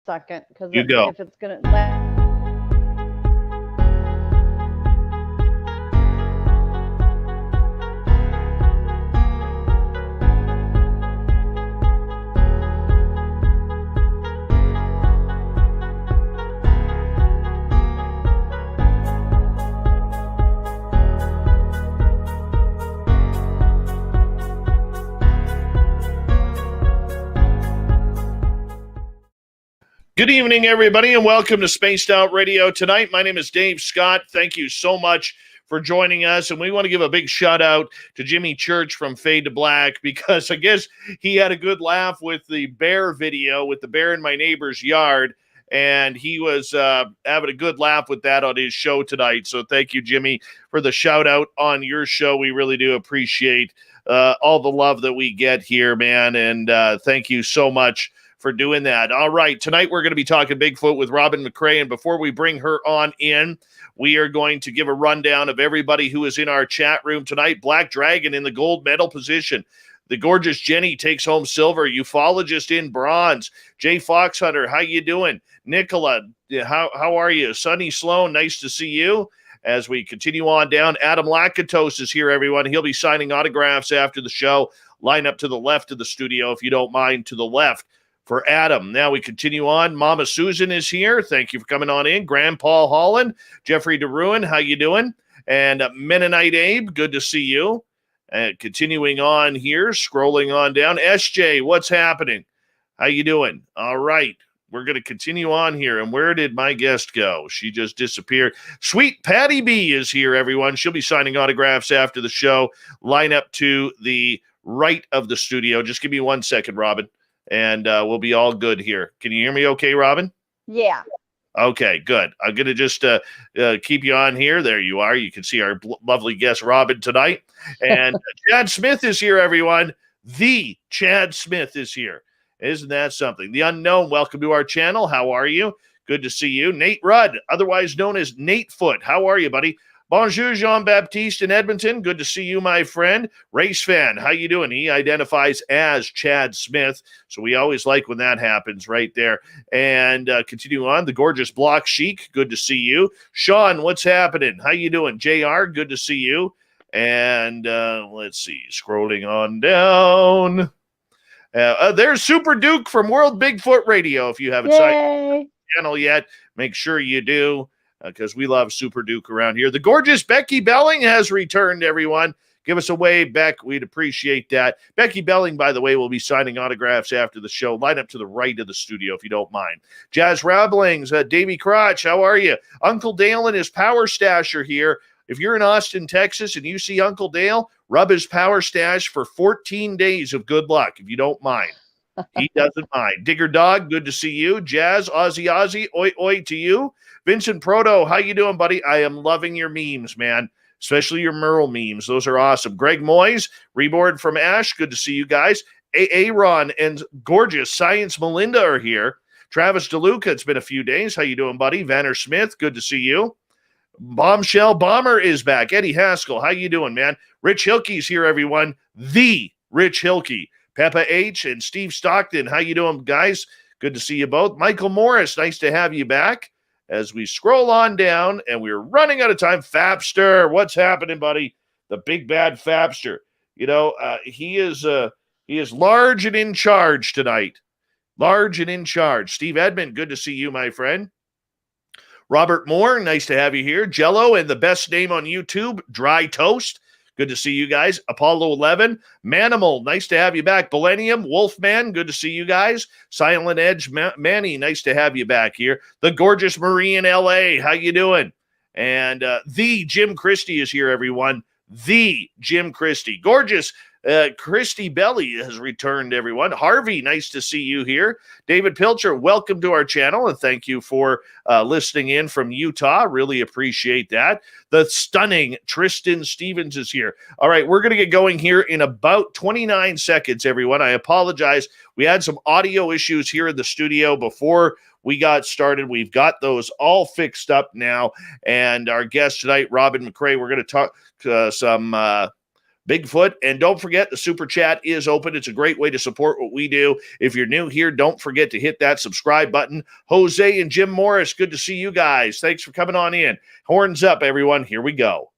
second because You go. if it's going to... Good evening, everybody, and welcome to Spaced Out Radio tonight. My name is Dave Scott. Thank you so much for joining us, and we want to give a big shout-out to Jimmy Church from Fade to Black because I guess he had a good laugh with the bear video, with the bear in my neighbor's yard, and he was having a good laugh with that on his show tonight. So thank you, Jimmy, for the shout-out on your show. We really do appreciate all the love that we get here, man, and thank you so much for doing that. All right, tonight we're going to be talking Bigfoot with Robin McCray, and before we bring her on in, we are going to give a rundown of everybody who is in our chat room tonight. Black Dragon in the gold medal position. The gorgeous Jenny takes home silver. Ufologist in bronze. Jay Foxhunter, how you doing? Nicola, how are you? Sonny Sloan, nice to see you. As we continue on down, Adam Lakatos is here, everyone. He'll be signing autographs after the show. Line up to the left of the studio, if you don't mind, to the left for Adam. Now we continue on. Mama Susan is here. Thank you for coming on in. Grandpa Holland, Jeffrey DeRuin, how you doing? And Mennonite Abe, good to see you. And continuing on here, scrolling on down. SJ, what's happening? How you doing? All right. We're going to continue on here. And where did my guest go? She just disappeared. Sweet Patty B is here, everyone. She'll be signing autographs after the show. Line up to the right of the studio. Just give me 1 second, Robin. And we'll be all good here. Can you hear me okay, Robin? Yeah. Okay, good. I'm going to just keep you on here. There you are. You can see our lovely guest, Robin, tonight. And Chad Smith is here, everyone. The Chad Smith is here. Isn't that something? The Unknown, welcome to our channel. How are you? Good to see you. Nate Rudd, otherwise known as Nate Foot. How are you, buddy? Bonjour, Jean-Baptiste in Edmonton. Good to see you, my friend. Race fan, how you doing? He identifies as Chad Smith, so we always like when that happens right there. And continue on, the gorgeous Block Chic. Good to see you. Sean, what's happening? How you doing? JR, good to see you. And let's see, scrolling on down. There's Super Duke from World Bigfoot Radio. If you haven't signed the channel yet, make sure you do. Because we love Super Duke around here. The gorgeous Becky Belling has returned, everyone. Give us a wave, Beck. We'd appreciate that. Becky Belling, by the way, will be signing autographs after the show. Line up to the right of the studio, if you don't mind. Jazz Rabblings, Davey Crotch, how are you? Uncle Dale and his Power Stash are here. If you're in Austin, Texas, and you see Uncle Dale, rub his Power Stash for 14 days of good luck, if you don't mind. He doesn't mind. Digger Dog, good to see you. Jazz, Ozzy, oi, oi to you. Vincent Proto, how you doing, buddy? I am loving your memes, man, especially your Merle memes. Those are awesome. Greg Moyes, Reborn from Ash, good to see you guys. Aaron and gorgeous Science Melinda are here. Travis DeLuca, it's been a few days. How you doing, buddy? Vanner Smith, good to see you. Bombshell Bomber is back. Eddie Haskell, how you doing, man? Rich Hilke's here, everyone. The Rich Hilke. Peppa H and Steve Stockton, how you doing, guys? Good to see you both. Michael Morris, nice to have you back. As we scroll on down, and we're running out of time. Fapster, what's happening, buddy? The big bad Fapster. You know, he is large and in charge tonight. Large and in charge. Steve Edmond, good to see you, my friend. Robert Moore, nice to have you here. Jello, and the best name on YouTube, Dry Toast. Good to see you guys. Apollo 11. Manimal, nice to have you back. Millennium, Wolfman, good to see you guys. Silent Edge, Manny, nice to have you back here. The gorgeous Marie in LA, how you doing? And the Jim Christie is here, everyone. The Jim Christie. Gorgeous Christy Belly has returned, everyone. Harvey, nice to see you here. David Pilcher, welcome to our channel, and thank you for listening in from Utah. Really appreciate that. The stunning Tristan Stevens is here. All right, we're going to get going here in about 29 seconds, everyone. I apologize. We had some audio issues here in the studio before we got started. We've got those all fixed up now, and our guest tonight, Robin McCray, we're going to talk some Bigfoot. And don't forget, the super chat is open. It's a great way to support what we do. If you're new here, don't forget to hit that subscribe button. Jose and Jim Morris, good to see you guys. Thanks for coming on in. Horns up, everyone. Here we go.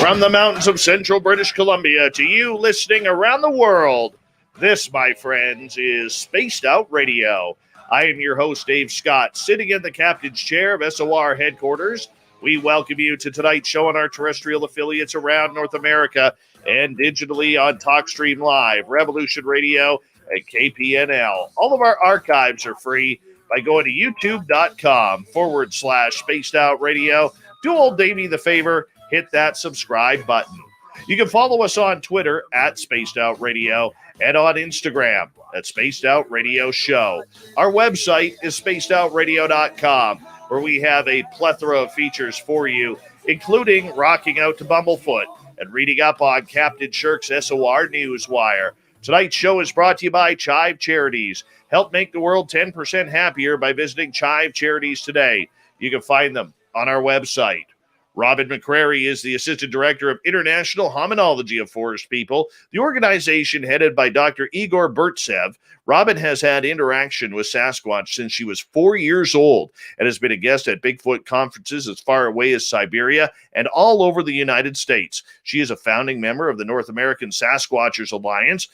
From the mountains of central British Columbia to you listening around the world, this, my friends, is Spaced Out Radio. I am your host, Dave Scott, sitting in the captain's chair of SOR headquarters. We welcome you to tonight's show on our terrestrial affiliates around North America and digitally on TalkStream Live, Revolution Radio, and KPNL. All of our archives are free by going to youtube.com/Spaced Out Radio. Do old Davey the favor, hit that subscribe button. You can follow us on Twitter at Spaced Out Radio and on Instagram at Spaced Out Radio Show. Our website is spacedoutradio.com, where we have a plethora of features for you, including rocking out to Bumblefoot and reading up on Captain Shirk's SOR Newswire. Tonight's show is brought to you by Chive Charities. Help make the world 10% happier by visiting Chive Charities today. You can find them on our website. Robin McCray is the Assistant Director of International Hominology of Forest People, the organization headed by Dr. Igor Burtsev. Robin has had interaction with Sasquatch since she was 4 years old and has been a guest at Bigfoot conferences as far away as Siberia and all over the United States. She is a founding member of the North American Sasquatchers Alliance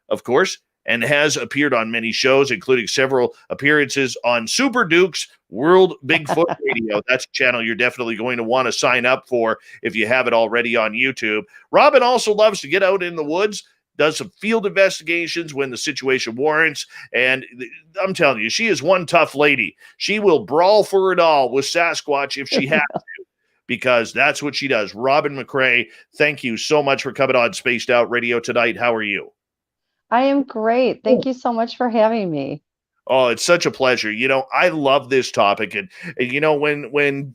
of course, and has appeared on many shows, including several appearances on Super Duke's World Bigfoot Radio. That's a channel you're definitely going to want to sign up for if you haven't already on YouTube. Robin also loves to get out in the woods, does some field investigations when the situation warrants, and I'm telling you, she is one tough lady. She will brawl for it all with Sasquatch if she has to, because that's what she does. Robin McCray, thank you so much for coming on Spaced Out Radio tonight. How are you? I am great. Thank you so much for having me. Oh, it's such a pleasure. You know, I love this topic. And you know, when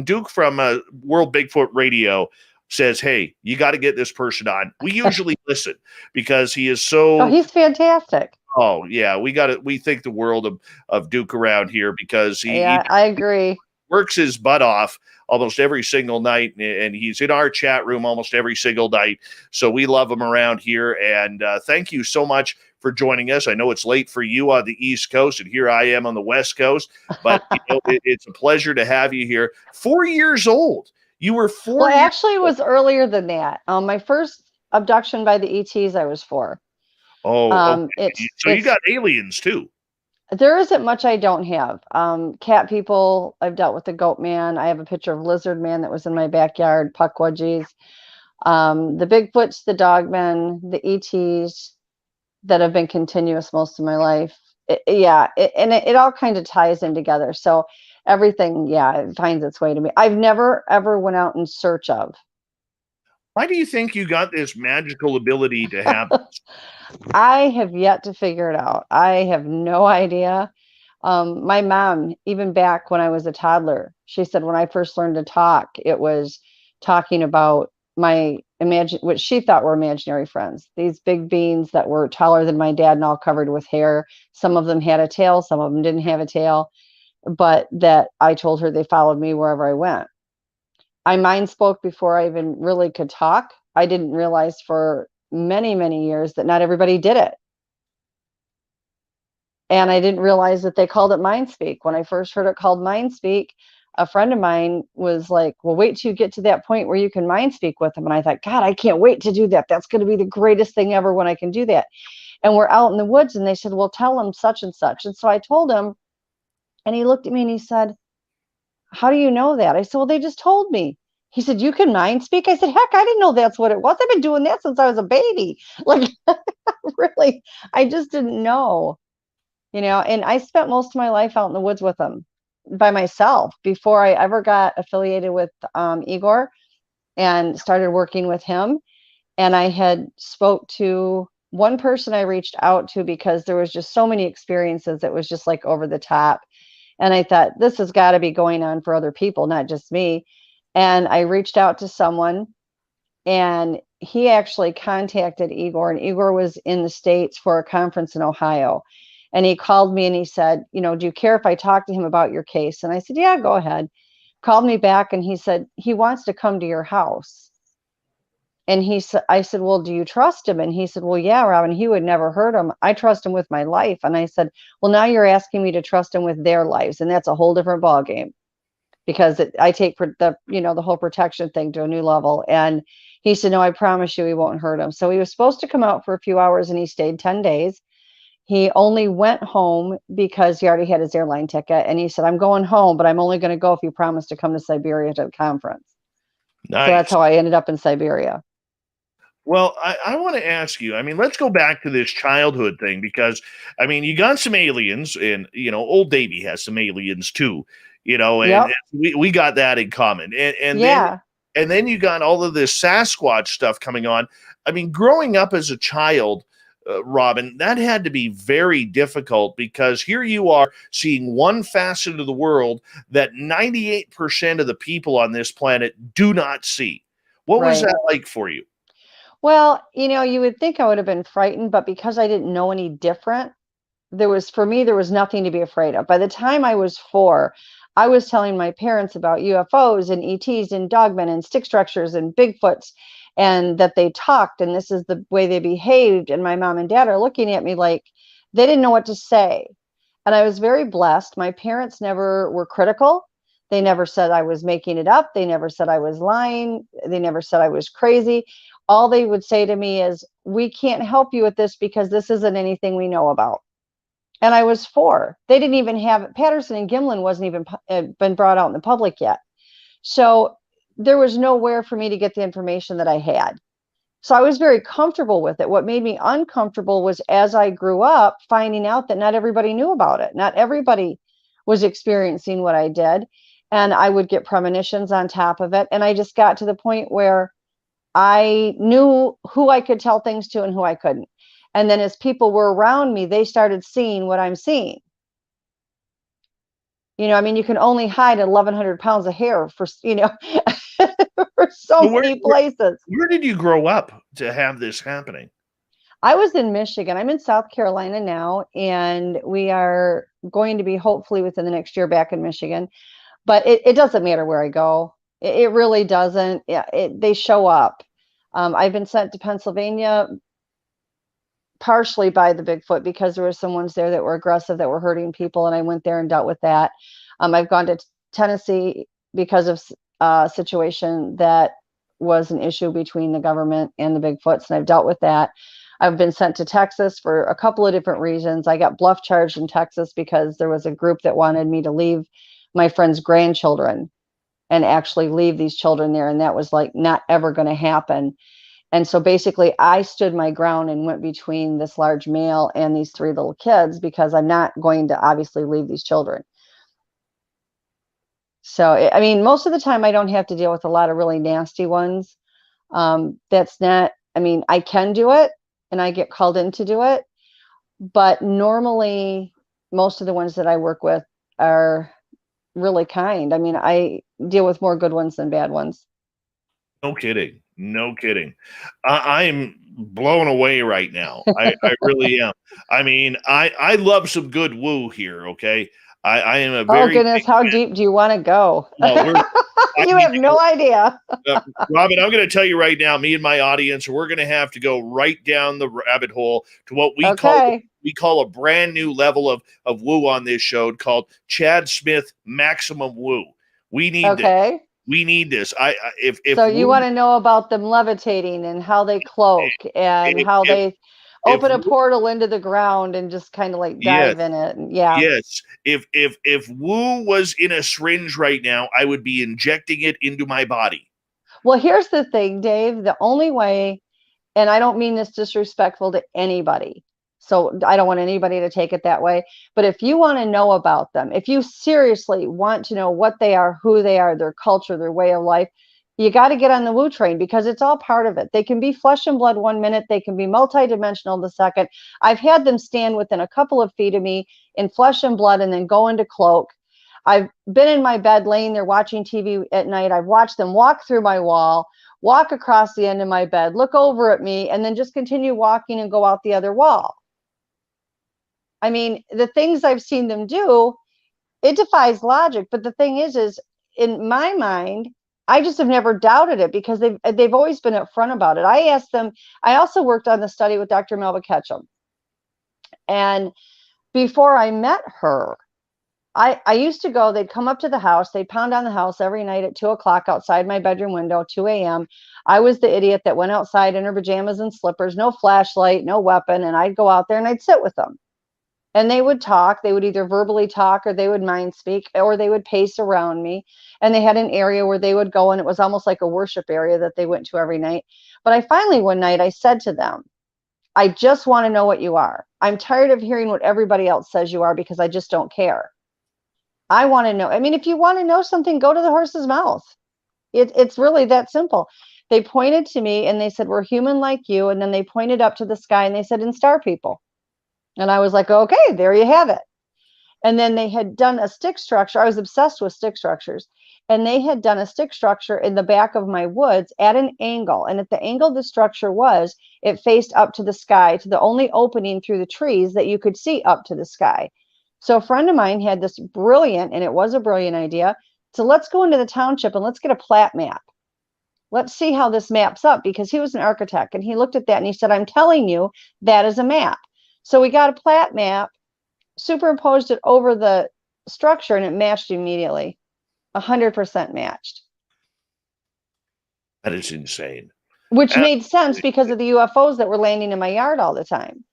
Duke from World Bigfoot Radio says, hey, you got to get this person on, we usually listen because he is so... Oh, he's fantastic. Oh, yeah. We think the world of Duke around here because I agree. Works his butt off almost every single night, and he's in our chat room almost every single night. So we love him around here, and thank you so much for joining us. I know it's late for you on the East Coast, and here I am on the West Coast, but you know, it's a pleasure to have you here. 4 years old. You were 4 Well, actually, it was earlier than that. My first abduction by the ETs, I was 4. Oh, okay. So you got aliens, too. There isn't much I don't have. Cat people, I've dealt with the goat man. I have a picture of lizard man that was in my backyard, puckwudgies. The Bigfoots, the Dogman, the ETs that have been continuous most of my life. It all kind of ties in together. So everything, it finds its way to me. I've never, ever went out in search of. Why do you think you got this magical ability to have this? I have yet to figure it out. I have no idea. My mom, even back when I was a toddler, she said when I first learned to talk, it was talking about what she thought were imaginary friends. These big beings that were taller than my dad and all covered with hair. Some of them had a tail, some of them didn't have a tail, but that I told her they followed me wherever I went. I mind spoke before I even really could talk. I didn't realize for many, many years that not everybody did it. And I didn't realize that they called it mind speak. When I first heard it called mind speak, a friend of mine was like, well, wait till you get to that point where you can mind speak with them. And I thought, God, I can't wait to do that. That's going to be the greatest thing ever when I can do that. And we're out in the woods and they said, well, tell them such and such. And so I told him, and he looked at me and he said, how do you know that? I said, well, they just told me. He said, you can mind speak? I said, heck, I didn't know that's what it was. I've been doing that since I was a baby. Like, really, I just didn't know, you know, and I spent most of my life out in the woods with them by myself before I ever got affiliated with Igor and started working with him. And I had spoke to one person I reached out to because there was just so many experiences that was just like over the top. And I thought, this has got to be going on for other people, not just me. And I reached out to someone, and he actually contacted Igor, and Igor was in the States for a conference in Ohio. And he called me and he said, do you care if I talk to him about your case? And I said, yeah, go ahead. Called me back and he said, he wants to come to your house. And I said, well, do you trust him? And he said, well, yeah, Robin, he would never hurt him. I trust him with my life. And I said, well, now you're asking me to trust him with their lives. And that's a whole different ballgame, because I take the whole protection thing to a new level. And he said, no, I promise you he won't hurt him. So he was supposed to come out for a few hours and he stayed 10 days. He only went home because he already had his airline ticket. And he said, I'm going home, but I'm only going to go if you promise to come to Siberia to the conference. Nice. So that's how I ended up in Siberia. Well, I want to ask you, let's go back to this childhood thing, because, you got some aliens, and, old Davey has some aliens too, and, yep. and we got that in common. And yeah. then you got all of this Sasquatch stuff coming on. Growing up as a child, Robin, that had to be very difficult, because here you are seeing one facet of the world that 98% of the people on this planet do not see. What was that like for you? Well, you would think I would have been frightened, but because I didn't know any different, there was nothing to be afraid of. By the time I was 4, I was telling my parents about UFOs and ETs and Dogman and stick structures and Bigfoots, and that they talked, and this is the way they behaved. And my mom and dad are looking at me like they didn't know what to say. And I was very blessed. My parents never were critical. They never said I was making it up. They never said I was lying. They never said I was crazy. All they would say to me is, we can't help you with this because this isn't anything we know about. And I was 4. They didn't even have it. Patterson and Gimlin wasn't even been brought out in the public yet. So there was nowhere for me to get the information that I had. So I was very comfortable with it. What made me uncomfortable was, as I grew up, finding out that not everybody knew about it. Not everybody was experiencing what I did. And I would get premonitions on top of it. And I just got to the point where I knew who I could tell things to and who I couldn't. And then as people were around me, they started seeing what I'm seeing. You can only hide 1,100 pounds of hair for, for so many places. Where did you grow up to have this happening? I was in Michigan. I'm in South Carolina now, and we are going to be hopefully within the next year back in Michigan. But it doesn't matter where I go. It really doesn't. They show up. I've been sent to Pennsylvania partially by the Bigfoot, because there were some ones there that were aggressive, that were hurting people, and I went there and dealt with that. I've gone to Tennessee because of a situation that was an issue between the government and the Bigfoots, and I've dealt with that. I've been sent to Texas for a couple of different reasons. I got bluff charged in Texas because there was a group that wanted me to leave my friend's grandchildren and actually leave these children there. And that was like not ever going to happen. And so basically I stood my ground and went between this large male and these 3 little kids, because I'm not going to obviously leave these children. So, most of the time I don't have to deal with a lot of really nasty ones. That's not, I can do it and I get called in to do it. But normally most of the ones that I work with are really kind. I deal with more good ones than bad ones. No kidding. I'm blown away right now. I really am. I love some good woo here. Okay. I am a very. Oh goodness, how deep do you want to go? You have no idea. Robin, I'm going to tell you right now, me and my audience, we're going to have to go right down the rabbit hole to what we call a brand new level of woo on this show, called Chad Smith Maximum Woo. We need this. We need this. If so you want to know about them levitating and how they cloak and how they open a portal into the ground and just kind of like dive in it. Yeah. Yes. If woo was in a syringe right now, I would be injecting it into my body. Well, here's the thing, Dave. The only way, and I don't mean this disrespectful to anybody, so I don't want anybody to take it that way. But if you want to know about them, if you seriously want to know what they are, who they are, their culture, their way of life, You got to get on the woo train because it's all part of it. They can be flesh and blood 1 minute. They can be multidimensional the second. I've had them stand within a couple of feet of me in flesh and blood and then go into cloak. I've been in my bed laying there watching TV at night. I've watched them walk through my wall, walk across the end of my bed, look over at me, and then just continue walking and go out the other wall. I mean, the things I've seen them do, it defies logic. But the thing is in my mind, I just have never doubted it because they've always been upfront about it. I asked them, I also worked on the study with Dr. Melba Ketchum. And before I met her, I used to go, they'd come up to the house, they'd pound on the house every night at 2:00 outside my bedroom window, 2 a.m. I was the idiot that went outside in her pajamas and slippers, no flashlight, no weapon. And I'd go out there and I'd sit with them. And they would talk. They would either verbally talk or they would mind speak or they would pace around me. And they had an area where they would go and it was almost like a worship area that they went to every night. But I finally one night I said to them, I just want to know what you are. I'm tired of hearing what everybody else says you are because I just don't care. I want to know. I mean, if you want to know something, go to the horse's mouth. It's really that simple. They pointed to me and they said, we're human like you. And then they pointed up to the sky and they said, and star people. And I was like, okay, there you have it. And then they had done a stick structure. I was obsessed with stick structures. And they had done a stick structure in the back of my woods at an angle. And at the angle the structure was, it faced up to the sky, to the only opening through the trees that you could see up to the sky. So a friend of mine had this brilliant, and it was a brilliant idea. So let's go into the township and let's get a plat map. Let's see how this maps up, because he was an architect and he looked at that and he said, I'm telling you, that is a map. So we got a plat map, superimposed it over the structure, and it matched immediately. 100% matched. That is insane. Which made sense because of the UFOs that were landing in my yard all the time.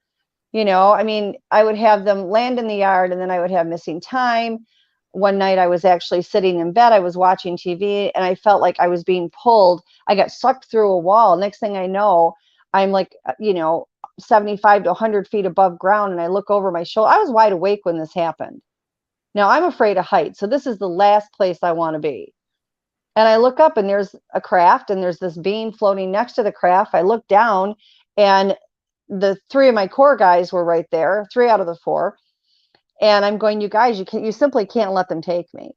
You know, I mean, I would have them land in the yard and then I would have missing time. One night I was actually sitting in bed, I was watching TV and I felt like I was being pulled. I got sucked through a wall. Next thing I know, I'm like, 75 to 100 feet above ground, and I look over my shoulder. I was wide awake when this happened. Now I'm afraid of heights, so this is the last place I want to be. And I look up and there's a craft and there's this being floating next to the craft. I look down and the 3 of my core guys were right there, 3 out of the 4. And I'm going, you guys, you simply can't let them take me.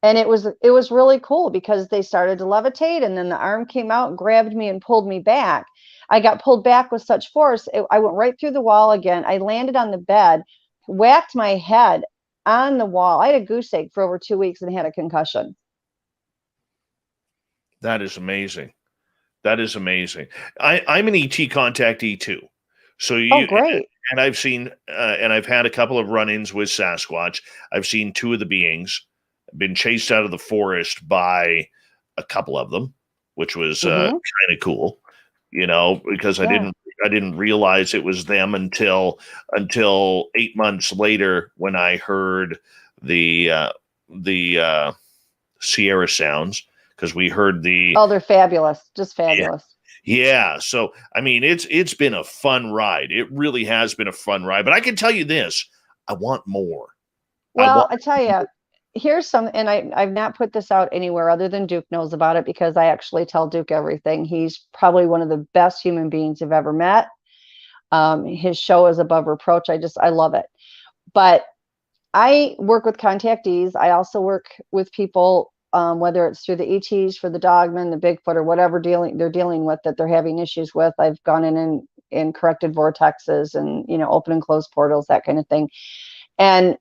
And it was really cool because they started to levitate and then the arm came out and grabbed me and pulled me back. I got pulled back with such force. I went right through the wall again. I landed on the bed, whacked my head on the wall. I had a goose egg for over 2 weeks and had a concussion. That is amazing. That is amazing. I'm an ET contactee too. So great. And I've seen, and I've had a couple of run-ins with Sasquatch. I've seen 2 of the beings, been chased out of the forest by a couple of them, which was kind of cool, because I didn't realize it was them until 8 months later when I heard the Sierra sounds, because we heard they're fabulous, just fabulous. Yeah. So, I mean, it's been a fun ride. It really has been a fun ride, but I can tell you this, I want more. Well, I tell you, here's some, and I've not put this out anywhere other than Duke knows about it, because I actually tell Duke everything. He's probably one of the best human beings I've ever met. His show is above reproach. I love it. But I work with contactees. I also work with people, whether it's through the ETs, for the Dogman, the Bigfoot, or whatever they're dealing with that they're having issues with. I've gone in and corrected vortexes and, open and closed portals, that kind of thing. And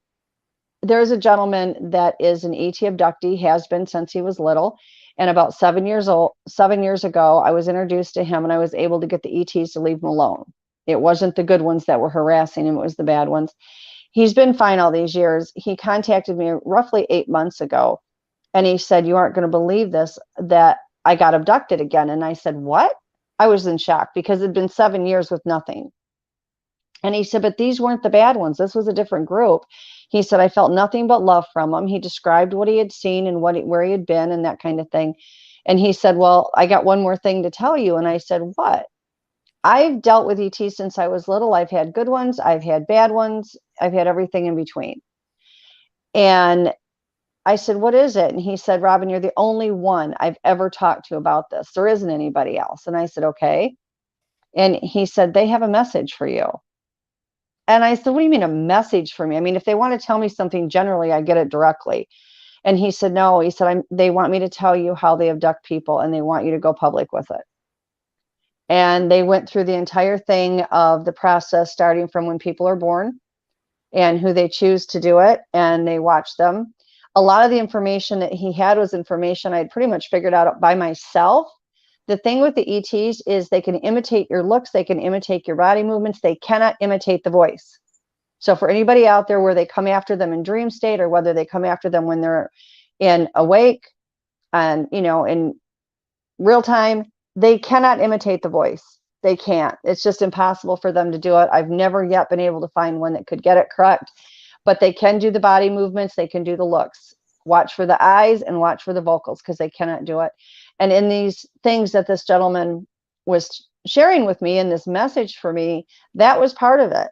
there's a gentleman that is an ET abductee, has been since he was little. And about 7 years ago, I was introduced to him and I was able to get the ETs to leave him alone. It wasn't the good ones that were harassing him. It was the bad ones. He's been fine all these years. He contacted me roughly 8 months ago. And he said, you aren't going to believe this, that I got abducted again. And I said, what? I was in shock because it'd been 7 years with nothing. And he said, but these weren't the bad ones. This was a different group. He said, I felt nothing but love from them. He described what he had seen and where he had been and that kind of thing. And he said, well, I got one more thing to tell you. And I said, what? I've dealt with ET since I was little. I've had good ones. I've had bad ones. I've had everything in between. And I said, what is it? And he said, Robin, you're the only one I've ever talked to about this. There isn't anybody else. And I said, okay. And he said, they have a message for you. And I said, what do you mean a message for me? I mean, if they want to tell me something generally, I get it directly. And he said, no, he said, they want me to tell you how they abduct people and they want you to go public with it. And they went through the entire thing of the process, starting from when people are born and who they choose to do it. And they watch them. A lot of the information that he had was information I'd pretty much figured out by myself. The thing with the ETs is they can imitate your looks. They can imitate your body movements. They cannot imitate the voice. So for anybody out there where they come after them in dream state, or whether they come after them when they're in awake and, you know, in real time, they cannot imitate the voice. They can't. It's just impossible for them to do it. I've never yet been able to find one that could get it correct, but they can do the body movements. They can do the looks. Watch for the eyes and watch for the vocals, because they cannot do it. And in these things that this gentleman was sharing with me in this message for me, that was part of it.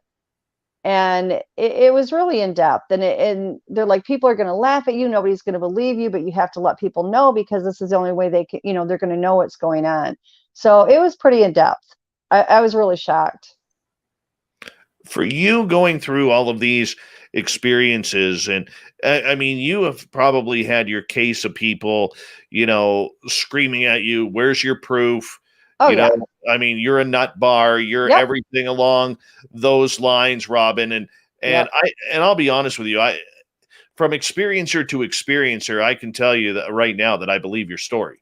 And it was really in depth. And they're like, people are going to laugh at you. Nobody's going to believe you, but you have to let people know, because this is the only way they can, you know, they're going to know what's going on. So it was pretty in depth. I was really shocked. For you going through all of these experiences, and I mean, you have probably had your case of people, you know, screaming at you, where's your proof? Oh, you yeah. know, I mean, you're a nut bar, you're Yep. everything along those lines, Robin. And Yep. I'll be honest with you, from experiencer to experiencer, I can tell you that right now that I believe your story.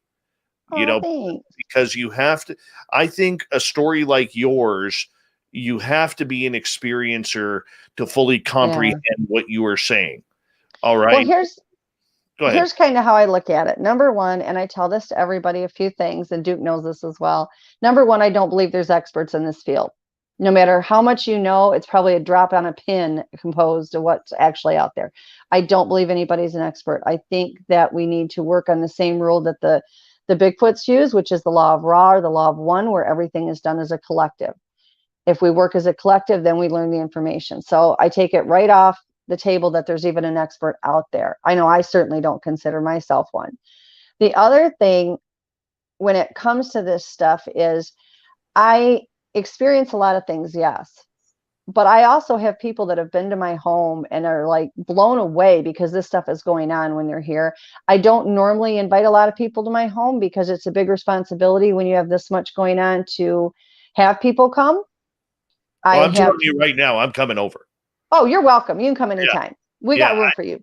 You know, Thanks. because you have to, I think a story like yours, you have to be an experiencer to fully comprehend what you are saying. All right. Well, Go ahead. here's kind of how I look at it. Number one, and I tell this to everybody, a few things, and Duke knows this as well. Number one, I don't believe there's experts in this field. No matter how much you know, it's probably a drop on a pin composed of what's actually out there. I don't believe anybody's an expert. I think that we need to work on the same rule that the Bigfoots use, which is the law of Ra, or the law of one, where everything is done as a collective. If we work as a collective, then we learn the information. So I take it right off the table that there's even an expert out there. I know I certainly don't consider myself one. The other thing when it comes to this stuff is I experience a lot of things, yes. But I also have people that have been to my home and are like blown away because this stuff is going on when they're here. I don't normally invite a lot of people to my home because it's a big responsibility when you have this much going on to have people come. Well, I'm telling you right now, I'm coming over. Oh, you're welcome. You can come anytime. We got room for you.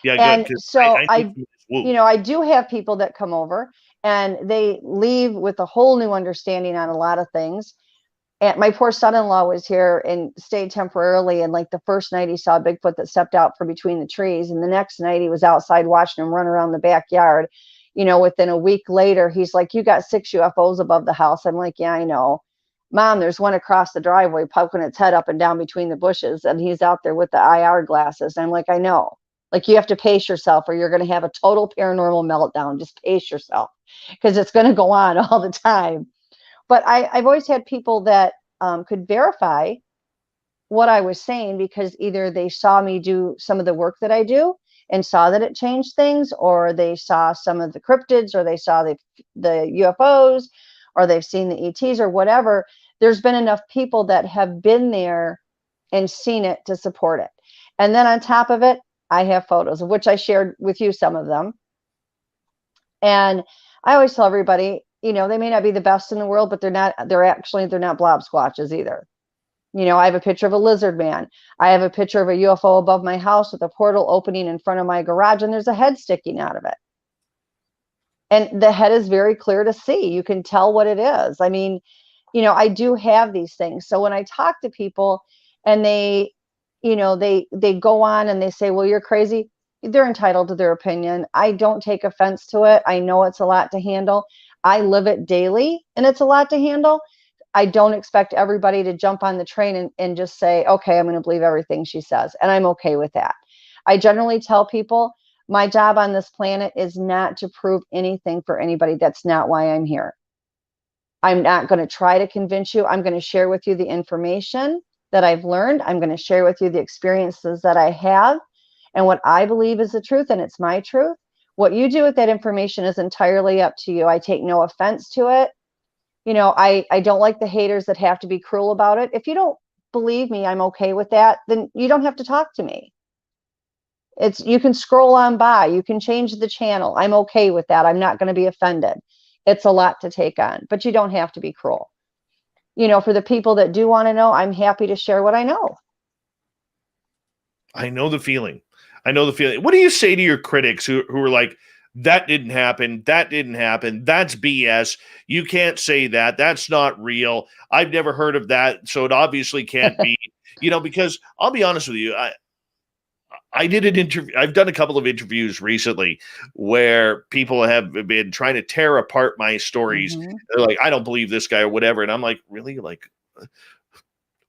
Yeah, and good. So I do have people that come over and they leave with a whole new understanding on a lot of things. And my poor son-in-law was here and stayed temporarily. And like the first night he saw a Bigfoot that stepped out from between the trees. And the next night he was outside watching him run around the backyard. You know, within a week later, he's like, you got 6 UFOs above the house. I'm like, yeah, I know. Mom, there's one across the driveway poking its head up and down between the bushes. And he's out there with the IR glasses. And I'm like, I know. Like, you have to pace yourself or you're going to have a total paranormal meltdown. Just pace yourself because it's going to go on all the time. But I've always had people that could verify what I was saying because either they saw me do some of the work that I do and saw that it changed things, or they saw some of the cryptids, or they saw the UFOs, or they've seen the ETs or whatever. There's been enough people that have been there and seen it to support it. And then on top of it, I have photos, of which I shared with you some of them. And I always tell everybody, you know, they may not be the best in the world, but they're not blob squatches either. You know, I have a picture of a lizard man. I have a picture of a UFO above my house with a portal opening in front of my garage, and there's a head sticking out of it. And the head is very clear to see. You can tell what it is. I mean, you know, I do have these things. So when I talk to people and they, you know, they go on and they say, well, you're crazy. They're entitled to their opinion. I don't take offense to it. I know it's a lot to handle. I live it daily and it's a lot to handle. I don't expect everybody to jump on the train and just say, okay, I'm going to believe everything she says. And I'm okay with that. I generally tell people my job on this planet is not to prove anything for anybody. That's not why I'm here. I'm not going to try to convince you. I'm going to share with you the information that I've learned. I'm going to share with you the experiences that I have. and what I believe is the truth, and it's my truth. What you do with that information is entirely up to you. I take no offense to it. I don't like the haters that have to be cruel about it. If you don't believe me, I'm okay with that. Then you don't have to talk to me. You can scroll on by, you can change the channel. I'm okay with that. I'm not going to be offended. It's a lot to take on, but you don't have to be cruel. For the people that do want to know, I'm happy to share what I know. I know the feeling. What do you say to your critics who are like, that didn't happen. That didn't happen. That's BS. You can't say that. That's not real. I've never heard of that. So it obviously can't be, because I'll be honest with you. I did an interview. I've done a couple of interviews recently where people have been trying to tear apart my stories. Mm-hmm. They're like, I don't believe this guy or whatever. And I'm like, really? Like,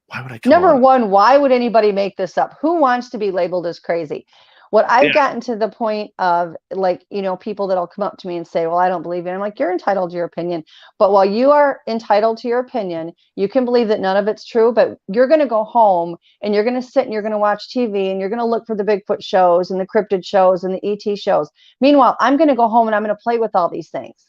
why would I come Number on? one, why would anybody make this up? Who wants to be labeled as crazy? What I've gotten to the point of, like, people that'll come up to me and say, well, I don't believe it. I'm like, you're entitled to your opinion. But while you are entitled to your opinion, you can believe that none of it's true, but you're going to go home and you're going to sit and you're going to watch TV and you're going to look for the Bigfoot shows and the cryptid shows and the ET shows. Meanwhile, I'm going to go home and I'm going to play with all these things.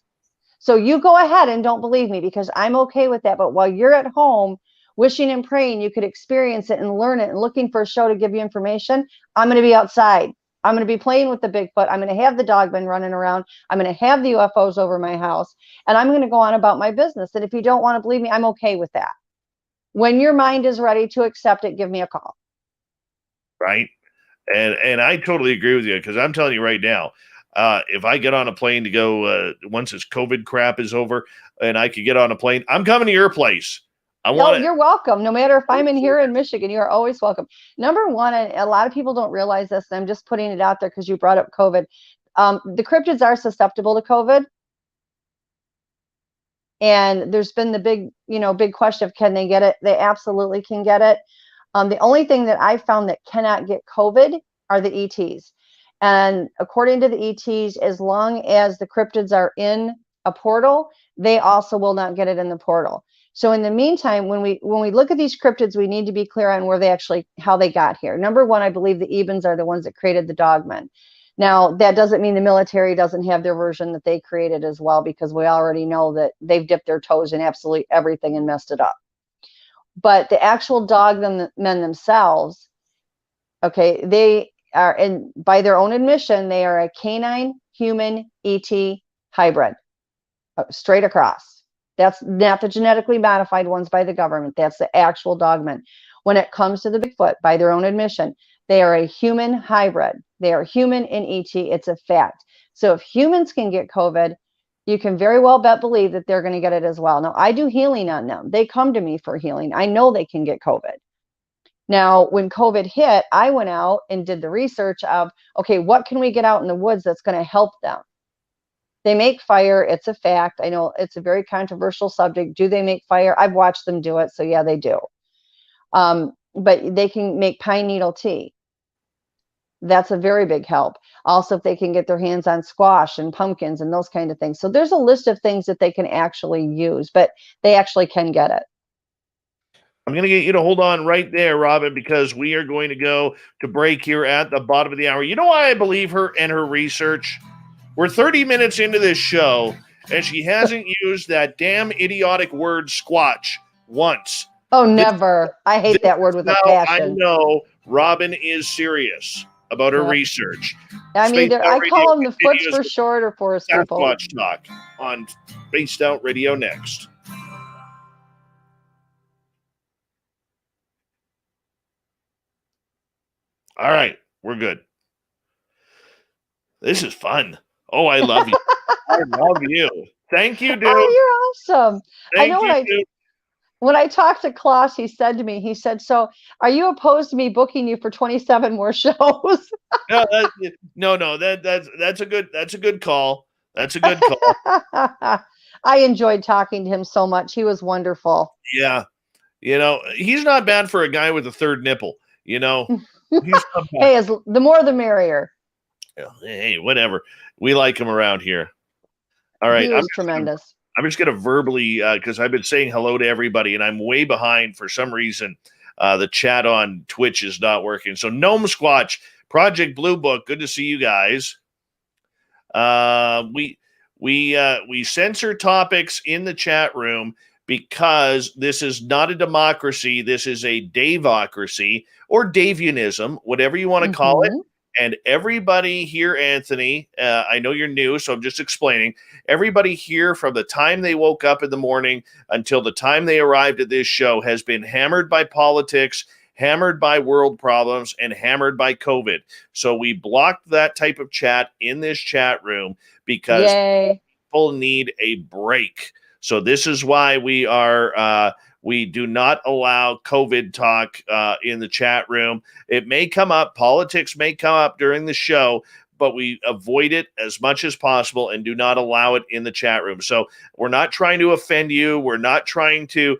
So you go ahead and don't believe me, because I'm okay with that. But while you're at home wishing and praying you could experience it and learn it and looking for a show to give you information, I'm going to be outside. I'm going to be playing with the Bigfoot. I'm going to have the Dogman running around. I'm going to have the UFOs over my house, and I'm going to go on about my business. And if you don't want to believe me, I'm okay with that. When your mind is ready to accept it, give me a call. Right. And I totally agree with you, because I'm telling you right now, if I get on a plane to go, once this COVID crap is over and I could get on a plane, I'm coming to your place. You're welcome. No matter if I'm in here in Michigan, you're always welcome. Number one, and a lot of people don't realize this, and I'm just putting it out there because you brought up COVID. The cryptids are susceptible to COVID. And there's been the big question of, can they get it? They absolutely can get it. The only thing that I found that cannot get COVID are the ETs. And according to the ETs, as long as the cryptids are in a portal, they also will not get it in the portal. So in the meantime, when we look at these cryptids, we need to be clear on how they got here. Number one, I believe the Ebens are the ones that created the Dogman. Now, that doesn't mean the military doesn't have their version that they created as well, because we already know that they've dipped their toes in absolutely everything and messed it up. But the actual Dogmen themselves, okay, they are, and by their own admission, they are a canine human ET hybrid, straight across. That's not the genetically modified ones by the government. That's the actual Dogman. When it comes to the Bigfoot, by their own admission, they are a human hybrid. They are human in ET. It's a fact. So if humans can get COVID, you can very well believe that they're going to get it as well. Now, I do healing on them. They come to me for healing. I know they can get COVID. Now, when COVID hit, I went out and did the research of, okay, what can we get out in the woods that's going to help them? They make fire. It's a fact. I know it's a very controversial subject. Do they make fire? I've watched them do it. So yeah, they do. But they can make pine needle tea. That's a very big help. Also, if they can get their hands on squash and pumpkins and those kind of things. So there's a list of things that they can actually use, but they actually can get it. I'm going to get you to hold on right there, Robin, because we are going to go to break here at the bottom of the hour. You know why I believe her and her research? We're 30 minutes into this show, and she hasn't used that damn idiotic word squatch once. Oh, never. I hate that word with a passion. I know Robin is serious about her research. I mean, I call them the foots for short, or forest people. Sasquatch Talk on Spaced Out Radio next. All right, we're good. This is fun. Oh, I love you. I love you. Thank you, dude. Oh, you're awesome. Thank you, when I talked to Klaus, he said to me, so are you opposed to me booking you for 27 more shows? No, that's a good call. That's a good call. I enjoyed talking to him so much. He was wonderful. Yeah. He's not bad for a guy with a third nipple, He's not bad. Hey, the more the merrier. Hey, whatever. We like him around here. All right. He was tremendous. I'm just going to verbally, because I've been saying hello to everybody, and I'm way behind for some reason. The chat on Twitch is not working. So Gnome Squatch, Project Blue Book, good to see you guys. We censor topics in the chat room because this is not a democracy. This is a Davocracy or Davianism, whatever you want to call it. And everybody here, Anthony, I know you're new, so I'm just explaining. Everybody here, from the time they woke up in the morning until the time they arrived at this show, has been hammered by politics, hammered by world problems, and hammered by COVID. So we blocked that type of chat in this chat room because people need a break. So this is why we are we do not allow COVID talk in the chat room. It may come up, politics may come up during the show, but we avoid it as much as possible and do not allow it in the chat room. So we're not trying to offend you. We're not trying to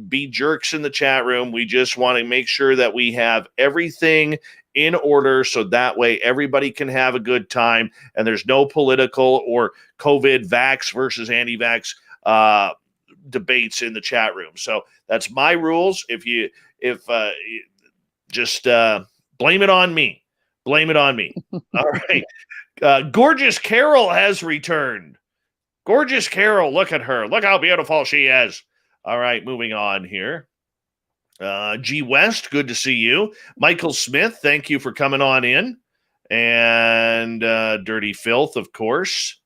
be jerks in the chat room. We just want to make sure that we have everything in order, so that way everybody can have a good time and there's no political or COVID vax versus anti-vax debates in the chat room. So that's my rules. Just blame it on me. Blame it on me. All right. Gorgeous Carol has returned. Gorgeous Carol, look at her. Look how beautiful she is. All right, moving on here. G West, good to see you. Michael Smith, thank you for coming on in. And Dirty Filth, of course.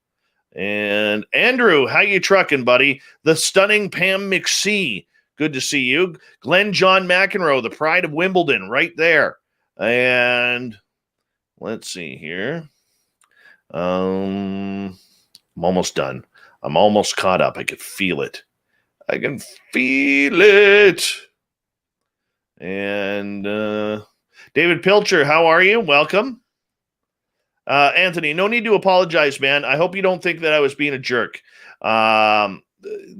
And Andrew, how you trucking, buddy? The stunning Pam McCray, good to see you. Glenn John McEnroe, the pride of Wimbledon, right there. And let's see here. I'm almost done. I'm almost caught up. I could feel it. I can feel it. And David Pilcher, how are you? Welcome. Anthony, no need to apologize, man. I hope you don't think that I was being a jerk. We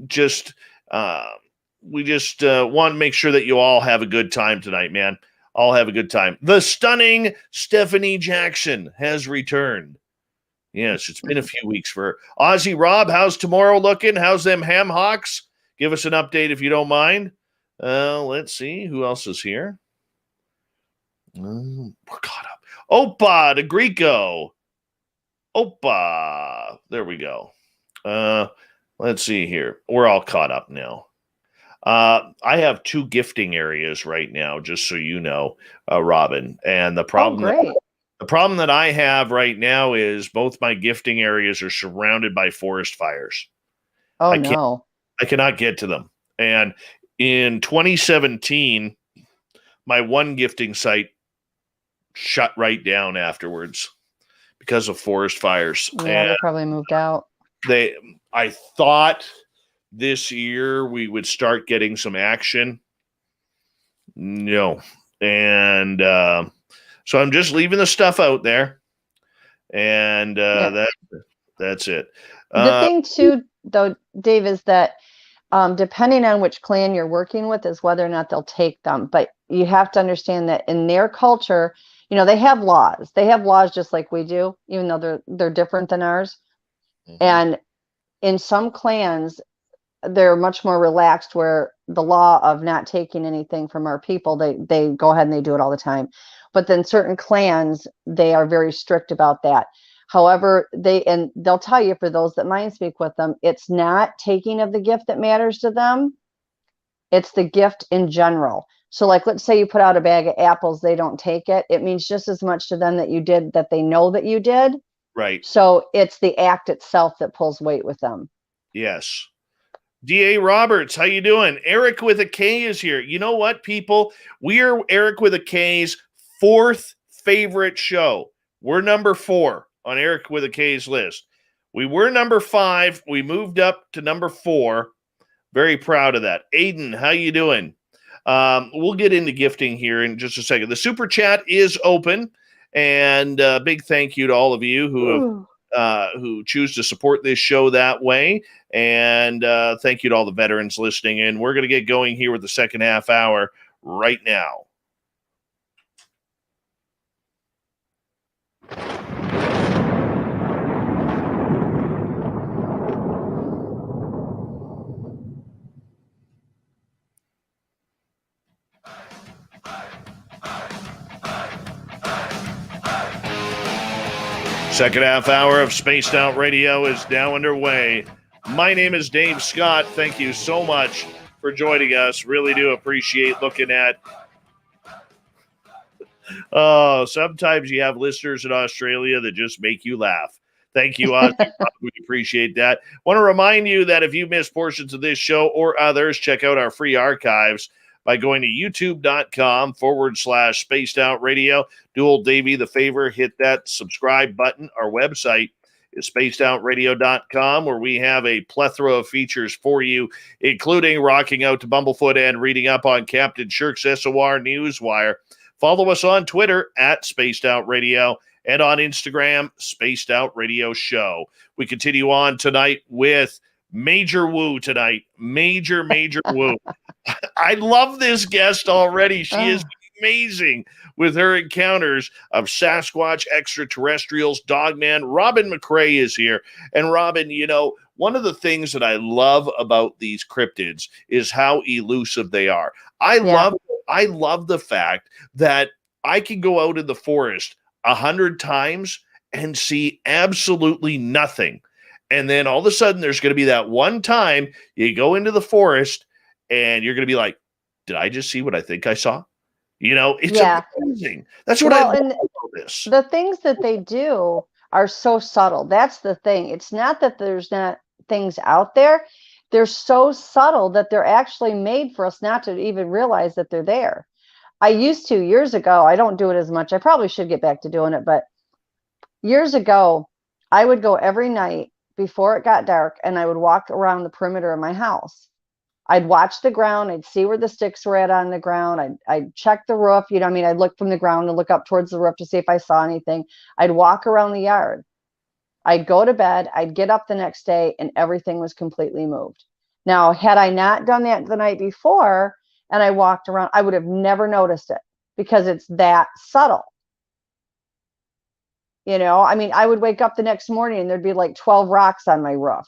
just want to make sure that you all have a good time tonight, man. All have a good time. The stunning Stephanie Jackson has returned. Yes, it's been a few weeks for her. Aussie Rob, how's tomorrow looking? How's them Ham Hawks? Give us an update if you don't mind. Let's see. Who else is here? We're caught up. Opa de Greco. Opa. There we go. Let's see here. We're all caught up now. I have 2 gifting areas right now, just so you know, Robin. And the problem that I have right now is both my gifting areas are surrounded by forest fires. I cannot get to them. And in 2017, my one gifting site shut right down afterwards because of forest fires. Yeah, they probably moved out. I thought this year we would start getting some action. No. And so I'm just leaving the stuff out there. And that's it. The thing too, though, Dave, is that depending on which clan you're working with is whether or not they'll take them. But you have to understand that in their culture, you know, they have laws. They have laws just like we do, even though they're different than ours. Mm-hmm. And in some clans, they're much more relaxed, where the law of not taking anything from our people, they go ahead and they do it all the time. But then certain clans, they are very strict about that. However, they'll tell you, for those that mind speak with them, it's not taking of the gift that matters to them. It's the gift in general. So like, let's say you put out a bag of apples, they don't take it. It means just as much to them that you did, that they know that you did. Right. So it's the act itself that pulls weight with them. Yes. D.A. Roberts, how you doing? Eric with a K is here. You know what, people? We are Eric with a K's 4th favorite show. We're number 4 on Eric with a K's list. We were number 5. We moved up to number 4. Very proud of that. Aiden, how you doing? We'll get into gifting here in just a second. The super chat is open, and big thank you to all of you who choose to support this show that way. And thank you to all the veterans listening in. We're going to get going here with the second half hour right now. Second half hour of Spaced Out Radio is now underway. My name is Dave Scott. Thank you so much for joining us. Really do appreciate looking at. Oh, sometimes you have listeners in Australia that just make you laugh. Thank you, Ozzy. We appreciate that. Want to remind you that if you missed portions of this show or others, check out our free archives by going to youtube.com/Spaced Out Radio. Do old Davey the favor, hit that subscribe button. Our website is spacedoutradio.com, where we have a plethora of features for you, including rocking out to Bumblefoot and reading up on Captain Shirk's SOR Newswire. Follow us on Twitter at Spaced Out Radio and on Instagram, Spaced Out Radio Show. We continue on tonight with Major Woo tonight. Major Woo. I love this guest already. She is amazing with her encounters of Sasquatch, extraterrestrials, Dogman. Robin McCray is here. And Robin, you know, one of the things that I love about these cryptids is how elusive they are. I love the fact that I can go out in the forest 100 times and see absolutely nothing. And then all of a sudden there's going to be that one time you go into the forest and you're going to be like, did I just see what I think I saw? You know, it's amazing. That's what I love about this. The things that they do are so subtle. That's the thing. It's not that there's not things out there. They're so subtle that they're actually made for us not to even realize that they're there. I used to years ago. I don't do it as much. I probably should get back to doing it. But years ago, I would go every night before it got dark and I would walk around the perimeter of my house. I'd watch the ground. I'd see where the sticks were at on the ground. I'd check the roof. You know, I mean, I'd look from the ground and look up towards the roof to see if I saw anything. I'd walk around the yard. I'd go to bed. I'd get up the next day and everything was completely moved. Now, had I not done that the night before and I walked around, I would have never noticed it because it's that subtle. You know, I mean, I would wake up the next morning and there'd be like 12 rocks on my roof.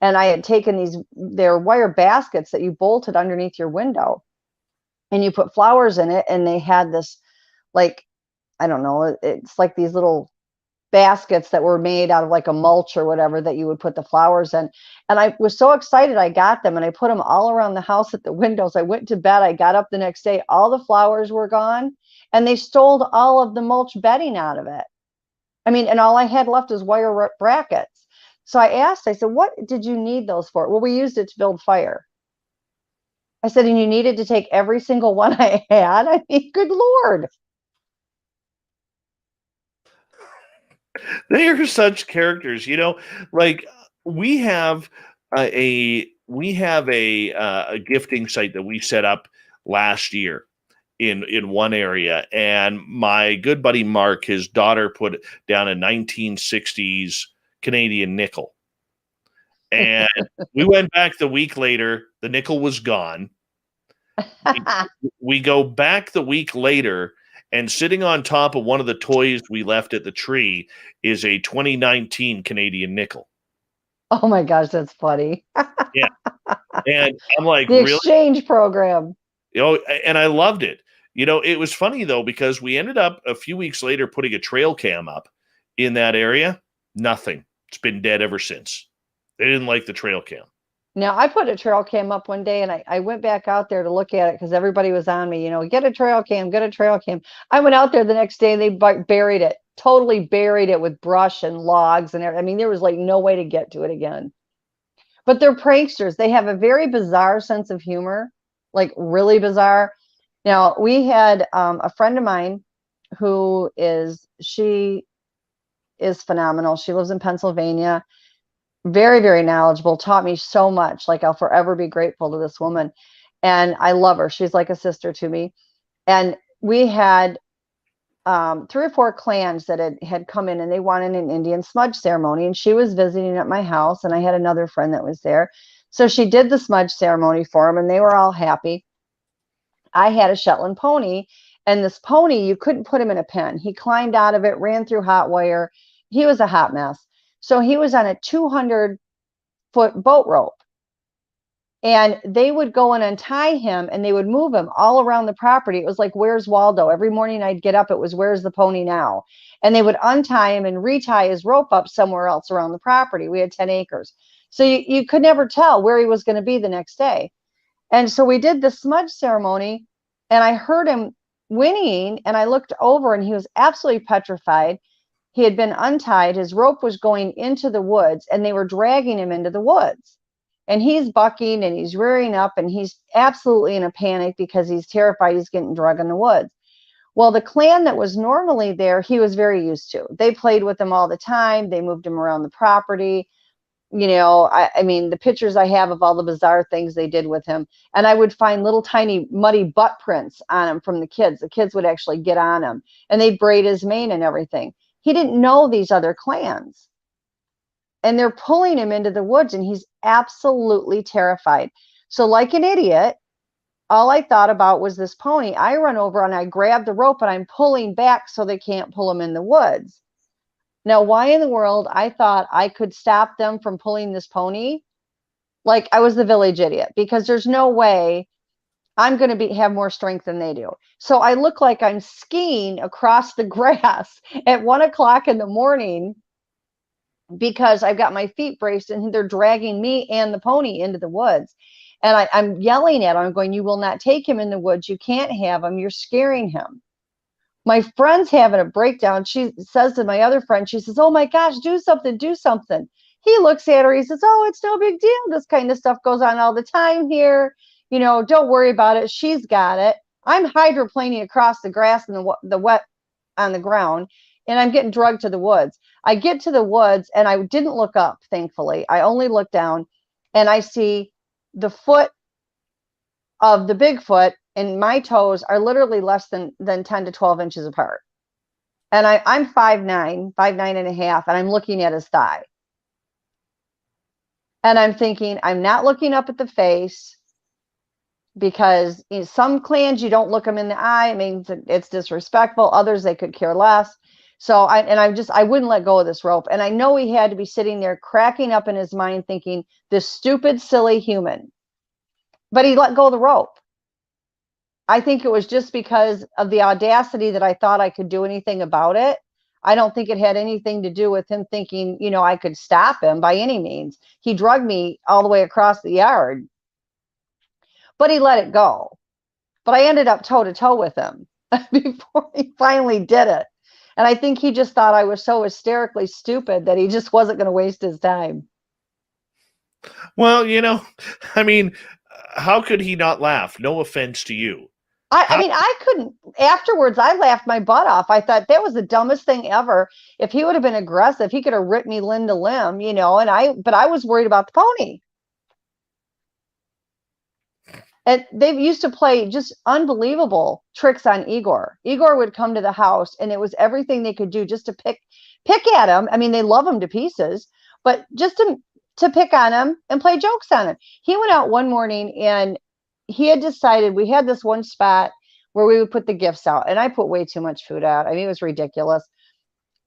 And I had taken they're wire baskets that you bolted underneath your window and you put flowers in it. And they had this, like, I don't know, it's like these little baskets that were made out of like a mulch or whatever that you would put the flowers in. And I was so excited. I got them and I put them all around the house at the windows. I went to bed. I got up the next day. All the flowers were gone and they stole all of the mulch bedding out of it. I mean, and all I had left was wire brackets. So I asked, I said, what did you need those for? Well, we used it to build fire. I said, and you needed to take every single one I had? I mean, good Lord. They are such characters, you know, like we have a gifting site that we set up last year in one area. And my good buddy, Mark, his daughter put down a 1960s Canadian nickel. And we went back the week later, the nickel was gone. We go back the week later, and sitting on top of one of the toys we left at the tree is a 2019 Canadian nickel. Oh my gosh, that's funny. Yeah. And I'm like, the exchange program. You know, and I loved it. You know, it was funny though, because we ended up a few weeks later putting a trail cam up in that area. Nothing. It's been dead ever since. They didn't like the trail cam. Now, I put a trail cam up one day and I went back out there to look at it because everybody was on me, you know, get a trail cam, get a trail cam. I went out there the next day and they buried it, totally buried it with brush and logs and everything. I mean, there was like no way to get to it again. But they're pranksters. They have a very bizarre sense of humor, like really bizarre. Now, we had a friend of mine who she is phenomenal. She lives in Pennsylvania. Very, very knowledgeable, taught me so much. Like, I'll forever be grateful to this woman. And I love her. She's like a sister to me. And we had 3 or 4 clans that had come in and they wanted an Indian smudge ceremony. And she was visiting at my house. And I had another friend that was there. So she did the smudge ceremony for them and they were all happy. I had a Shetland pony. And this pony, you couldn't put him in a pen. He climbed out of it, ran through hot wire. He was a hot mess. So he was on a 200-foot boat rope. And they would go and untie him and they would move him all around the property. It was like, where's Waldo? Every morning I'd get up, it was, where's the pony now? And they would untie him and retie his rope up somewhere else around the property. We had 10 acres. So you could never tell where he was going to be the next day. And so we did the smudge ceremony and I heard him whinnying and I looked over and he was absolutely petrified. He had been untied. His rope was going into the woods and they were dragging him into the woods. And he's bucking and he's rearing up and he's absolutely in a panic because he's terrified he's getting dragged in the woods. Well, the clan that was normally there, he was very used to. They played with him all the time. They moved him around the property. You know, I mean, the pictures I have of all the bizarre things they did with him. And I would find little tiny muddy butt prints on him from the kids. The kids would actually get on him and they'd braid his mane and everything. He didn't know these other clans. And they're pulling him into the woods and he's absolutely terrified. So like an idiot, all I thought about was this pony. I run over and I grab the rope and I'm pulling back so they can't pull him in the woods. Now, why in the world I thought I could stop them from pulling this pony? Like I was the village idiot, because there's no way I'm going to have more strength than they do. So I look like I'm skiing across the grass at 1 o'clock in the morning, because I've got my feet braced and they're dragging me and the pony into the woods. And I'm yelling at him. I'm going, you will not take him in the woods. You can't have him. You're scaring him. My friend's having a breakdown. She says to my other friend, she says, oh my gosh, do something, do something. He looks at her. He says, oh, it's no big deal. This kind of stuff goes on all the time here. You know, don't worry about it. She's got it. I'm hydroplaning across the grass and the wet on the ground. And I'm getting drugged to the woods. I get to the woods and I didn't look up, thankfully. I only looked down and I see the foot of the Bigfoot and my toes are literally less than 10 to 12 inches apart. And I'm 5'9", 5'9.5", and I'm looking at his thigh. And I'm thinking, I'm not looking up at the face, because in some clans, you don't look them in the eye. It means it's disrespectful. Others, they could care less. So I wouldn't let go of this rope. And I know he had to be sitting there cracking up in his mind thinking, this stupid, silly human. But he let go of the rope. I think it was just because of the audacity that I thought I could do anything about it. I don't think it had anything to do with him thinking, you know, I could stop him by any means. He drugged me all the way across the yard. But he let it go. But I ended up toe to toe with him before he finally did it. And I think he just thought I was so hysterically stupid that he just wasn't going to waste his time. Well, you know, I mean, how could he not laugh? No offense to you. I mean, I couldn't. Afterwards, I laughed my butt off. I thought that was the dumbest thing ever. If he would have been aggressive, he could have ripped me limb to limb, you know. But I was worried about the pony. And they used to play just unbelievable tricks on Igor. Igor would come to the house, and it was everything they could do just to pick at him. I mean, they love him to pieces, but just to pick on him and play jokes on him. He went out one morning, and he had decided we had this one spot where we would put the gifts out, and I put way too much food out. I mean, it was ridiculous.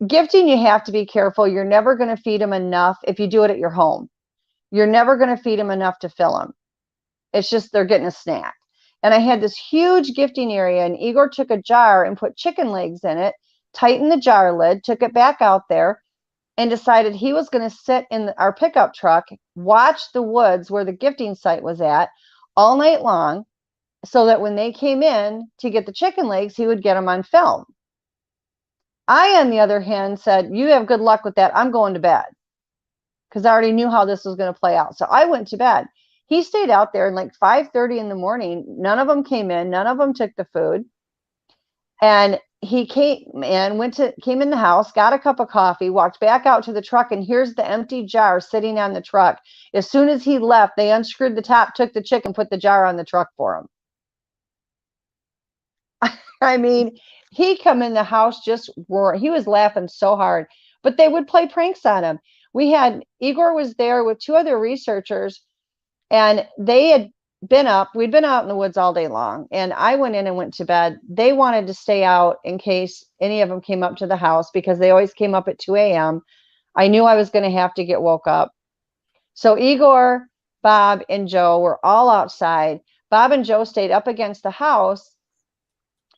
Gifting, you have to be careful. You're never going to feed them enough if you do it at your home. You're never going to feed them enough to fill them. It's just they're getting a snack. And I had this huge gifting area, and Igor took a jar and put chicken legs in it, tightened the jar lid, took it back out there, and decided he was going to sit in our pickup truck, watch the woods where the gifting site was at all night long, so that when they came in to get the chicken legs, he would get them on film. I, on the other hand, said, you have good luck with that. I'm going to bed, because I already knew how this was going to play out. So I went to bed. He stayed out there, and like 5:30 in the morning, none of them came in. None of them took the food. And he came in the house, got a cup of coffee, walked back out to the truck, and here's the empty jar sitting on the truck. As soon as he left, they unscrewed the top, took the chicken, put the jar on the truck for him. I mean, he come in the house just roaring. He was laughing so hard, but they would play pranks on him. Igor was there with two other researchers, and they had been up. We'd been out in the woods all day long, and I went in and went to bed. They wanted to stay out in case any of them came up to the house, because they always came up at 2 a.m. I knew I was going to have to get woke up. So Igor Bob, and Joe were all outside. Bob and Joe stayed up against the house.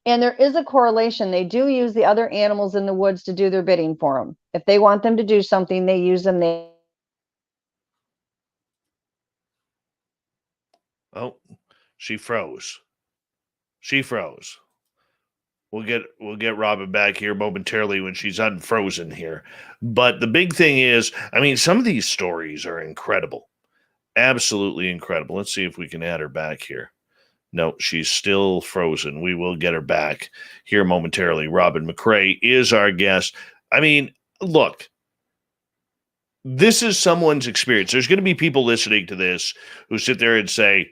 And there is a correlation. They do use the other animals in the woods to do their bidding for them. If they want them to do something, they use them. Oh, she froze. She froze. We'll get Robin back here momentarily when she's unfrozen here. But the big thing is, I mean, some of these stories are incredible. Absolutely incredible. Let's see if we can add her back here. No, she's still frozen. We will get her back here momentarily. Robin McCray is our guest. I mean, look, this is someone's experience. There's going to be people listening to this who sit there and say,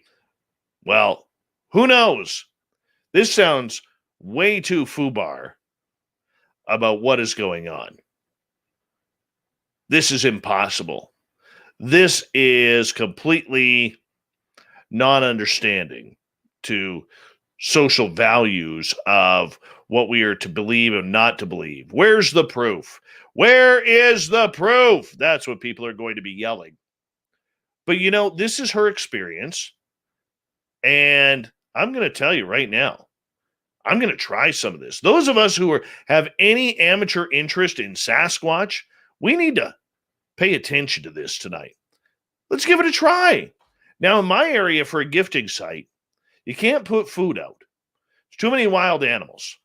well, who knows? This sounds way too foobar about what is going on. This is impossible. This is completely non-understanding to social values of what we are to believe and not to believe. Where's the proof? Where is the proof? That's what people are going to be yelling. But you know, this is her experience. And I'm going to tell you right now, I'm going to try some of this. Those of us who have any amateur interest in Sasquatch, we need to pay attention to this tonight. Let's give it a try. Now, in my area for a gifting site, you can't put food out. There's too many wild animals.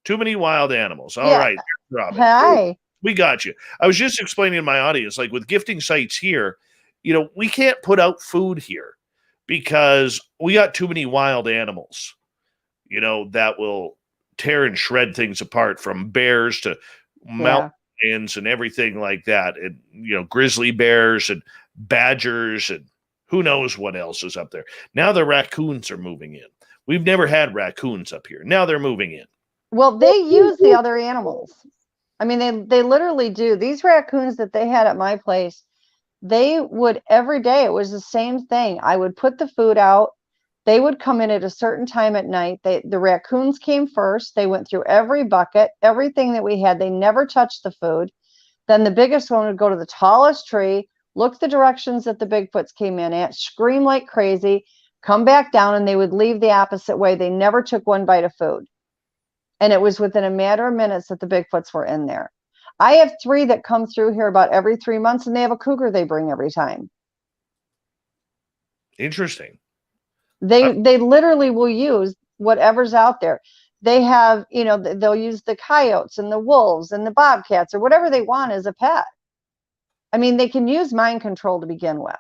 Too many wild animals. All right, Robin. Hi. We got you. I was just explaining to my audience, like with gifting sites here, you know, we can't put out food here because we got too many wild animals, you know, that will tear and shred things apart, from bears to mountain lions and everything like that. And, you know, grizzly bears and badgers and who knows what else is up there. Now the raccoons are moving in. We've never had raccoons up here. Now they're moving in. Well, they use the other animals. I mean, they literally do. These raccoons that they had at my place, they would every day. It was the same thing. I would put the food out. They would come in at a certain time at night. The raccoons came first. They went through every bucket, everything that we had. They never touched the food. Then the biggest one would go to the tallest tree, look the directions that the Bigfoots came in at, scream like crazy, come back down, and they would leave the opposite way. They never took one bite of food. And it was within a matter of minutes that the Bigfoots were in there. I have 3 that come through here about every 3 months, and they have a cougar they bring every time. Interesting. They literally will use whatever's out there. They have, you know, they'll use the coyotes and the wolves and the bobcats or whatever they want as a pet. I mean, they can use mind control to begin with.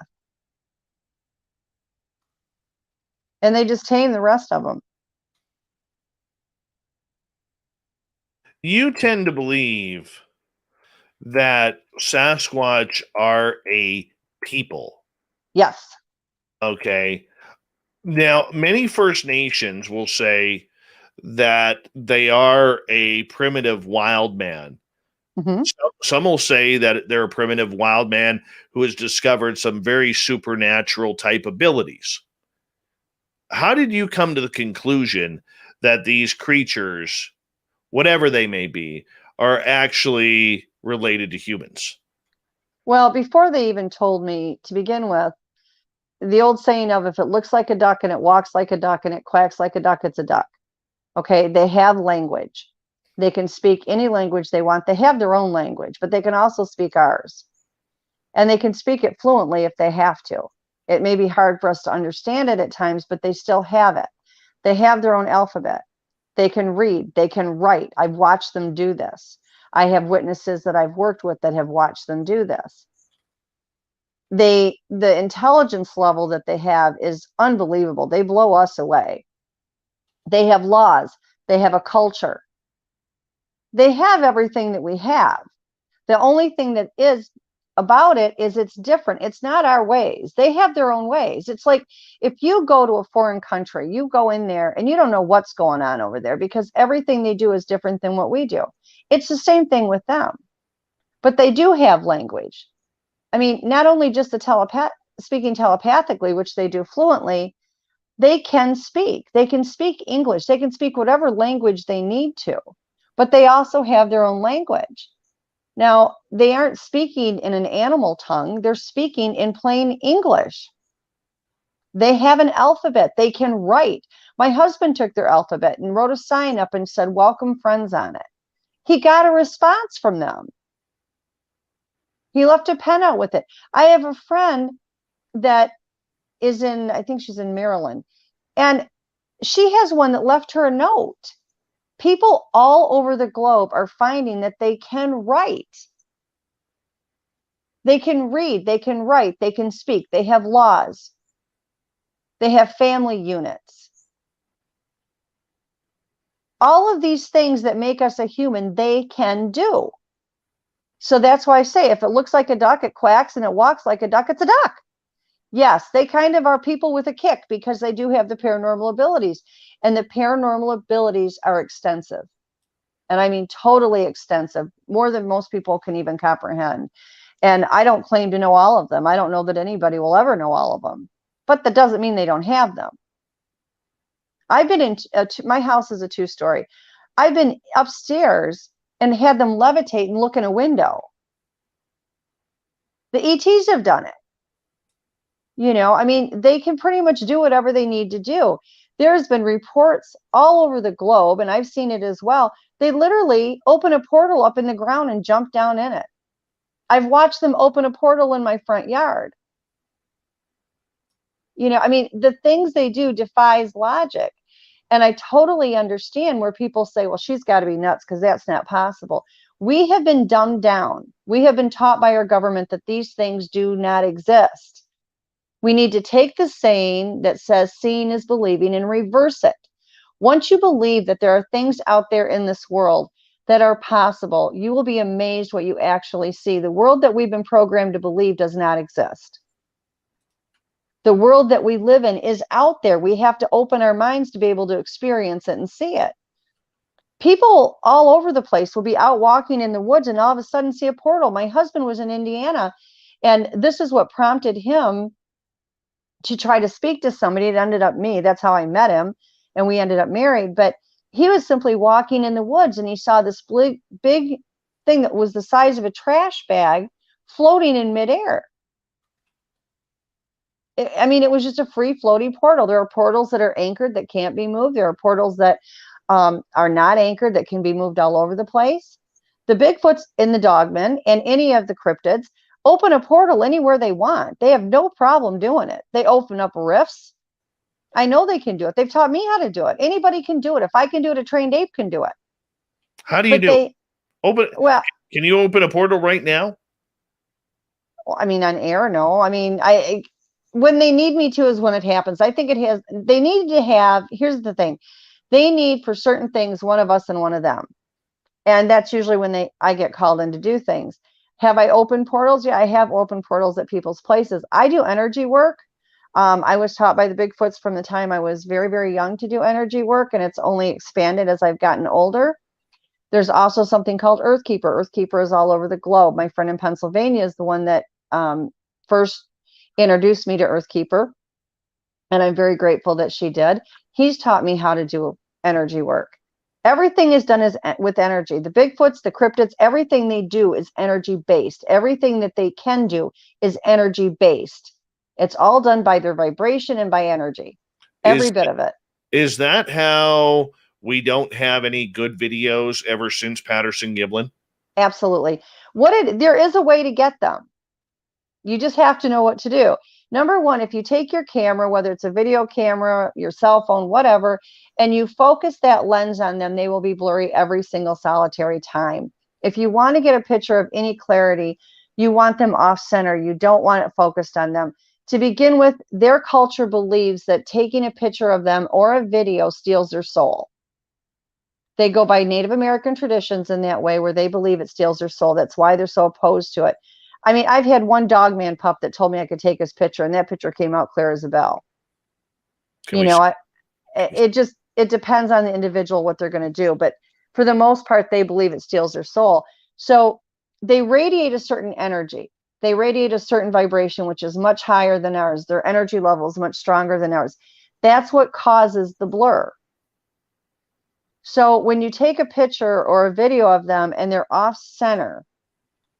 And they just tame the rest of them. You tend to believe that Sasquatch are a people. Yes. Okay. Now, many First Nations will say that they are a primitive wild man. Mm-hmm. Some will say that they're a primitive wild man who has discovered some very supernatural type abilities. How did you come to the conclusion that these creatures, whatever they may be, are actually related to humans? Well, before they even told me to begin with, the old saying of if it looks like a duck and it walks like a duck and it quacks like a duck, it's a duck. Okay, they have language. They can speak any language they want. They have their own language, but they can also speak ours. And they can speak it fluently if they have to. It may be hard for us to understand it at times, but they still have it. They have their own alphabet. They can read. They can write. I've watched them do this. I have witnesses that I've worked with that have watched them do this. The intelligence level that they have is unbelievable. They blow us away. They have laws. They have a culture. They have everything that we have. The only thing that is about it is it's different. It's not our ways. They have their own ways. It's like if you go to a foreign country, you go in there and you don't know what's going on over there because everything they do is different than what we do. It's the same thing with them. But they do have language. I mean, not only just the speaking telepathically, which they do fluently, they can speak. They can speak English. They can speak whatever language they need to, but they also have their own language. Now, they aren't speaking in an animal tongue. They're speaking in plain English. They have an alphabet. They can write. My husband took their alphabet and wrote a sign up and said, "Welcome friends" on it. He got a response from them. He left a pen out with it. I have a friend that is in, I think she's in Maryland, and she has one that left her a note. People all over the globe are finding that they can write. They can read, they can write, they can speak, they have laws. They have family units. All of these things that make us a human, they can do. So that's why I say, if it looks like a duck, it quacks, and it walks like a duck, it's a duck. Yes, they kind of are people with a kick because they do have the paranormal abilities. And the paranormal abilities are extensive. And I mean totally extensive, more than most people can even comprehend. And I don't claim to know all of them. I don't know that anybody will ever know all of them. But that doesn't mean they don't have them. I've been in, my house is a 2-story. I've been upstairs and had them levitate and look in a window. The ETs have done it. You know, I mean, they can pretty much do whatever they need to do. There's been reports all over the globe, and I've seen it as well. They literally open a portal up in the ground and jump down in it. I've watched them open a portal in my front yard. You know, I mean, the things they do defies logic. And I totally understand where people say, well, she's got to be nuts because that's not possible. We have been dumbed down. We have been taught by our government that these things do not exist. We need to take the saying that says seeing is believing and reverse it. Once you believe that there are things out there in this world that are possible, you will be amazed what you actually see. The world that we've been programmed to believe does not exist. The world that we live in is out there. We have to open our minds to be able to experience it and see it. People all over the place will be out walking in the woods and all of a sudden see a portal. My husband was in Indiana, and this is what prompted him to try to speak to somebody. It ended up me. That's how I met him, and we ended up married. But he was simply walking in the woods, and he saw this big thing that was the size of a trash bag floating in midair. I mean, it was just a free floating portal. There are portals that are anchored that can't be moved. There are portals that are not anchored that can be moved all over the place. The Bigfoots in the Dogman and any of the cryptids open a portal anywhere they want. They have no problem doing it. They open up rifts. I know they can do it. They've taught me how to do it. Anybody can do it. If I can do it, a trained ape can do it. How do you do it? Can you open a portal right now? I mean, on air, no. I mean, when they need me to is when it happens. I think they need to have, here's the thing. They need for certain things, one of us and one of them. And that's usually when I get called in to do things. Have I opened portals? Yeah, I have opened portals at people's places. I do energy work. I was taught by the Bigfoots from the time I was very, very young to do energy work, and it's only expanded as I've gotten older. There's also something called Earthkeeper. Earthkeeper is all over the globe. My friend in Pennsylvania is the one that first introduced me to Earthkeeper, and I'm very grateful that she did. He's taught me how to do energy work. Everything is done with energy. The Bigfoots, the cryptids, everything they do is energy based. Everything that they can do is energy based. It's all done by their vibration and by energy. Every bit of it. Is that how we don't have any good videos ever since Patterson-Gimlin? Absolutely. There is a way to get them. You just have to know what to do. Number one, if you take your camera, whether it's a video camera, your cell phone, whatever, and you focus that lens on them, they will be blurry every single solitary time. If you want to get a picture of any clarity, you want them off center. You don't want it focused on them. To begin with, their culture believes that taking a picture of them or a video steals their soul. They go by Native American traditions in that way, where they believe it steals their soul. That's why they're so opposed to it. I mean, I've had one Dogman pup that told me I could take his picture, and that picture came out clear as a bell. It depends on the individual what they're going to do, but for the most part, they believe it steals their soul. So they radiate a certain energy. They radiate a certain vibration, which is much higher than ours. Their energy level is much stronger than ours. That's what causes the blur. So when you take a picture or a video of them and they're off center,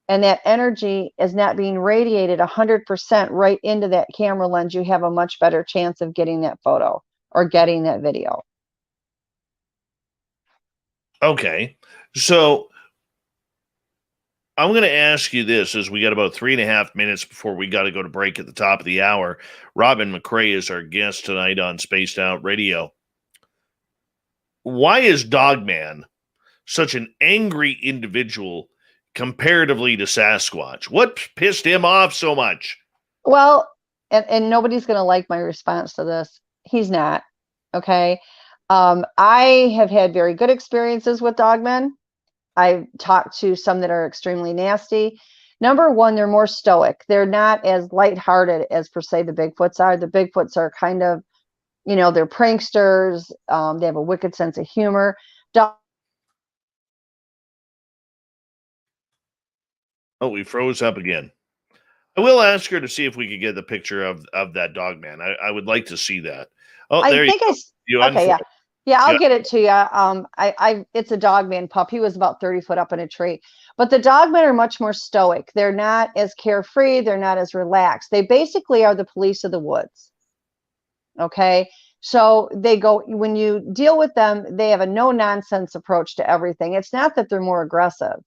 and that energy is not being radiated 100% right into that camera lens, you have a much better chance of getting that photo or getting that video. Okay. So I'm going to ask you this as we got about 3.5 minutes before we got to go to break at the top of the hour. Robin McCray is our guest tonight on Spaced Out Radio. Why is Dogman such an angry individual comparatively to Sasquatch? What pissed him off so much? Well, and nobody's going to like my response to this. He's not. Okay. I have had very good experiences with Dogmen. I've talked to some that are extremely nasty. Number one, they're more stoic. They're not as lighthearted as per se the Bigfoots are. The Bigfoots are kind of, they're pranksters. They have a wicked sense of humor. Oh, we froze up again. I will ask her to see if we could get the picture of that Dogman. I would like to see that. Oh, there you go. Okay, yeah. Yeah, I'll get it to you. It's a Dogman pup. He was about 30 foot up in a tree. But the Dogmen are much more stoic. They're not as carefree. They're not as relaxed. They basically are the police of the woods. Okay. So when you deal with them, they have a no nonsense approach to everything. It's not that they're more aggressive.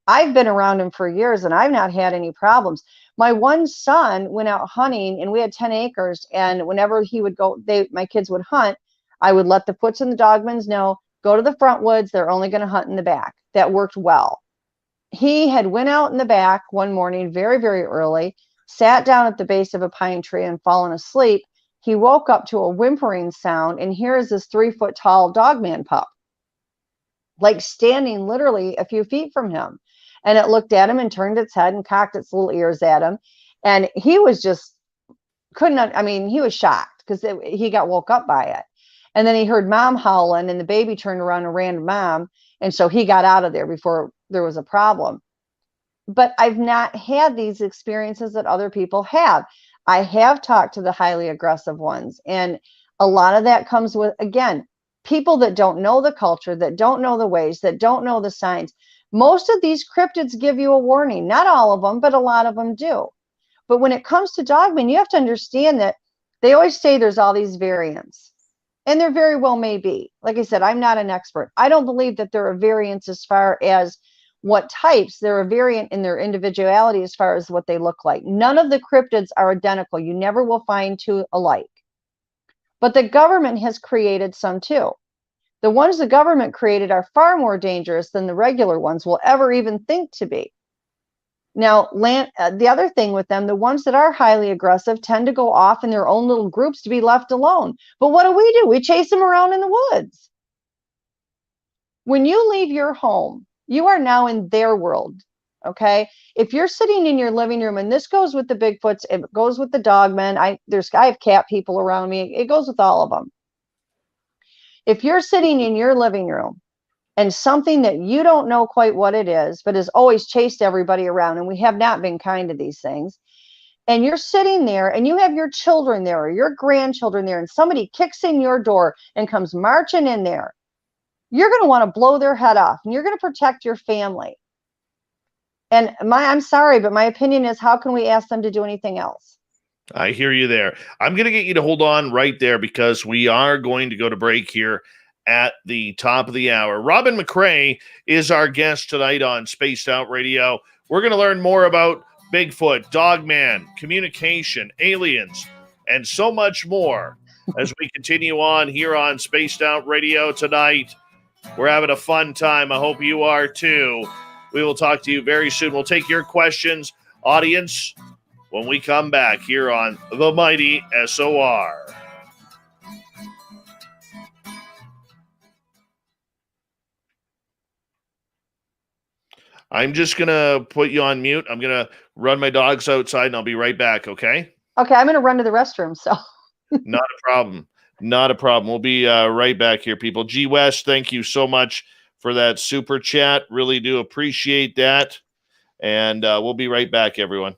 I've been around them for years and I've not had any problems. My one son went out hunting and we had 10 acres. And whenever he would go, my kids would hunt. I would let the Foots and the Dogmans know, go to the front woods. They're only going to hunt in the back. That worked well. He had went out in the back one morning, very, very early, sat down at the base of a pine tree and fallen asleep. He woke up to a whimpering sound. And here is this 3 foot tall Dogman pup, like standing literally a few feet from him. And it looked at him and turned its head and cocked its little ears at him. And he was just he was shocked because he got woke up by it. And then he heard mom howling and the baby turned around and ran to mom. And so he got out of there before there was a problem. But I've not had these experiences that other people have. I have talked to the highly aggressive ones. And a lot of that comes with, again, people that don't know the culture, that don't know the ways, that don't know the signs. Most of these cryptids give you a warning. Not all of them, but a lot of them do. But when it comes to Dogman, you have to understand that they always say there's all these variants. And there very well may be. Like I said, I'm not an expert. I don't believe that there are variants as far as what types. They're a variant in their individuality as far as what they look like. None of the cryptids are identical. You never will find two alike. But the government has created some too. The ones the government created are far more dangerous than the regular ones will ever even think to be. Now, the other thing with them, the ones that are highly aggressive tend to go off in their own little groups to be left alone. But what do? We chase them around in the woods. When you leave your home, you are now in their world. Okay. If you're sitting in your living room, and this goes with the Bigfoots, it goes with the Dogmen. I have cat people around me. It goes with all of them. If you're sitting in your living room and something that you don't know quite what it is, but has always chased everybody around, and we have not been kind to these things, and you're sitting there and you have your children there or your grandchildren there, and somebody kicks in your door and comes marching in there, you're going to want to blow their head off and you're going to protect your family. And I'm sorry, but my opinion is, how can we ask them to do anything else? I hear you there. I'm going to get you to hold on right there because we are going to go to break here at the top of the hour. Robin McCray is our guest tonight on Spaced Out Radio. We're going to learn more about Bigfoot, Dogman, communication, aliens, and so much more as we continue on here on Spaced Out Radio tonight. We're having a fun time. I hope you are too. We will talk to you very soon. We'll take your questions, audience, when we come back here on the mighty SOR. I'm just going to put you on mute. I'm going to run my dogs outside, and I'll be right back, okay? Okay, I'm going to run to the restroom, so. Not a problem. Not a problem. We'll be right back here, people. G. West, thank you so much for that super chat. Really do appreciate that. And we'll be right back, everyone.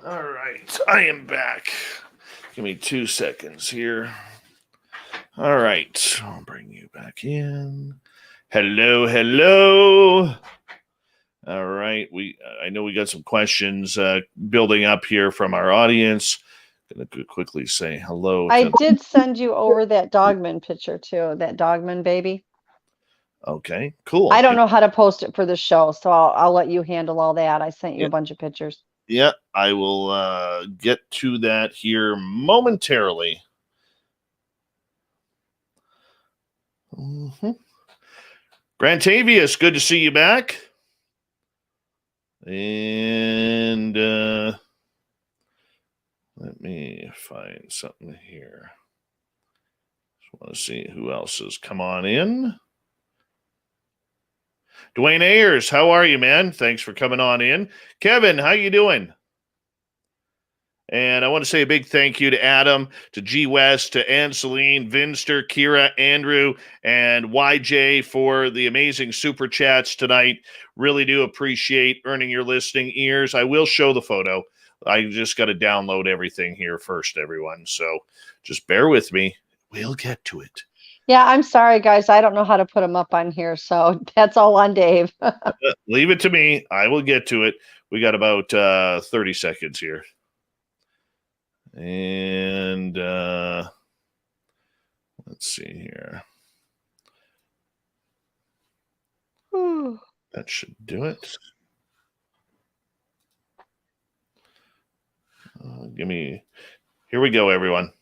All right, I am back. Give me 2 seconds here. All right, I'll bring you back in. Hello, hello. All right, I know we got some questions building up here from our audience. Gonna quickly say hello. I did send you over that Dogman picture too, that Dogman baby. Okay, cool. I don't know how to post it for the show, so I'll let you handle all that. I sent you a bunch of pictures. Yeah, I will get to that here momentarily. Mm-hmm. Grantavius, good to see you back. And let me find something here. Just want to see who else has come on in. Dwayne Ayers, how are you, man? Thanks for coming on in. Kevin, how you doing? And I want to say a big thank you to Adam, to G West, to Ann Celine, Vinster, Kira, Andrew, and YJ for the amazing super chats tonight. Really do appreciate earning your listening ears. I will show the photo. I just got to download everything here first, everyone. So just bear with me. We'll get to it. Yeah, I'm sorry, guys. I don't know how to put them up on here, so that's all on Dave. Leave it to me. I will get to it. We got about 30 seconds here. And let's see here. That should do it. Here we go, everyone.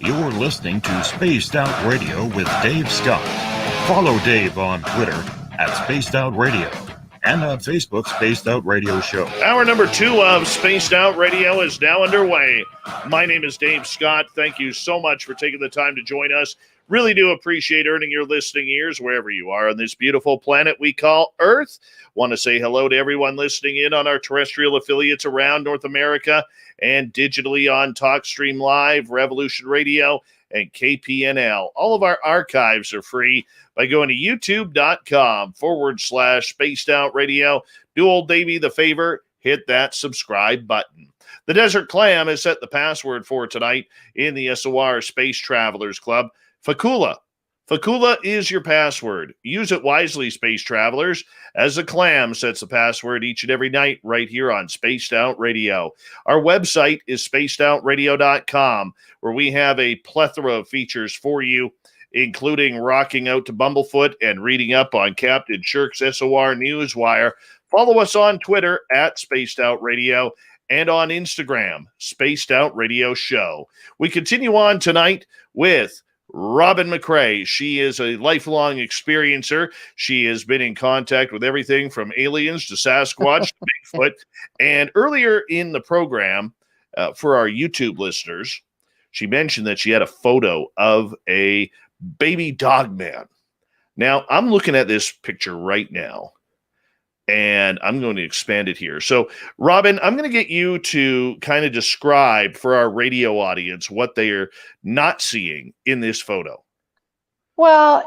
You're listening to Spaced Out Radio with Dave Scott. Follow Dave on Twitter at Spaced Out Radio and on Facebook, Spaced Out Radio Show. Hour number 2 of Spaced Out Radio is now underway. My name is Dave Scott. Thank you so much for taking the time to join us. Really do appreciate earning your listening ears wherever you are on this beautiful planet we call Earth. Want to say hello to everyone listening in on our terrestrial affiliates around North America and digitally on TalkStream Live, Revolution Radio, and KPNL. All of our archives are free by going to youtube.com/Spaced Out Radio. Do old Davey the favor, hit that subscribe button. The Desert Clam has set the password for tonight in the SOR Space Travelers Club. Fakula. Fakula is your password. Use it wisely, space travelers, as the Clam sets the password each and every night right here on Spaced Out Radio. Our website is spacedoutradio.com, where we have a plethora of features for you, including rocking out to Bumblefoot and reading up on Captain Shirk's SOR Newswire. Follow us on Twitter at Spaced Out Radio and on Instagram, Spaced Out Radio Show. We continue on tonight with Robin McCray. She is a lifelong experiencer. She has been in contact with everything from aliens to Sasquatch to Bigfoot. And earlier in the program, for our YouTube listeners, she mentioned that she had a photo of a baby Dogman. Now, I'm looking at this picture right now, and I'm going to expand it here. So, Robin, I'm going to get you to kind of describe for our radio audience what they are not seeing in this photo. Well,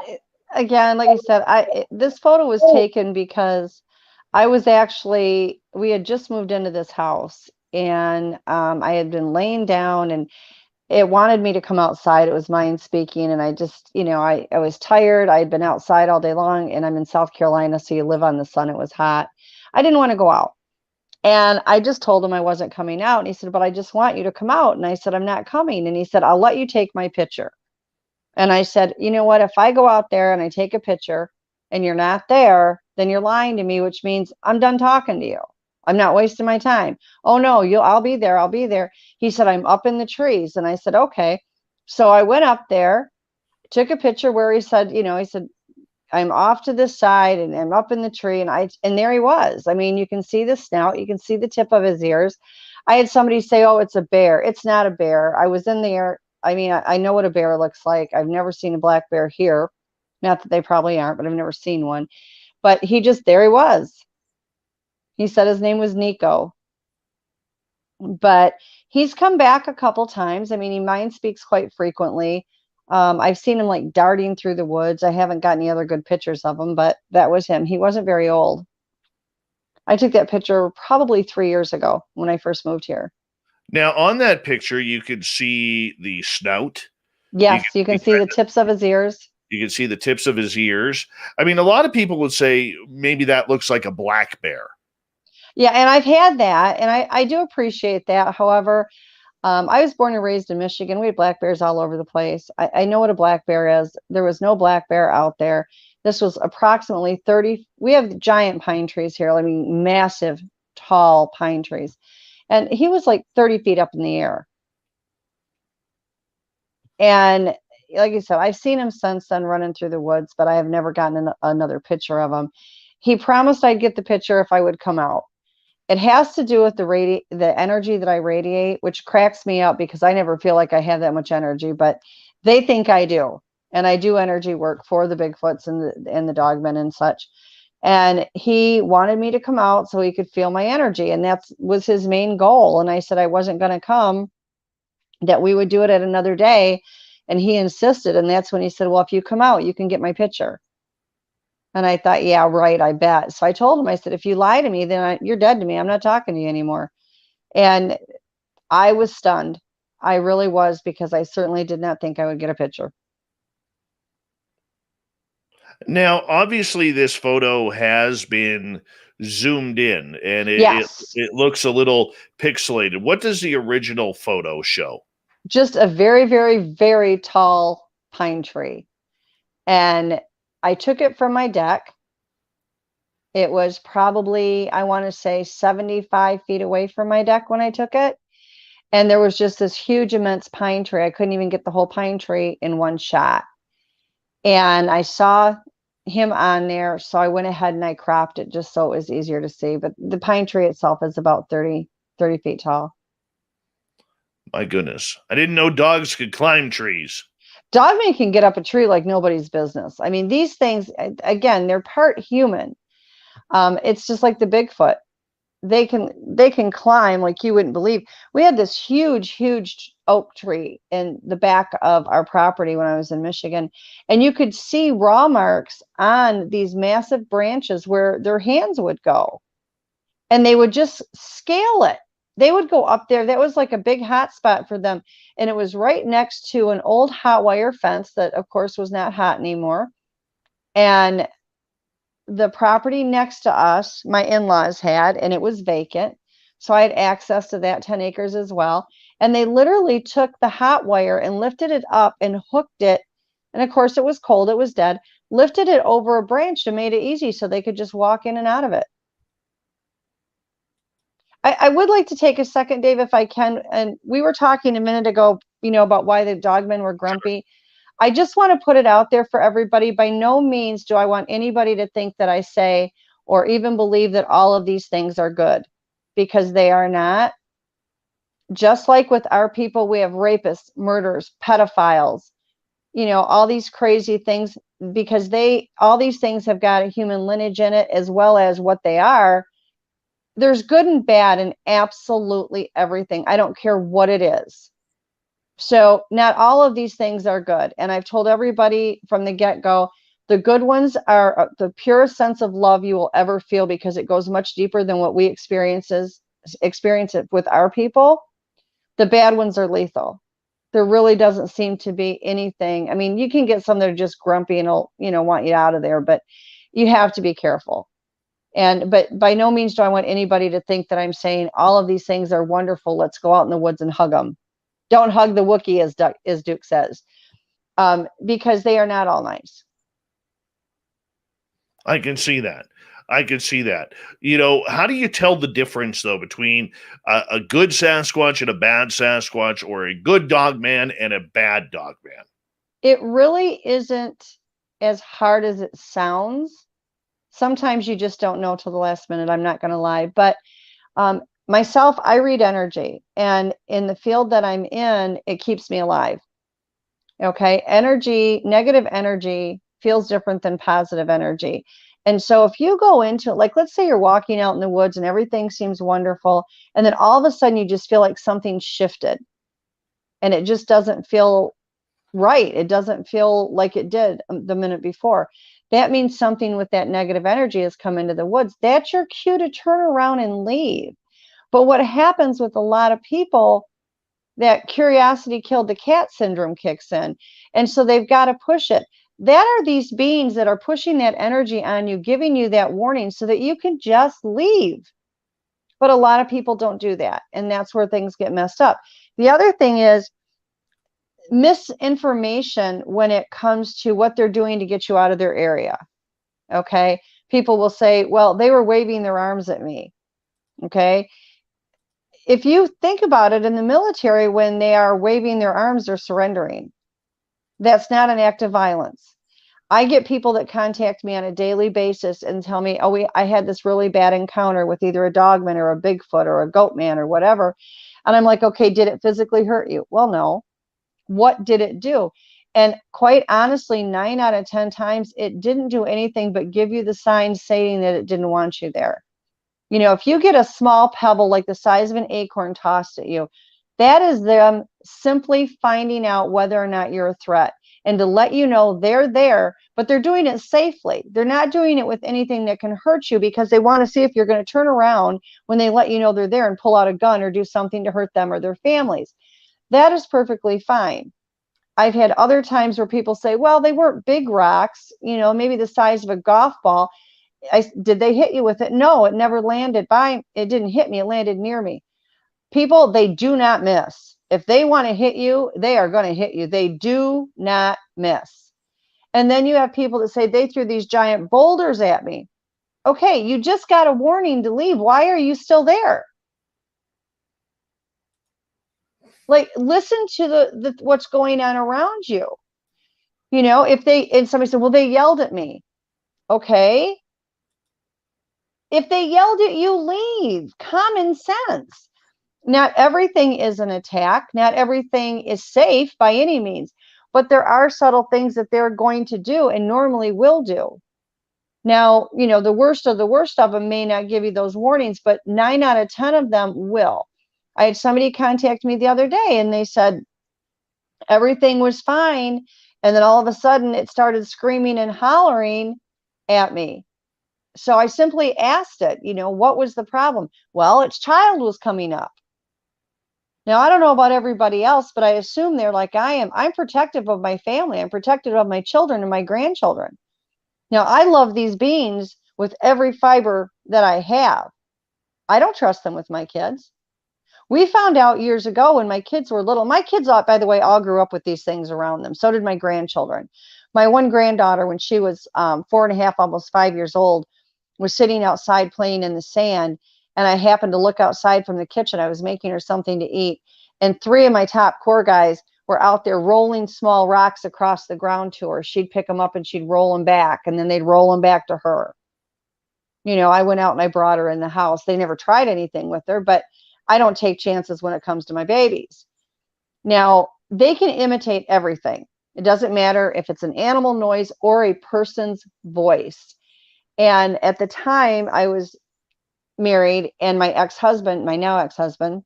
again, like I said, this photo was taken because we had just moved into this house, and I had been laying down, and it wanted me to come outside. It was mind speaking. And I just, I was tired. I had been outside all day long, and I'm in South Carolina. So you live on the sun. It was hot. I didn't want to go out. And I just told him I wasn't coming out. And he said, but I just want you to come out. And I said, I'm not coming. And he said, I'll let you take my picture. And I said, you know what, if I go out there and I take a picture and you're not there, then you're lying to me, which means I'm done talking to you. I'm not wasting my time. Oh no, I'll be there. I'll be there. He said, I'm up in the trees. And I said, okay. So I went up there, took a picture where he said, I'm off to this side and I'm up in the tree. And there he was. I mean, you can see the snout, you can see the tip of his ears. I had somebody say, oh, it's a bear. It's not a bear. I was in there. I mean, I know what a bear looks like. I've never seen a black bear here. Not that they probably aren't, but I've never seen one. But there he was. He said his name was Nico. But He's come back a couple times. I mean, he mind speaks quite frequently. I've seen him like darting through the woods. I haven't got any other good pictures of him, but that was him. He wasn't very old. I took that picture probably 3 years ago when I first moved here. Now, on that picture, you could see the snout. Yes, you can see the tips of his ears. You can see the tips of his ears. I mean, a lot of people would say maybe that looks like a black bear. Yeah, and I've had that, and I do appreciate that. However, I was born and raised in Michigan. We had black bears all over the place. I know what a black bear is. There was no black bear out there. This was approximately 30. We have giant pine trees here. I mean, massive, tall pine trees. And he was like 30 feet up in the air. And like I said, I've seen him since then running through the woods, but I have never gotten another picture of him. He promised I'd get the picture if I would come out. It has to do with the energy that I radiate, which cracks me up because I never feel like I have that much energy, but they think I do. And I do energy work for the Bigfoots and the Dogmen and such. And he wanted me to come out so he could feel my energy. And that was his main goal. And I said I wasn't going to come, that we would do it at another day. And he insisted. And that's when he said, well, if you come out, you can get my picture. And I thought, yeah, right, I bet. So I told him, I said, if you lie to me, then you're dead to me. I'm not talking to you anymore. And I was stunned. I really was, because I certainly did not think I would get a picture. Now, obviously, this photo has been zoomed in, and it looks a little pixelated. What does the original photo show? Just a very, very, very tall pine tree. And I took it from my deck. It was probably, I want to say, 75 feet away from my deck when I took it. And there was just this huge, immense pine tree. I couldn't even get the whole pine tree in one shot. And I saw him on there, so I went ahead and I cropped it just so it was easier to see. But the pine tree itself is about 30 feet tall. My goodness. I didn't know dogs could climb trees. Dogman can get up a tree like nobody's business. I mean, these things, again, they're part human. It's just like the Bigfoot. They can climb like you wouldn't believe. We had this huge oak tree in the back of our property when I was in Michigan, and you could see raw marks on these massive branches where their hands would go, and they would just scale it. They would go up there. That was like a big hot spot for them. And it was right next to an old hot wire fence that, of course, was not hot anymore. And the property next to us, my in-laws had, and it was vacant. So I had access to that 10 acres as well. And they literally took the hot wire and lifted it up and hooked it. And of course, it was cold. It was dead. Lifted it over a branch and made it easy so they could just walk in and out of it. I would like to take a second, Dave, if I can. And we were talking a minute ago, about why the Dogmen were grumpy. I just want to put it out there for everybody. By no means do I want anybody to think that I say or even believe that all of these things are good, because they are not. Just like with our people, we have rapists, murderers, pedophiles, all these crazy things, because all these things have got a human lineage in it, as well as what they are. There's good and bad in absolutely everything. I don't care what it is. So not all of these things are good. And I've told everybody from the get-go, the good ones are the purest sense of love you will ever feel, because it goes much deeper than what we experience it with our people. The bad ones are lethal. There really doesn't seem to be anything. I mean, you can get some that are just grumpy and want you out of there, but you have to be careful. But by no means do I want anybody to think that I'm saying all of these things are wonderful. Let's go out in the woods and hug them. Don't hug the Wookiee, as Duke says, because they are not all nice. I can see that. How do you tell the difference, though, between a good Sasquatch and a bad Sasquatch, or a good Dogman and a bad Dogman? It really isn't as hard as it sounds. Sometimes you just don't know till the last minute. I'm not going to lie. But myself, I read energy. And in the field that I'm in, it keeps me alive. Okay. Energy, negative energy feels different than positive energy. And so if you go into, like, let's say you're walking out in the woods and everything seems wonderful, and then all of a sudden you just feel like something shifted and it just doesn't feel right. It doesn't feel like it did the minute before. That means something with that negative energy has come into the woods. That's your cue to turn around and leave. But what happens with a lot of people, that curiosity killed the cat syndrome kicks in. And so they've got to push it. That are these beings that are pushing that energy on you, giving you that warning so that you can just leave. But a lot of people don't do that. And that's where things get messed up. The other thing is misinformation when it comes to what they're doing to get you out of their area. Okay. People will say, well, they were waving their arms at me. Okay. If you think about it, in the military, when they are waving their arms, they're surrendering. That's not an act of violence. I get people that contact me on a daily basis and tell me, oh, I had this really bad encounter with either a Dogman or a Bigfoot or a Goatman or whatever. And I'm like, okay, did it physically hurt you? Well, no. What did it do? And quite honestly, 9 out of 10 times, it didn't do anything but give you the signs saying that it didn't want you there. You know, if you get a small pebble like the size of an acorn tossed at you, that is them simply finding out whether or not you're a threat and to let you know they're there, but they're doing it safely. They're not doing it with anything that can hurt you because they want to see if you're going to turn around when they let you know they're there and pull out a gun or do something to hurt them or their families. That is perfectly fine. I've had other times where people say, well, they weren't big rocks, you know, maybe the size of a golf ball. Did they hit you with it? No, it never landed by. It didn't hit me. It landed near me. People, they do not miss. If they want to hit you, they are going to hit you. They do not miss. And then you have people that say they threw these giant boulders at me. Okay, you just got a warning to leave. Why are you still there? Like, listen to the what's going on around you. You know, and somebody said, well, they yelled at me. Okay. If they yelled at you, leave. Common sense. Not everything is an attack. Not everything is safe by any means. But there are subtle things that they're going to do and normally will do. Now, you know, the worst of them may not give you those warnings, but 9 out of 10 of them will. I had somebody contact me the other day and they said everything was fine. And then all of a sudden it started screaming and hollering at me. So I simply asked it, you know, what was the problem? Well, its child was coming up. Now, I don't know about everybody else, but I assume they're like I am. I'm protective of my family. I'm protective of my children and my grandchildren. Now, I love these beings with every fiber that I have. I don't trust them with my kids. We found out years ago when my kids were little. My kids, by the way, all grew up with these things around them. So did my grandchildren. My one granddaughter, when she was 4.5, almost 5 years old, was sitting outside playing in the sand. And I happened to look outside from the kitchen. I was making her something to eat. And 3 of my top core guys were out there rolling small rocks across the ground to her. She'd pick them up and she'd roll them back. And then they'd roll them back to her. You know, I went out and I brought her in the house. They never tried anything with her, but I don't take chances when it comes to my babies. Now, they can imitate everything. It doesn't matter if it's an animal noise or a person's voice. And at the time I was married and my ex-husband, my now ex-husband,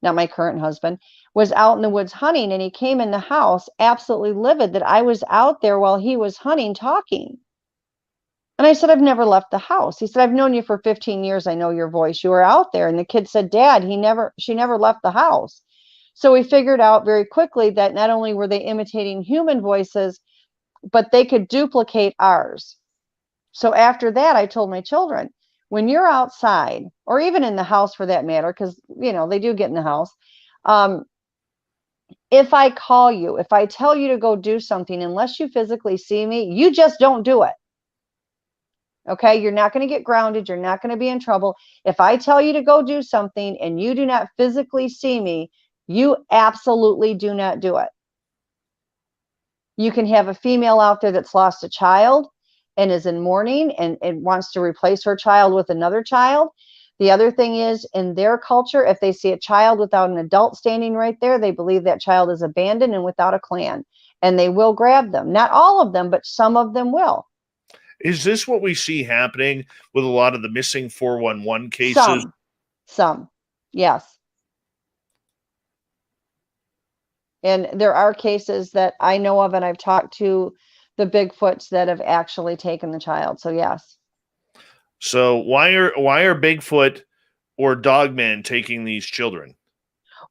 not my current husband, was out in the woods hunting, and he came in the house absolutely livid that I was out there while he was hunting talking. And I said, I've never left the house. He said, I've known you for 15 years. I know your voice. You were out there. And the kid said, Dad, she never left the house. So we figured out very quickly that not only were they imitating human voices, but they could duplicate ours. So after that, I told my children, when you're outside, or even in the house for that matter, because, you know, they do get in the house. If I call you, if I tell you to go do something, unless you physically see me, you just don't do it. Okay, you're not going to get grounded. You're not going to be in trouble. If I tell you to go do something and you do not physically see me, you absolutely do not do it. You can have a female out there that's lost a child and is in mourning and wants to replace her child with another child. The other thing is, in their culture, if they see a child without an adult standing right there, they believe that child is abandoned and without a clan, and they will grab them. Not all of them, but some of them will. Is this what we see happening with a lot of the missing 411 cases? Some, yes. And there are cases that I know of, and I've talked to the Bigfoots that have actually taken the child. So yes. So why are Bigfoot or Dogman taking these children?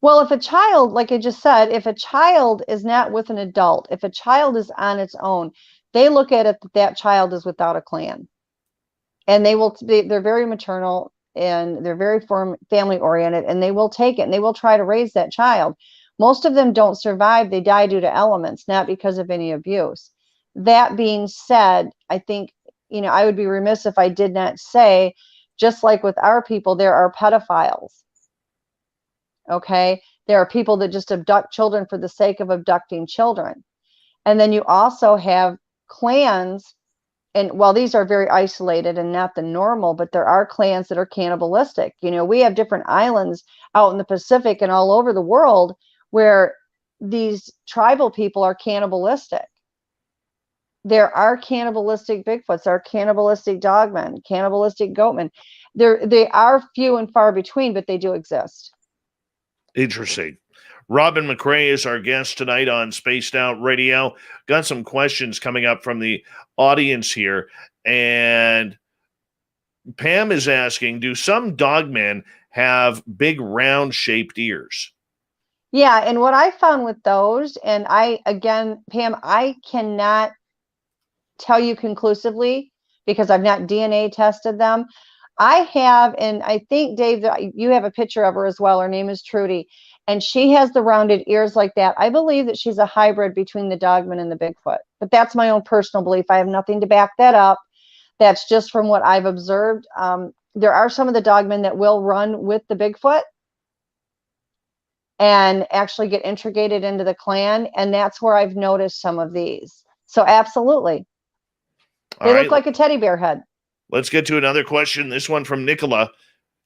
Well, if a child, like I just said, if a child is not with an adult, if a child is on its own, they look at it that child is without a clan. And they're very maternal and they're very family oriented, and they will take it and they will try to raise that child. Most of them don't survive. They die due to elements, not because of any abuse. That being said, I think, I would be remiss if I did not say, just like with our people, there are pedophiles. Okay. There are people that just abduct children for the sake of abducting children. And then you also have clans, and while these are very isolated and not the normal, but there are clans that are cannibalistic. We have different islands out in the Pacific and all over the world where these tribal people are cannibalistic. There are cannibalistic Bigfoots, there are cannibalistic Dogmen, cannibalistic Goatmen. They are few and far between, but they do exist. Interesting. Robin McCray is our guest tonight on Spaced Out Radio. Got some questions coming up from the audience here. And Pam is asking, do some Dogmen have big round-shaped ears? Yeah, and what I found with those, and Pam, I cannot tell you conclusively because I've not DNA tested them. I have, and I think, Dave, that you have a picture of her as well. Her name is Trudy, and she has the rounded ears like that. I believe that she's a hybrid between the Dogman and the Bigfoot, but that's my own personal belief. I have nothing to back that up. That's just from what I've observed. There are some of the Dogmen that will run with the Bigfoot and actually get integrated into the clan, and that's where I've noticed some of these. So absolutely. They look like a teddy bear head. Let's get to another question. This one from Nicola.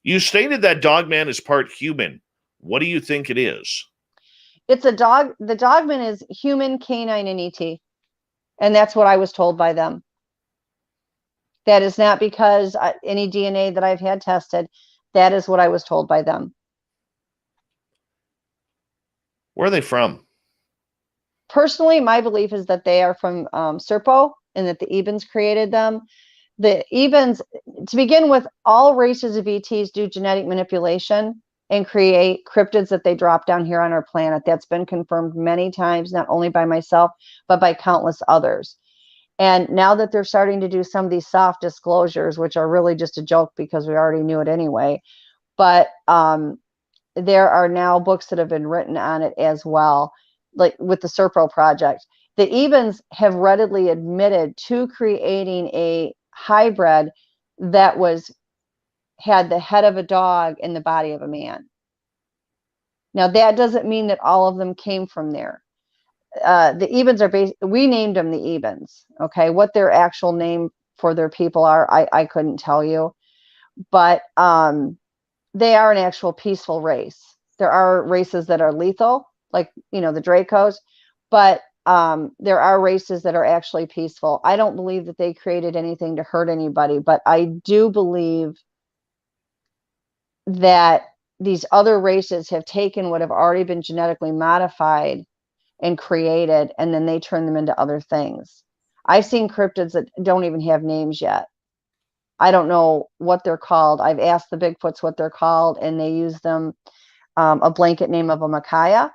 You stated that Dogman is part human. What do you think it is? It's a dog. The Dogman is human, canine, and ET. And that's what I was told by them. That is not because any DNA that I've had tested. That is what I was told by them. Where are they from? Personally, my belief is that they are from Serpo and that the Ebens created them. The Ebens, to begin with, all races of ETs do genetic manipulation and create cryptids that they drop down here on our planet. That's been confirmed many times, not only by myself, but by countless others. And now that they're starting to do some of these soft disclosures, which are really just a joke because we already knew it anyway, but there are now books that have been written on it as well, like with the Serpo project. The Ebens have readily admitted to creating a hybrid that had the head of a dog and the body of a man. Now that doesn't mean that all of them came from there. The Ebens we named them the Ebens. Okay, what their actual name for their people are, I couldn't tell you, but they are an actual peaceful race. There are races that are lethal, like the Dracos, but there are races that are actually peaceful. I don't believe that they created anything to hurt anybody, but I do believe that these other races have taken what have already been genetically modified and created, and then they turn them into other things. I've seen cryptids that don't even have names yet. I don't know what they're called. I've asked the Bigfoots what they're called, and they use them a blanket name of a Micaiah.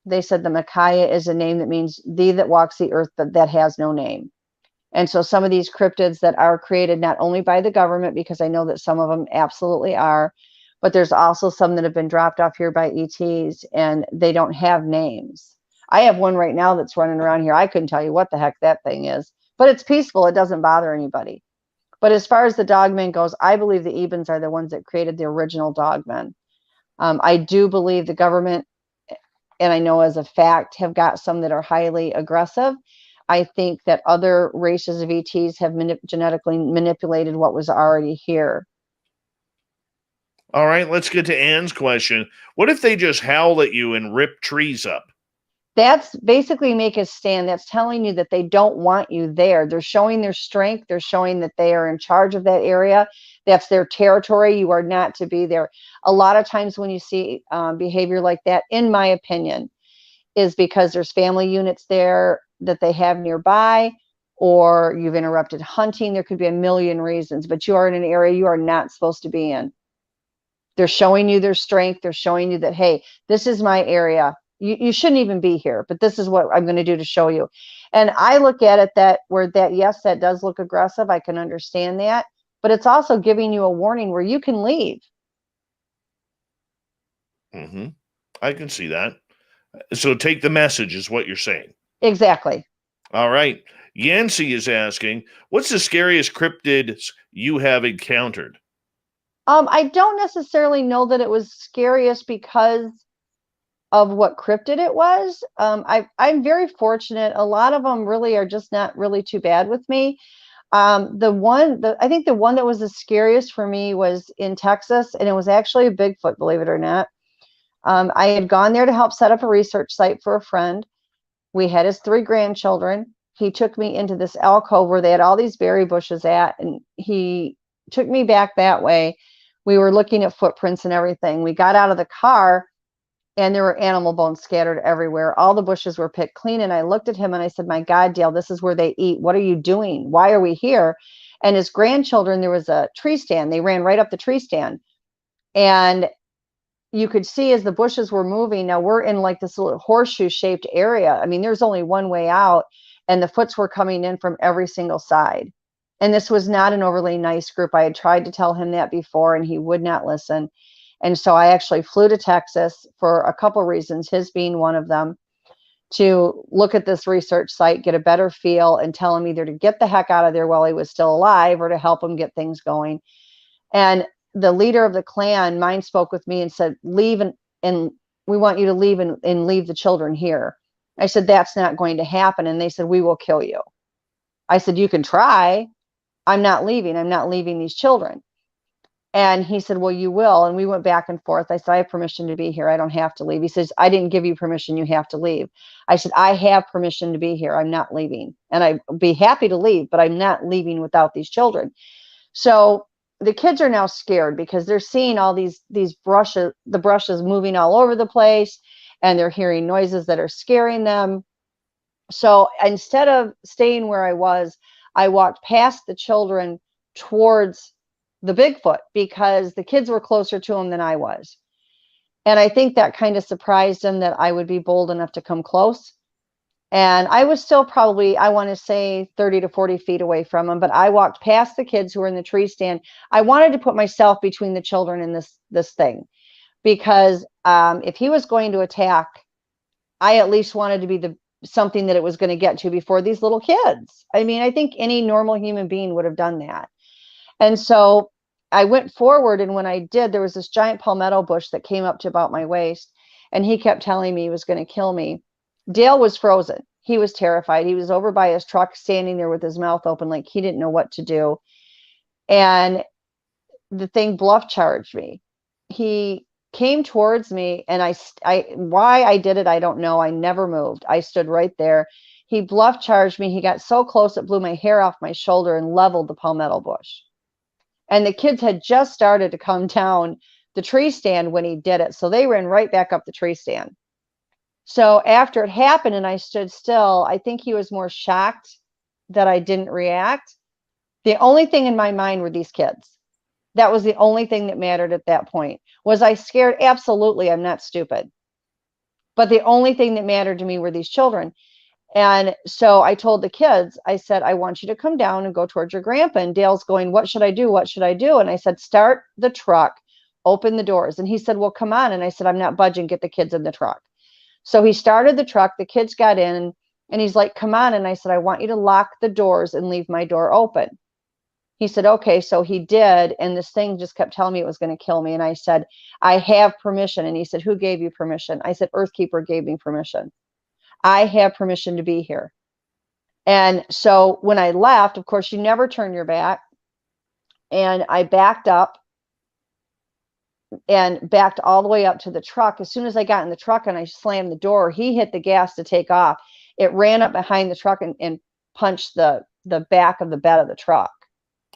They said the Micaiah is a name that means thee that walks the earth, but that has no name. And so some of these cryptids that are created not only by the government, because I know that some of them absolutely are, but there's also some that have been dropped off here by ETs and they don't have names. I have one right now that's running around here. I couldn't tell you what the heck that thing is, but it's peaceful. It doesn't bother anybody. But as far as the Dogman goes, I believe the Ebens are the ones that created the original Dogmen. I do believe the government, and I know as a fact, have got some that are highly aggressive. I think that other races of ETs have genetically manipulated what was already here. All right, let's get to Ann's question. What if they just howl at you and rip trees up? That's basically make a stand. That's telling you that they don't want you there. They're showing their strength. They're showing that they are in charge of that area. That's their territory. You are not to be there. A lot of times when you see behavior like that, in my opinion, is because there's family units there that they have nearby, or you've interrupted hunting. There could be a million reasons, but you are in an area you are not supposed to be in. They're showing you their strength. They're showing you that, hey, this is my area. You shouldn't even be here, but this is what I'm going to do to show you. And I look at it that where that, yes, that does look aggressive. I can understand that, but it's also giving you a warning where you can leave. Mm-hmm. I can see that. So take the message is what you're saying. Exactly. All right. Yancy is asking, what's the scariest cryptids you have encountered? I don't necessarily know that it was scariest because of what cryptid it was. I'm very fortunate. A lot of them really are just not really too bad with me. I think the one that was the scariest for me was in Texas, and it was actually a Bigfoot, believe it or not. I had gone there to help set up a research site for a friend. We had his 3 grandchildren. He took me into this alcove where they had all these berry bushes at, and he took me back that way. We were looking at footprints and everything. We got out of the car, and there were animal bones scattered everywhere. All the bushes were picked clean. And I looked at him and I said, my God, Dale, this is where they eat. What are you doing? Why are we here? And his grandchildren, there was a tree stand. They ran right up the tree stand. And you could see as the bushes were moving, now we're in like this little horseshoe shaped area. I mean, there's only one way out, and the foots were coming in from every single side. And this was not an overly nice group. I had tried to tell him that before, and he would not listen. And so I actually flew to Texas for a couple of reasons, his being one of them, to look at this research site, get a better feel, and tell him either to get the heck out of there while he was still alive or to help him get things going. And the leader of the clan, mine, spoke with me and said, leave, and we want you to leave and leave the children here. I said, that's not going to happen. And they said, we will kill you. I said, you can try. I'm not leaving. I'm not leaving these children. And he said, well, you will. And we went back and forth. I said, I have permission to be here. I don't have to leave. He says, I didn't give you permission. You have to leave. I said, I have permission to be here. I'm not leaving. And I'd be happy to leave, but I'm not leaving without these children. So the kids are now scared because they're seeing all these brushes, the brushes moving all over the place, and they're hearing noises that are scaring them. So instead of staying where I was, I walked past the children towards the Bigfoot because the kids were closer to him than I was. And I think that kind of surprised him that I would be bold enough to come close. And I was still probably, I want to say 30 to 40 feet away from him, but I walked past the kids who were in the tree stand. I wanted to put myself between the children and this thing, because if he was going to attack, I at least wanted to be something that it was going to get to before these little kids. I mean, I think any normal human being would have done that. And so I went forward, and when I did, there was this giant palmetto bush that came up to about my waist, and he kept telling me he was going to kill me. Dale was frozen. He was terrified. He was over by his truck, standing there with his mouth open like he didn't know what to do. And the thing bluff charged me. He came towards me, and why I did it, I don't know. I never moved. I stood right there. He bluff charged me. He got so close it blew my hair off my shoulder and leveled the palmetto bush. And the kids had just started to come down the tree stand when he did it. So they ran right back up the tree stand. So after it happened and I stood still, I think he was more shocked that I didn't react. The only thing in my mind were these kids. That was the only thing that mattered at that point. Was I scared? Absolutely. I'm not stupid. But the only thing that mattered to me were these children. And so I told the kids, I said, I want you to come down and go towards your grandpa. And Dale's going, what should I do? What should I do? And I said, start the truck, open the doors. And he said, well, come on. And I said, I'm not budging. Get the kids in the truck. So he started the truck. The kids got in, and he's like, come on. And I said, I want you to lock the doors and leave my door open. He said, okay. So he did. And this thing just kept telling me it was going to kill me. And I said, I have permission. And he said, who gave you permission? I said, Earthkeeper gave me permission. I have permission to be here. And so when I left, of course, you never turn your back. And I backed up. and backed all the way up to the truck. As soon as I got in the truck and I slammed the door, he hit the gas to take off. It ran up behind the truck and punched the back of the bed of the truck.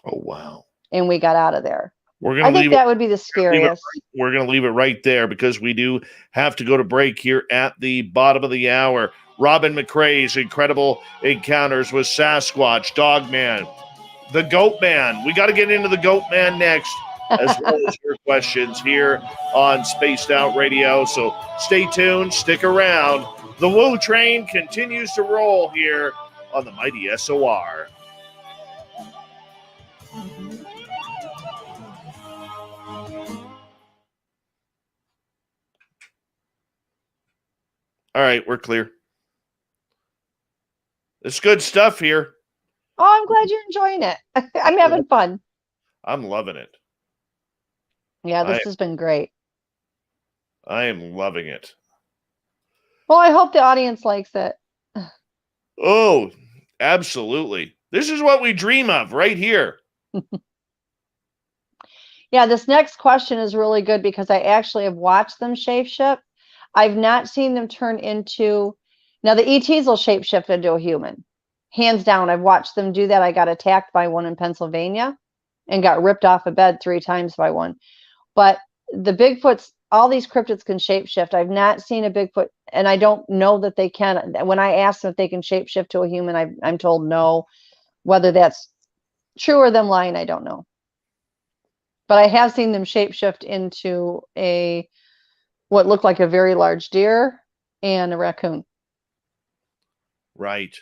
Oh, wow. And we got out of there. I think that would be the scariest. We're going to leave it right there because we do have to go to break here at the bottom of the hour. Robin McCrae's incredible encounters with Sasquatch, Dogman, the Goat Man. We got to get into the Goat Man next, as well as your questions here on Spaced Out Radio. So stay tuned, stick around. The Woo train continues to roll here on the mighty SOR. All right, we're clear. It's good stuff here. Oh, I'm glad you're enjoying it. I'm having fun. I'm loving it. Yeah, this has been great. I am loving it. Well, I hope the audience likes it. Oh, absolutely. This is what we dream of right here. Yeah, this next question is really good because I actually have watched them shapeshift. I've not seen them turn into, now the ETs will shapeshift into a human. Hands down, I've watched them do that. I got attacked by one in Pennsylvania and got ripped off a bed 3 times by one. But the Bigfoots, all these cryptids can shapeshift. I've not seen a Bigfoot, and I don't know that they can. When I ask them if they can shapeshift to a human, I'm told no. Whether that's true or them lying, I don't know. But I have seen them shapeshift into what looked like a very large deer and a raccoon. Right.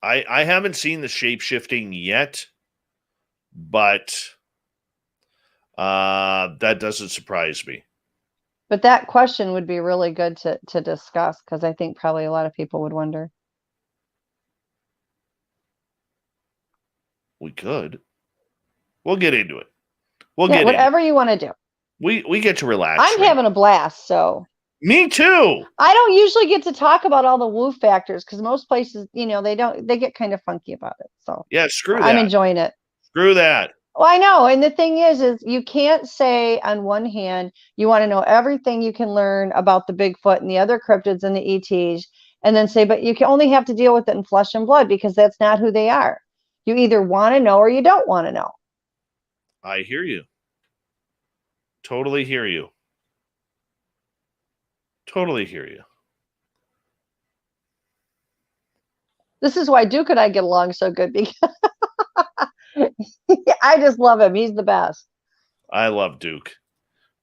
I haven't seen the shape-shifting yet, but that doesn't surprise me. But that question would be really good to discuss because I think probably a lot of people would wonder. We could. We'll get into it. We'll get whatever you want to do. We get to relax. I'm having a blast, so. Me too. I don't usually get to talk about all the woo factors because most places, they get kind of funky about it. So yeah, screw that. I'm enjoying it. Screw that. Well, I know. And the thing is you can't say on one hand, you want to know everything you can learn about the Bigfoot and the other cryptids and the ETs, and then say, but you can only have to deal with it in flesh and blood because that's not who they are. You either want to know or you don't want to know. I hear you. Totally hear you. Totally hear you. This is why Duke and I get along so good because I just love him. He's the best. I love Duke.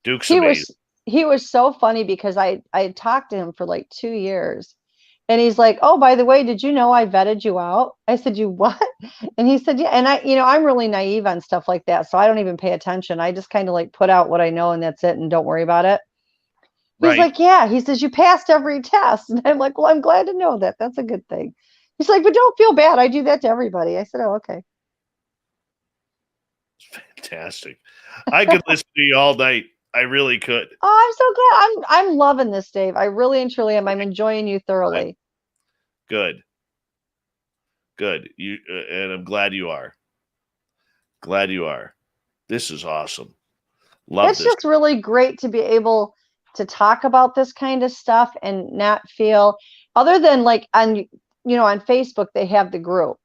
Duke's amazing. He was so funny because I had talked to him for like 2 years. And he's like, oh, by the way, did you know I vetted you out? I said, you what? And he said, yeah. And I'm really naive on stuff like that. So I don't even pay attention. I just kind of like put out what I know and that's it. And don't worry about it. He's like, yeah. He says, you passed every test. And I'm like, well, I'm glad to know that. That's a good thing. He's like, but don't feel bad. I do that to everybody. I said, oh, okay. Fantastic. I could listen to you all night. I really could. Oh, I'm so glad. I'm loving this, Dave. I really and truly am. I'm enjoying you thoroughly. Good. You and I'm glad you are. Glad you are. This is awesome. Love this. It's just really great to be able to talk about this kind of stuff and not feel, other than like on Facebook they have the group.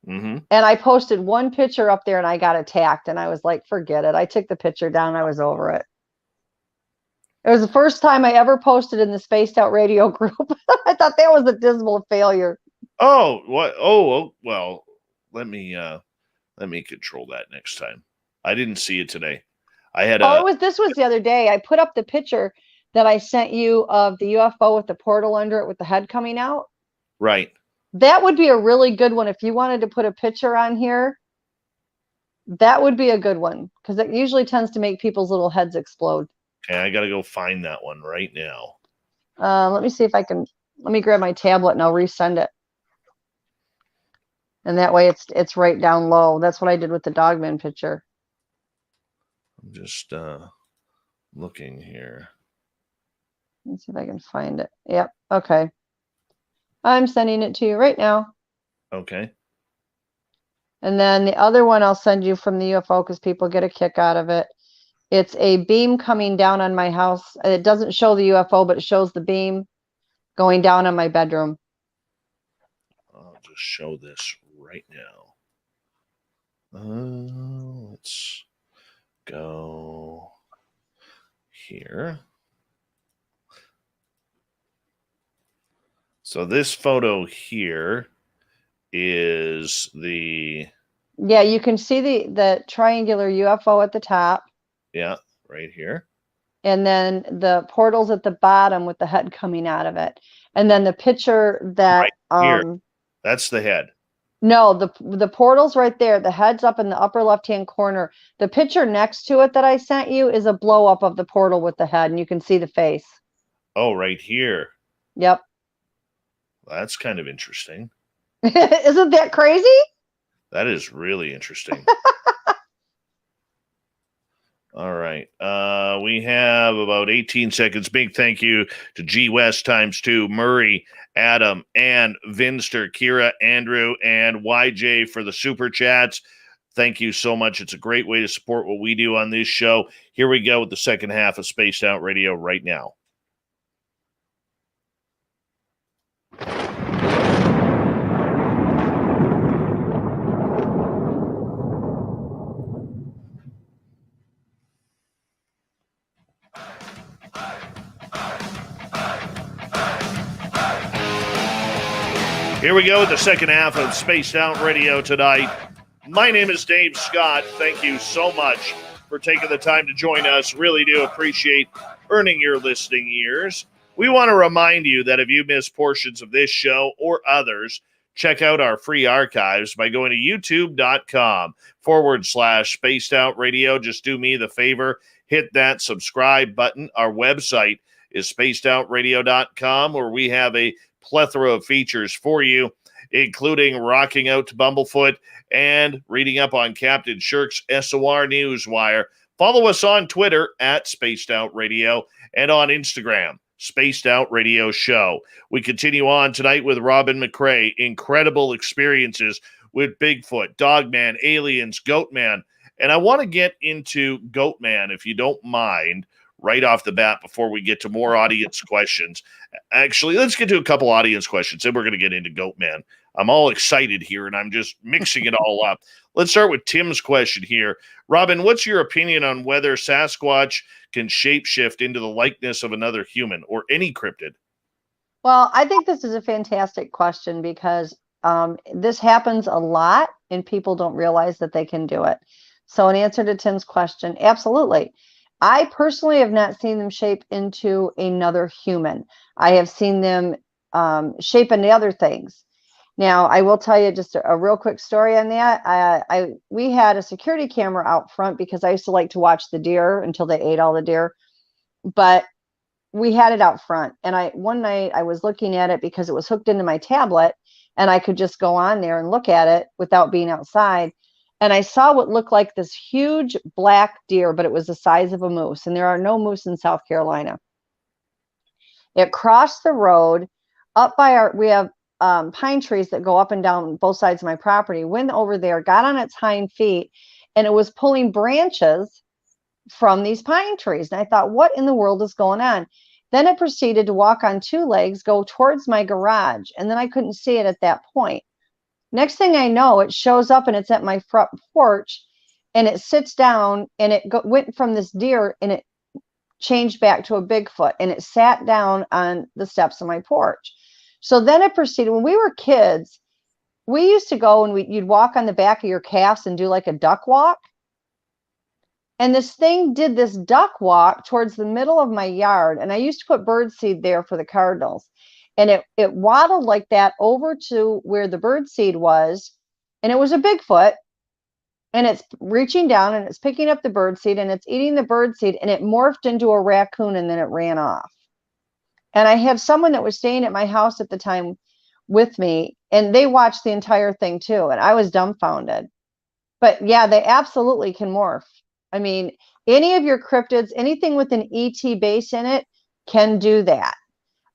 Mm-hmm. And I posted one picture up there and I got attacked and I was like, forget it. I took the picture down. I was over it. It was the first time I ever posted in the Spaced Out Radio group. I thought that was a dismal failure. Oh, what? Oh, well, let me control that next time. I didn't see it today. I had this was the other day. I put up the picture that I sent you of the UFO with the portal under it with the head coming out. Right. That would be a really good one if you wanted to put a picture on here. That would be a good one because it usually tends to make people's little heads explode. Okay, I got to go find that one right now. Let me see if I can. Let me grab my tablet and I'll resend it. And that way it's right down low. That's what I did with the Dogman picture. I'm just looking here. Let's see if I can find it. Yep. Okay. I'm sending it to you right now. Okay. And then the other one I'll send you from the UFO because people get a kick out of it. It's a beam coming down on my house. It doesn't show the UFO, but it shows the beam going down on my bedroom. I'll just show this right now. Let's go here. So this photo here is the... Yeah, you can see the triangular UFO at the top. Yeah, right here. And then the portals at the bottom with the head coming out of it. And then the picture that right here. That's the head. No, the portal's right there. The head's up in the upper left-hand corner. The picture next to it that I sent you is a blow up of the portal with the head, and you can see the face. Oh, right here. Yep. That's kind of interesting. Isn't that crazy? That is really interesting. All right. We have about 18 seconds. Big thank you to G West ×2, Murray, Adam, and Vinster, Kira, Andrew, and YJ for the super chats. Thank you so much. It's a great way to support what we do on this show. Here we go with the second half of Spaced Out Radio right now. Here we go with the second half of Spaced Out Radio tonight. My name is Dave Scott. Thank you so much for taking the time to join us. Really do appreciate earning your listening ears. We want to remind you that if you miss portions of this show or others, check out our free archives by going to youtube.com/Spaced Out Radio. Just do me the favor, hit that subscribe button. Our website is spacedoutradio.com, where we have a plethora of features for you, including rocking out to Bumblefoot and reading up on Captain Shirk's SOR Newswire. Follow us on Twitter at Spaced Out Radio and on Instagram, Spaced Out Radio Show. We continue on tonight with Robin McCray. Incredible experiences with Bigfoot, Dogman, aliens, Goatman. And I want to get into Goatman, if you don't mind, right off the bat before we get to more audience questions. Actually, let's get to a couple audience questions, then we're going to get into Goatman. I'm all excited here, and I'm just mixing it all up. Let's start with Tim's question here. Robin, what's your opinion on whether Sasquatch can shapeshift into the likeness of another human or any cryptid? Well, I think this is a fantastic question because this happens a lot, and people don't realize that they can do it. So in answer to Tim's question, absolutely. I personally have not seen them shape into another human. I have seen them shape into other things. Now, I will tell you just a real quick story on that. We had a security camera out front because I used to like to watch the deer until they ate all the deer. But we had it out front. And one night I was looking at it because it was hooked into my tablet, and I could just go on there and look at it without being outside. And I saw what looked like this huge black deer, but it was the size of a moose. And there are no moose in South Carolina. It crossed the road up by we have pine trees that go up and down both sides of my property. Went over there, got on its hind feet, and it was pulling branches from these pine trees. And I thought, what in the world is going on? Then it proceeded to walk on two legs, go towards my garage. And then I couldn't see it at that point. Next thing I know, it shows up and it's at my front porch, and it sits down, and it went from this deer and it changed back to a Bigfoot, and it sat down on the steps of my porch. So then it proceeded. When we were kids, we used to go and you'd walk on the back of your calves and do like a duck walk. And this thing did this duck walk towards the middle of my yard. And I used to put birdseed there for the cardinals. And it waddled like that over to where the birdseed was. And it was a Bigfoot. And it's reaching down and it's picking up the birdseed and it's eating the birdseed. And it morphed into a raccoon and then it ran off. And I had someone that was staying at my house at the time with me. And they watched the entire thing too. And I was dumbfounded. But yeah, they absolutely can morph. I mean, any of your cryptids, anything with an ET base in it can do that.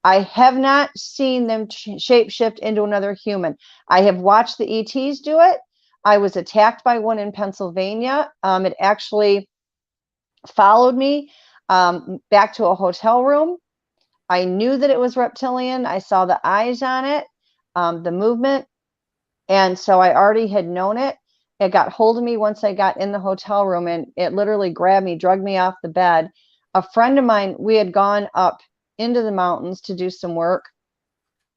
I have not seen them shapeshift into another human. I have watched the ETs do it. I was attacked by one in Pennsylvania. It actually followed me back to a hotel room. I knew that it was reptilian. I saw the eyes on it, the movement. And so I already had known it. It got hold of me once I got in the hotel room, and it literally grabbed me, dragged me off the bed. A friend of mine, we had gone up into the mountains to do some work,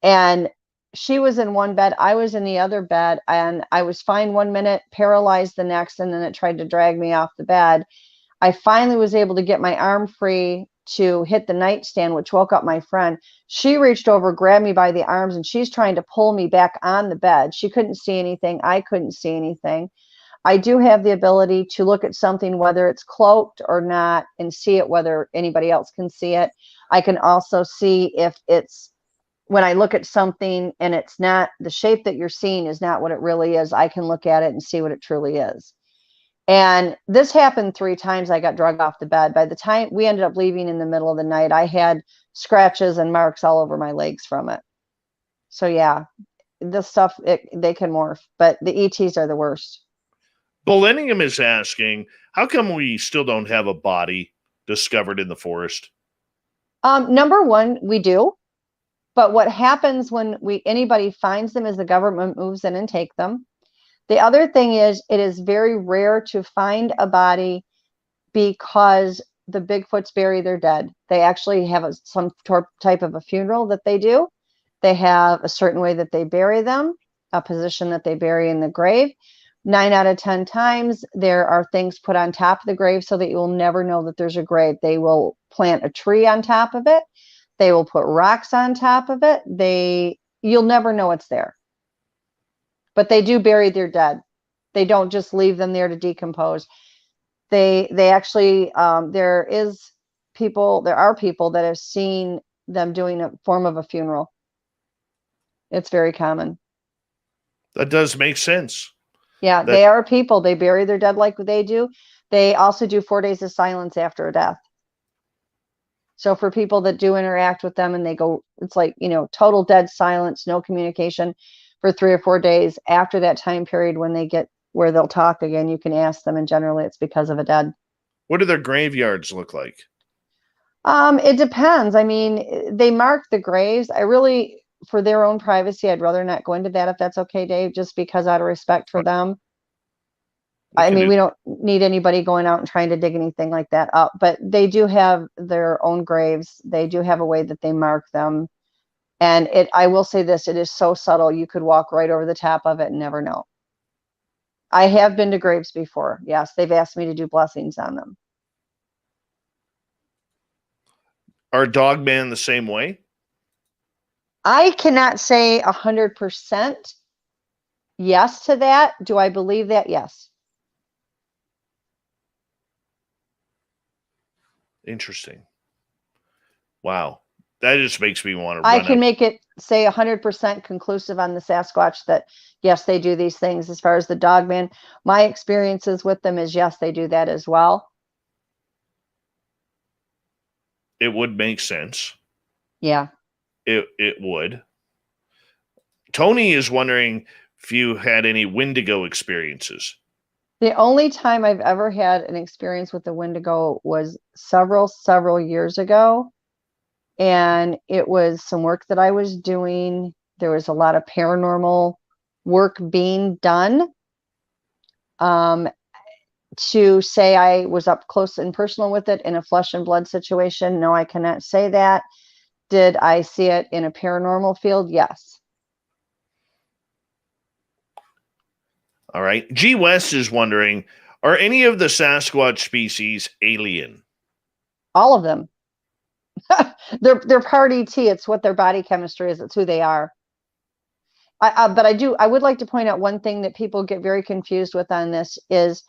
and she was in one bed, I was in the other bed, and I was fine one minute, paralyzed the next, and then it tried to drag me off the bed. I finally was able to get my arm free to hit the nightstand, which woke up my friend. She reached over, grabbed me by the arms, and she's trying to pull me back on the bed. She couldn't see anything. I couldn't see anything. I do have the ability to look at something, whether it's cloaked or not, and see it, whether anybody else can see it. I can also see if it's, when I look at something and it's not, the shape that you're seeing is not what it really is, I can look at it and see what it truly is. And this happened 3 times. I got dragged off the bed. By the time we ended up leaving in the middle of the night, I had scratches and marks all over my legs from it. So yeah, this stuff, they can morph, but the ETs are the worst. Millennium is asking, how come we still don't have a body discovered in the forest? Number one, we do. But what happens when anybody finds them is the government moves in and take them. The other thing is, it is very rare to find a body because the Bigfoots bury their dead. They actually have some type of a funeral that they do. They have a certain way that they bury them, a position that they bury in the grave. 9 out of 10 times, there are things put on top of the grave so that you'll never know that there's a grave. They will plant a tree on top of it. They will put rocks on top of it. You'll never know it's there. But they do bury their dead. They don't just leave them there to decompose. They actually, there are people that have seen them doing a form of a funeral. It's very common. That does make sense. Yeah, they are people. They bury their dead like they do. They also do 4 days of silence after a death. So for people that do interact with them and they go, it's like, total dead silence, no communication for 3 or 4 days. After that time period, when they get where they'll talk again, you can ask them, and generally it's because of a dead. What do their graveyards look like? It depends. I mean, they mark the graves. For their own privacy, I'd rather not go into that, if that's okay, Dave, just because out of respect for them. We don't need anybody going out and trying to dig anything like that up, but they do have their own graves. They do have a way that they mark them. And I will say this, it is so subtle. You could walk right over the top of it and never know. I have been to graves before. Yes, they've asked me to do blessings on them. Are Dogman the same way? I cannot say 100% yes to that. Do I believe that? Yes. Interesting. Wow. That just makes me want to I can make it say 100% conclusive on the Sasquatch that yes, they do these things. As far as the Dogman, my experiences with them is yes, they do that as well. It would make sense. Yeah. It would. Tony is wondering if you had any Wendigo experiences. The only time I've ever had an experience with the Wendigo was several years ago. And it was some work that I was doing. There was a lot of paranormal work being done. To say I was up close and personal with it in a flesh and blood situation, no, I cannot say that. Did I see it in a paranormal field? Yes. All right. G. West is wondering, are any of the Sasquatch species alien? All of them. They're part ET. It's what their body chemistry is. It's who they are. But I would like to point out one thing that people get very confused with on this is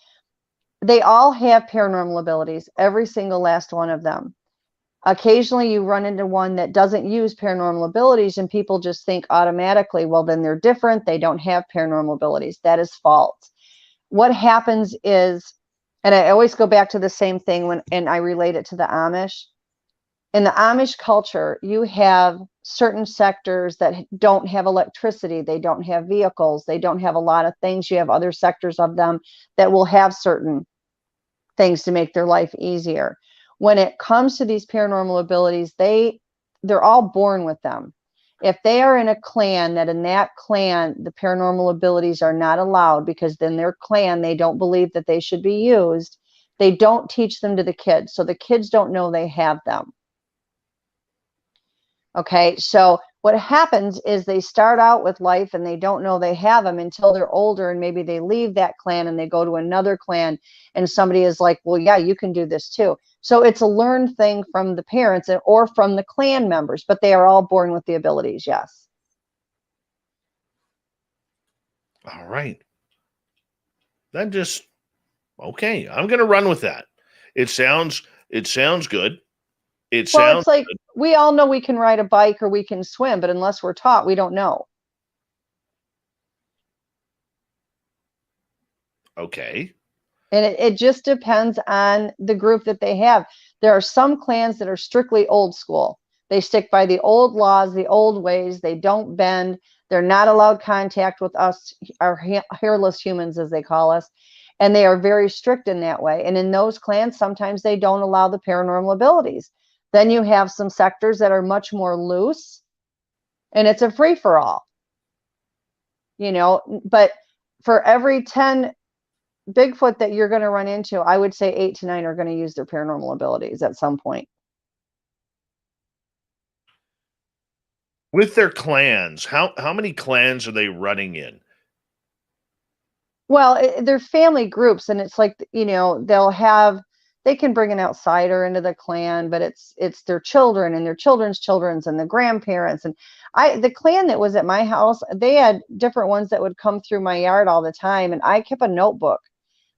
they all have paranormal abilities, every single last one of them. Occasionally you run into one that doesn't use paranormal abilities and people just think automatically, well, then they're different. They don't have paranormal abilities. That is false. What happens is, and I always go back to the same thing and I relate it to the Amish. In the Amish culture, you have certain sectors that don't have electricity. They don't have vehicles. They don't have a lot of things. You have other sectors of them that will have certain things to make their life easier. When it comes to these paranormal abilities, they're all born with them. If they are in a clan, that in that clan, the paranormal abilities are not allowed, because then their clan, they don't believe that they should be used. They don't teach them to the kids. So the kids don't know they have them. Okay, so what happens is they start out with life and they don't know they have them until they're older, and maybe they leave that clan and they go to another clan, and somebody is like, well, yeah, you can do this too. So it's a learned thing from the parents or from the clan members, but they are all born with the abilities, yes. All right. That just, okay, I'm going to run with that. It sounds good. It Well, sounds it's like good. we all know we can ride a bike or we can swim, but unless we're taught, we don't know. Okay. And it just depends on the group that they have. There are some clans that are strictly old school. They stick by the old laws, the old ways. They don't bend. They're not allowed contact with us, our hairless humans, as they call us. And they are very strict in that way. And in those clans, sometimes they don't allow the paranormal abilities. Then you have some sectors that are much more loose, and it's a free-for-all. But for every 10 Bigfoot that you're going to run into, I would say 8 to 9 are going to use their paranormal abilities at some point. With their clans, how many clans are they running in? Well, they're family groups, and it's like, they can bring an outsider into the clan, but it's their children and their children's children's and the grandparents. And the clan that was at my house, they had different ones that would come through my yard all the time, and I kept a notebook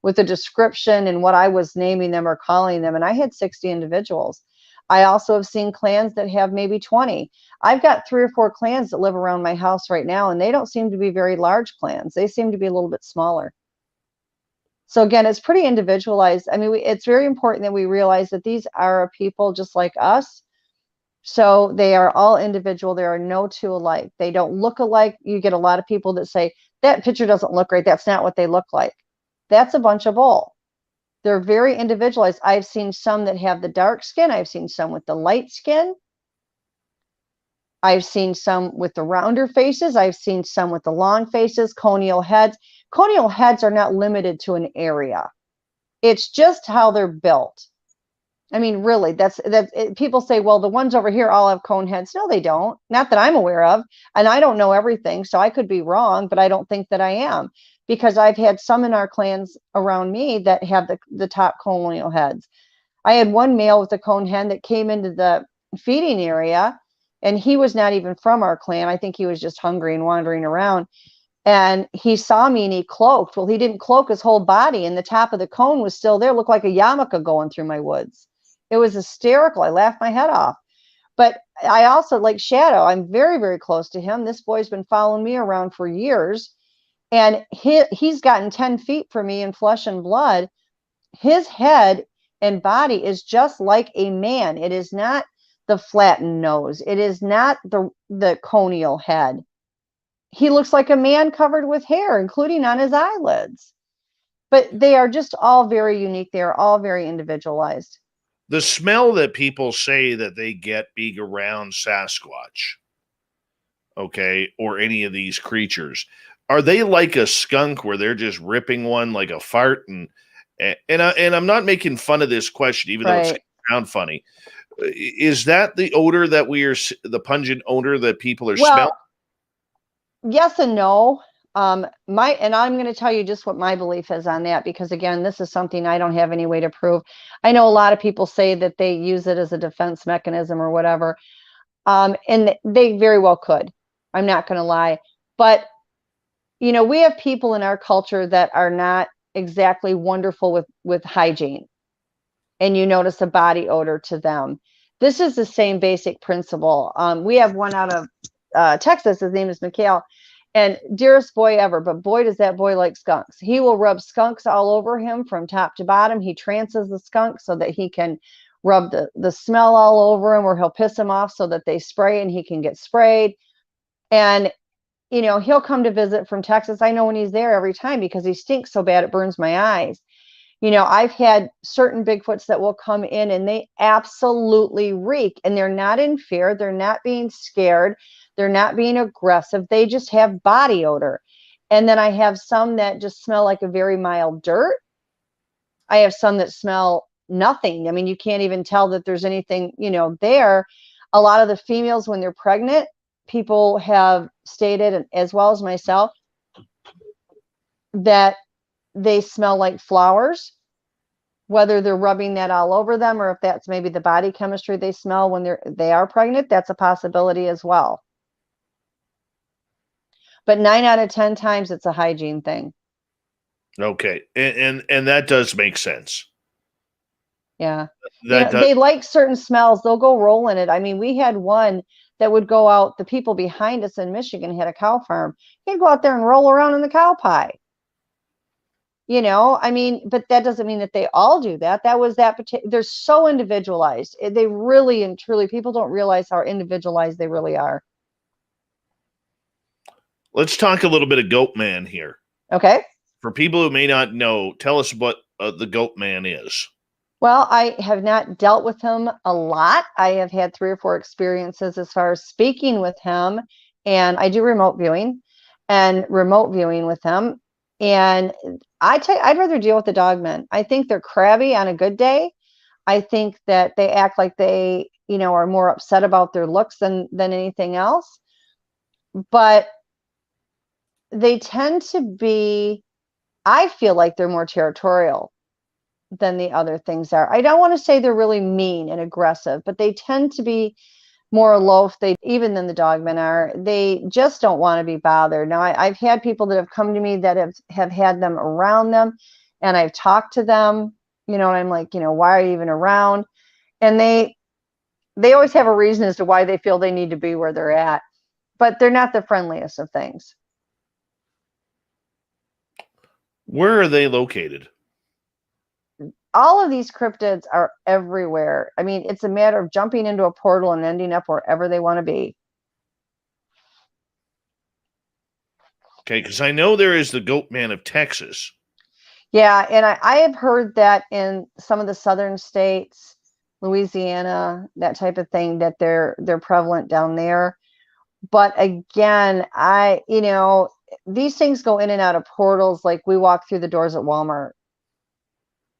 with a description and what I was naming them or calling them. And I had 60 individuals. I also have seen clans that have maybe 20. I've got 3 or 4 clans that live around my house right now, and they don't seem to be very large clans. They seem to be a little bit smaller. So again, it's pretty individualized. I mean, it's very important that we realize that these are people just like us. So they are all individual. There are no two alike. They don't look alike. You get a lot of people that say, that picture doesn't look right. That's not what they look like. That's a bunch of bull. They're very individualized. I've seen some that have the dark skin. I've seen some with the light skin. I've seen some with the rounder faces. I've seen some with the long faces, conial heads. Conial heads are not limited to an area. It's just how they're built. I mean, really, people say, well, the ones over here all have cone heads. No, they don't. Not that I'm aware of. And I don't know everything, so I could be wrong, but I don't think that I am. Because I've had some in our clans around me that have the top conial heads. I had one male with a cone hen that came into the feeding area, and he was not even from our clan. I think he was just hungry and wandering around. And he saw me and he cloaked. Well, he didn't cloak his whole body, and the top of the cone was still there. It looked like a yarmulke going through my woods. It was hysterical. I laughed my head off. But I also like Shadow. I'm very, very close to him. This boy's been following me around for years. And he's gotten 10 feet from me in flesh and blood. His head and body is just like a man. It is not the flattened nose. It is not the conial head. He looks like a man covered with hair, including on his eyelids. But they are just all very unique. They are all very individualized. The smell that people say that they get being around Sasquatch, okay, or any of these creatures, are they like a skunk where they're just ripping one like a fart? And I'm not making fun of this question, even though it's sound funny. Is that the odor that the pungent odor that people are smelling? Yes and no. And I'm going to tell you just what my belief is on that, because again, this is something I don't have any way to prove. I know a lot of people say that they use it as a defense mechanism or whatever. And they very well could. I'm not going to lie. But we have people in our culture that are not exactly wonderful with hygiene, and you notice a body odor to them. This is the same basic principle. We have one out of Texas. His name is McCray, and dearest boy ever, but boy, does that boy like skunks. He will rub skunks all over him from top to bottom. He trances the skunk so that he can rub the smell all over him, or he'll piss him off so that they spray and he can get sprayed. And he'll come to visit from Texas. I know when he's there every time, because he stinks so bad it burns my eyes. You know, I've had certain Bigfoots that will come in and they absolutely reek, and they're not in fear. They're not being scared. They're not being aggressive. They just have body odor. And then I have some that just smell like a very mild dirt. I have some that smell nothing. I mean, you can't even tell that there's anything, you know, there. A lot of the females, when they're pregnant, people have stated, as well as myself, that they smell like flowers, whether they're rubbing that all over them or if that's maybe the body chemistry they smell when they are pregnant. That's a possibility as well. But 9 out of 10 times it's a hygiene thing. Okay. And that does make sense. Yeah. They like certain smells. They'll go roll in it. I mean, we had one that would go out. The people behind us in Michigan had a cow farm. He'd go out there and roll around in the cow pie. You know, I mean, but that doesn't mean that they all do that. That was that particular, they're so individualized. They really and truly, people don't realize how individualized they really are. Let's talk a little bit of Goat Man here. Okay. For people who may not know, tell us what the Goat Man is. Well, I have not dealt with him a lot. I have had 3 or 4 experiences as far as speaking with him, and I do remote viewing with him. And I'd rather deal with the Dogmen. I think they're crabby on a good day. I think that they act like they, you know, are more upset about their looks than anything else. But they tend to be, I feel like they're more territorial than the other things are. I don't want to say they're really mean and aggressive, but they tend to be more aloof, even than the Dogmen are. They just don't want to be bothered. Now, I've had people that have come to me that have had them around them, and I've talked to them, you know, and I'm like, you know, why are you even around? And they always have a reason as to why they feel they need to be where they're at, but they're not the friendliest of things. Where are they located? All of these cryptids are everywhere. I mean, it's a matter of jumping into a portal and ending up wherever they want to be. Okay, because I know there is the Goat Man of Texas. Yeah, and I have heard that in some of the southern states, Louisiana, that type of thing, that they're prevalent down there. But again, you know, these things go in and out of portals like we walk through the doors at Walmart.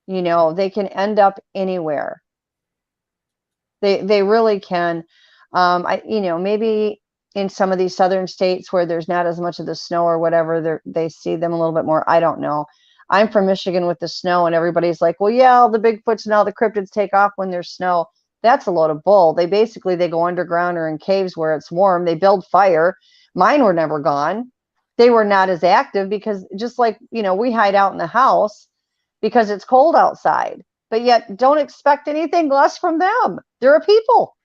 You know, they can end up anywhere. They really can. You know, maybe in some of these southern states where there's not as much of the snow or whatever, they see them a little bit more. I don't know. I'm from Michigan with the snow, and everybody's like, well, yeah, all the Bigfoots and all the cryptids take off when there's snow. That's a load of bull. They go underground or in caves where it's warm. They build fire. Mine were never gone. They were not as active because, just like, you know, we hide out in the house because it's cold outside, but yet don't expect anything less from them. They're a people.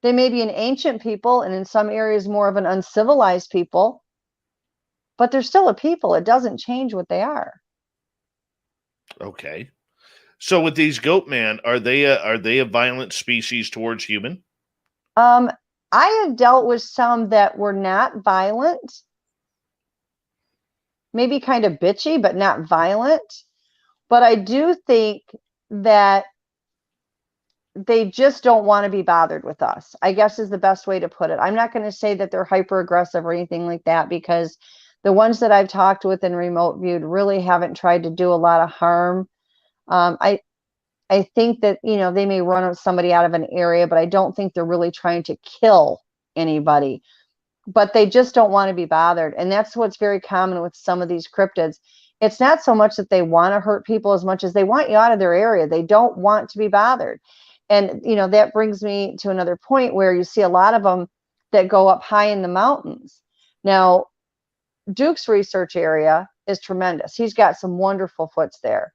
They may be an ancient people, and in some areas more of an uncivilized people, but they're still a people. It doesn't change what they are. Okay. So with these Goat Man, are they a violent species towards human? I have dealt with some that were not violent. Maybe kind of bitchy, but not violent. But I do think that they just don't want to be bothered with us, I guess is the best way to put it. I'm not going to say that they're hyper aggressive or anything like that, because the ones that I've talked with and remote viewed really haven't tried to do a lot of harm. I think that, you know, they may run somebody out of an area, but I don't think they're really trying to kill anybody. But they just don't want to be bothered. And that's what's very common with some of these cryptids. It's not so much that they want to hurt people as much as they want you out of their area. They don't want to be bothered. And, you know, that brings me to another point where you see a lot of them that go up high in the mountains. Now, Duke's research area is tremendous. He's got some wonderful foots there.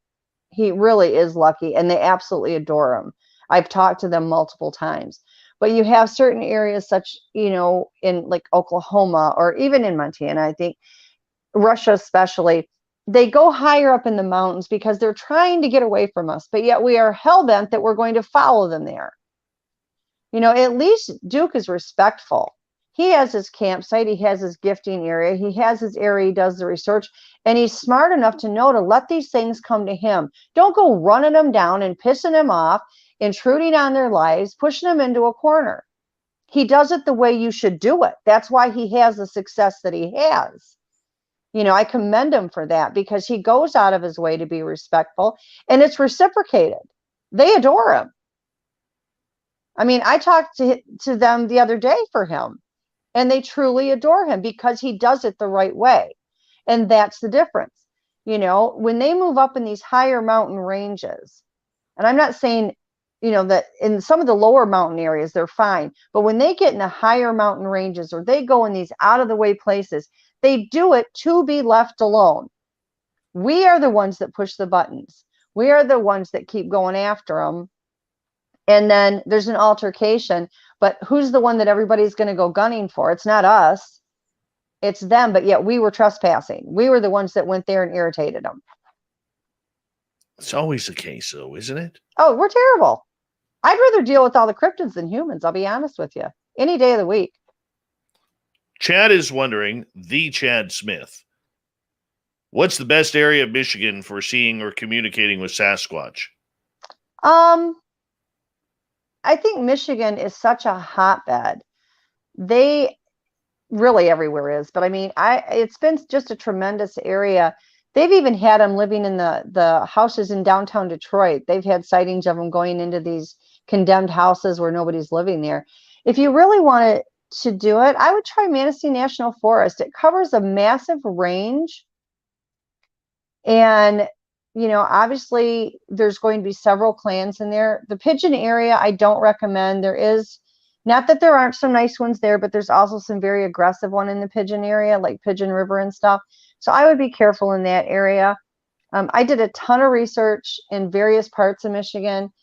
He really is lucky, and they absolutely adore him. I've talked to them multiple times. But you have certain areas such, you know, in like Oklahoma or even in Montana, I think, Russia especially, they go higher up in the mountains because they're trying to get away from us, but yet we are hell-bent that we're going to follow them there. You know, at least Duke is respectful. He has his campsite, he has his gifting area, he has his area, he does the research, and he's smart enough to know to let these things come to him. Don't go running them down and pissing them off, intruding on their lives, pushing them into a corner. He does it the way you should do it. That's why he has the success that he has. You know, I commend him for that, because he goes out of his way to be respectful, and it's reciprocated. They adore him. I mean, I talked to them the other day for him, and they truly adore him because he does it the right way. And that's the difference. You know, when they move up in these higher mountain ranges, and I'm not saying, you know, that in some of the lower mountain areas, they're fine. But when they get in the higher mountain ranges, or they go in these out of the way places, they do it to be left alone. We are the ones that push the buttons. We are the ones that keep going after them. And then there's an altercation, but who's the one that everybody's going to go gunning for? It's not us. It's them. But yet we were trespassing. We were the ones that went there and irritated them. It's always the case, though, isn't it? Oh, we're terrible. I'd rather deal with all the cryptids than humans. I'll be honest with you. Any day of the week. Chad is wondering, the Chad Smith, what's the best area of Michigan for seeing or communicating with Sasquatch? I think Michigan is such a hotbed. They really everywhere is, but I mean, it's been just a tremendous area. They've even had them living in the houses in downtown Detroit. They've had sightings of them going into these condemned houses where nobody's living there. If you really wanted to do it, I would try Manistee National Forest. It covers a massive range. And, you know, obviously there's going to be several clans in there. The Pigeon area, I don't recommend. There is, not that there aren't some nice ones there, but there's also some very aggressive one in the Pigeon area, like Pigeon River and stuff. So I would be careful in that area. I did a ton of research in various parts of Michigan.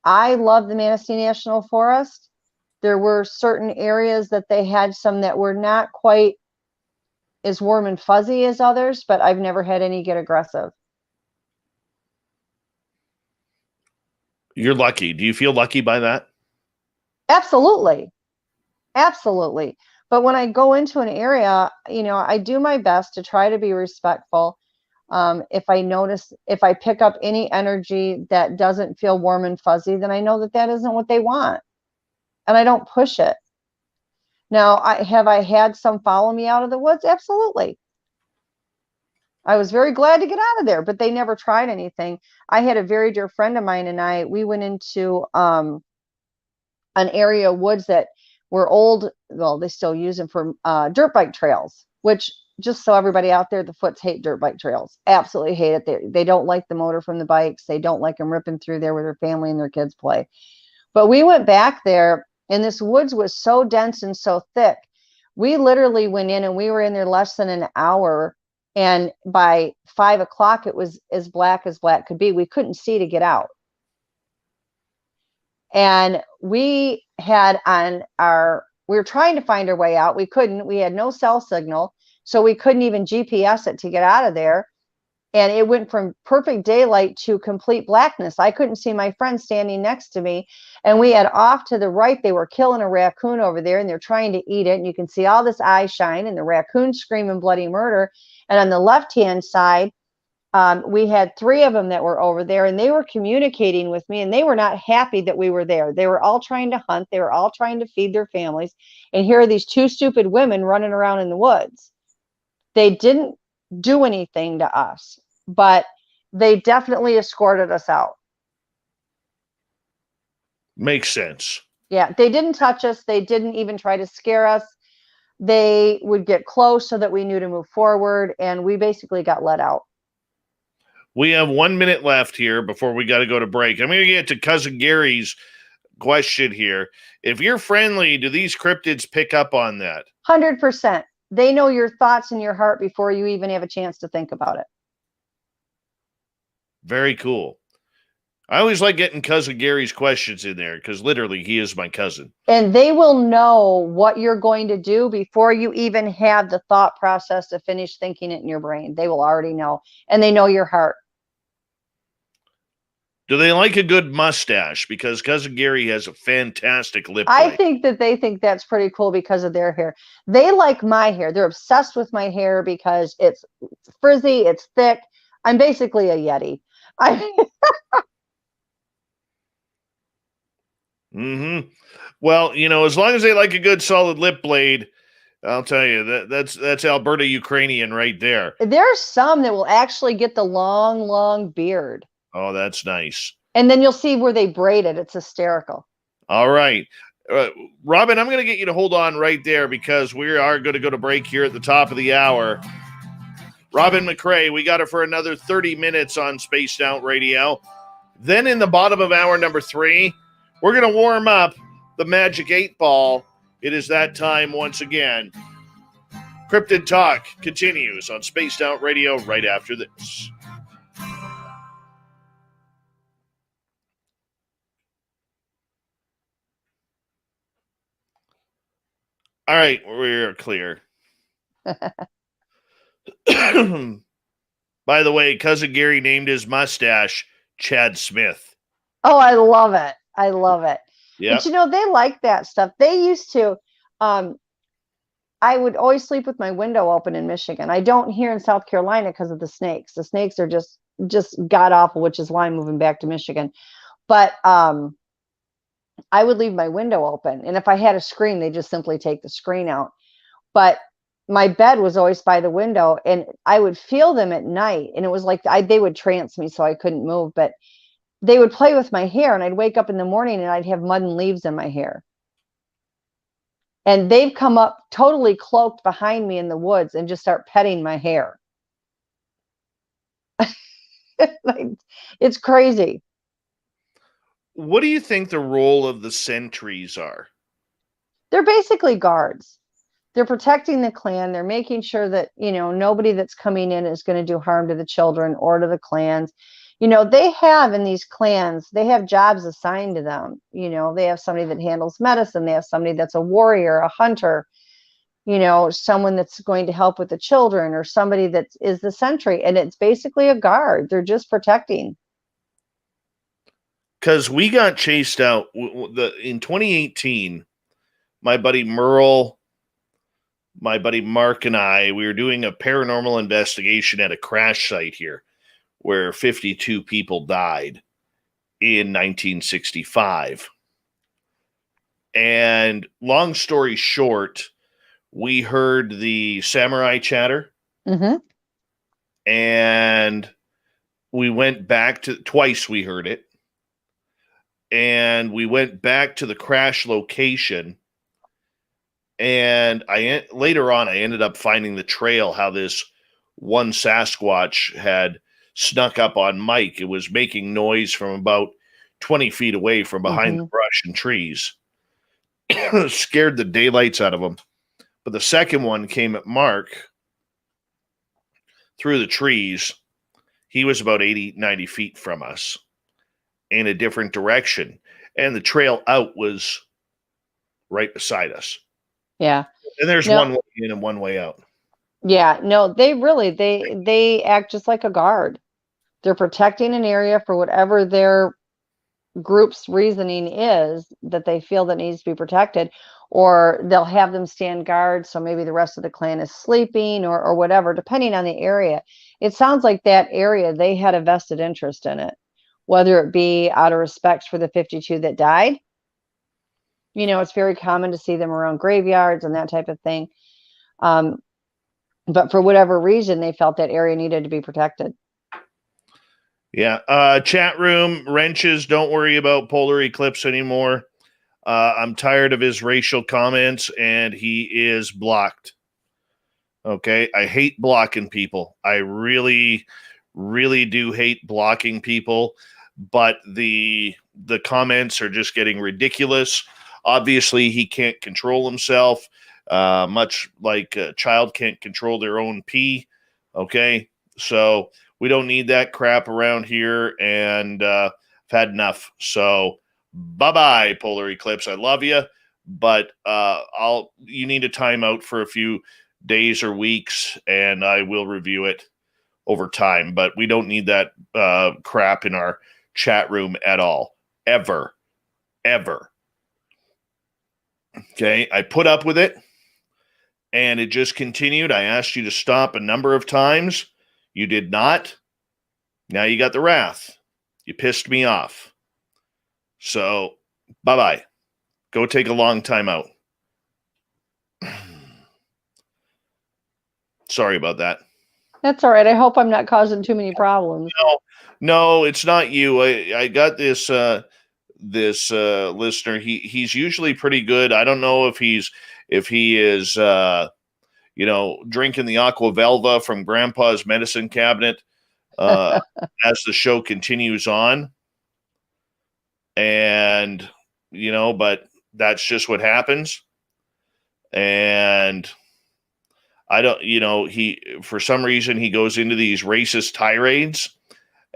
I love the Manistee National Forest. There were certain areas that they had some that were not quite as warm and fuzzy as others, but I've never had any get aggressive. You're lucky. Do you feel lucky by that? Absolutely. Absolutely. But when I go into an area, you know, I do my best to try to be respectful. If I pick up any energy that doesn't feel warm and fuzzy, then I know that that isn't what they want. And I don't push it. Now, have I had some follow me out of the woods? Absolutely. I was very glad to get out of there, but they never tried anything. I had a very dear friend of mine and we went into an area of woods that were old. Well, they still use them for dirt bike trails, which, just so everybody out there, the Foots hate dirt bike trails. Absolutely hate it. They don't like the motor from the bikes. They don't like them ripping through there where their family and their kids play. But we went back there, and this woods was so dense and so thick. We literally went in, and we were in there less than an hour. And by 5 o'clock, it was as black could be. We couldn't see to get out. And we were trying to find our way out. We couldn't. We had no cell signal. So we couldn't even GPS it to get out of there. And it went from perfect daylight to complete blackness. I couldn't see my friend standing next to me. And we had off to the right, they were killing a raccoon over there, and they're trying to eat it. And you can see all this eye shine and the raccoon screaming bloody murder. And on the left-hand side, we had 3 of them that were over there, and they were communicating with me, and they were not happy that we were there. They were all trying to hunt. They were all trying to feed their families. And here are these 2 stupid women running around in the woods. They didn't do anything to us, but they definitely escorted us out. Makes sense. Yeah, they didn't touch us. They didn't even try to scare us. They would get close so that we knew to move forward, and we basically got let out. We have 1 minute left here before we got to go to break. I'm going to get to Cousin Gary's question here. If you're friendly, do these cryptids pick up on that? 100%. They know your thoughts in your heart before you even have a chance to think about it. Very cool. I always like getting Cousin Gary's questions in there because literally he is my cousin. And they will know what you're going to do before you even have the thought process to finish thinking it in your brain. They will already know. And they know your heart. Do they like a good mustache? Because Cousin Gary has a fantastic lip I blade. think that they think that's pretty cool because of their hair. They like my hair. They're obsessed with my hair because it's frizzy, it's thick. I'm basically a Yeti. Well, as long as they like a good solid lip blade, I'll tell you that's Alberta Ukrainian right there. There's some that will actually get the long, long beard. Oh, that's nice. And then you'll see where they braid it. It's hysterical. All right. Robin, I'm going to get you to hold on right there because we are going to go to break here at the top of the hour. Robin McCray, we got her for another 30 minutes on Spaced Out Radio. Then in the bottom of hour number 3, we're going to warm up the Magic 8 Ball. It is that time once again. Cryptid Talk continues on Spaced Out Radio right after this. All right, we're clear. By the way, Cousin Gary named his mustache Chad Smith. Oh, I love it. I love it. Yep. But they like that stuff. They used to, I would always sleep with my window open in Michigan. I don't here in South Carolina because of the snakes. The snakes are just god awful, which is why I'm moving back to Michigan. But I would leave my window open. And if I had a screen, they just simply take the screen out. But my bed was always by the window and I would feel them at night. And it was like they would trance me so I couldn't move. But they would play with my hair and I'd wake up in the morning and I'd have mud and leaves in my hair. And they've come up totally cloaked behind me in the woods and just start petting my hair. It's crazy. What do you think the role of the sentries are? They're basically guards. They're protecting the clan. They're making sure that, nobody that's coming in is going to do harm to the children or to the clans. They have in these clans, they have jobs assigned to them. They have somebody that handles medicine. They have somebody that's a warrior, a hunter, someone that's going to help with the children or somebody that is the sentry. And it's basically a guard. They're just protecting. Because we got chased out in 2018. My buddy Merle, my buddy Mark, and we were doing a paranormal investigation at a crash site here where 52 people died in 1965. And long story short, we heard the samurai chatter. Mm-hmm. And we went back to twice we heard it. And we went back to the crash location. And later on, I ended up finding the trail, how this one Sasquatch had snuck up on Mike. It was making noise from about 20 feet away from behind the brush and trees. Scared the daylights out of him. But the second one came at Mark through the trees. He was about 80, 90 feet from us in a different direction. And the trail out was right beside us. Yeah. And there's one way in and one way out. Yeah. No, they act just like a guard. They're protecting an area for whatever their group's reasoning is that they feel that needs to be protected, or they'll have them stand guard. So maybe the rest of the clan is sleeping or whatever, depending on the area. It sounds like that area, they had a vested interest in it, whether it be out of respect for the 52 that died. It's very common to see them around graveyards and that type of thing. But for whatever reason, they felt that area needed to be protected. Yeah. Chat room, wrenches, don't worry about polar eclipse anymore. I'm tired of his racial comments, and he is blocked. Okay? I hate blocking people. I really, really do hate blocking people, but the comments are just getting ridiculous. Obviously, he can't control himself, much like a child can't control their own pee. Okay? So we don't need that crap around here, and I've had enough. So bye-bye, Polar Eclipse. I love you, but you need a timeout for a few days or weeks, and I will review it over time. But we don't need that crap in our chat room at all. Ever. Okay, I put up with it, and it just continued. I asked you to stop a number of times. You did not. Now you got the wrath. You pissed me off. So, bye-bye. Go take a long time out. Sorry about that. That's all right. I hope I'm not causing too many problems. No, it's not you. I got this listener. He's usually pretty good. I don't know if he is drinking the Aqua Velva from Grandpa's medicine cabinet as the show continues on. And but that's just what happens. And I don't, he, for some reason, he goes into these racist tirades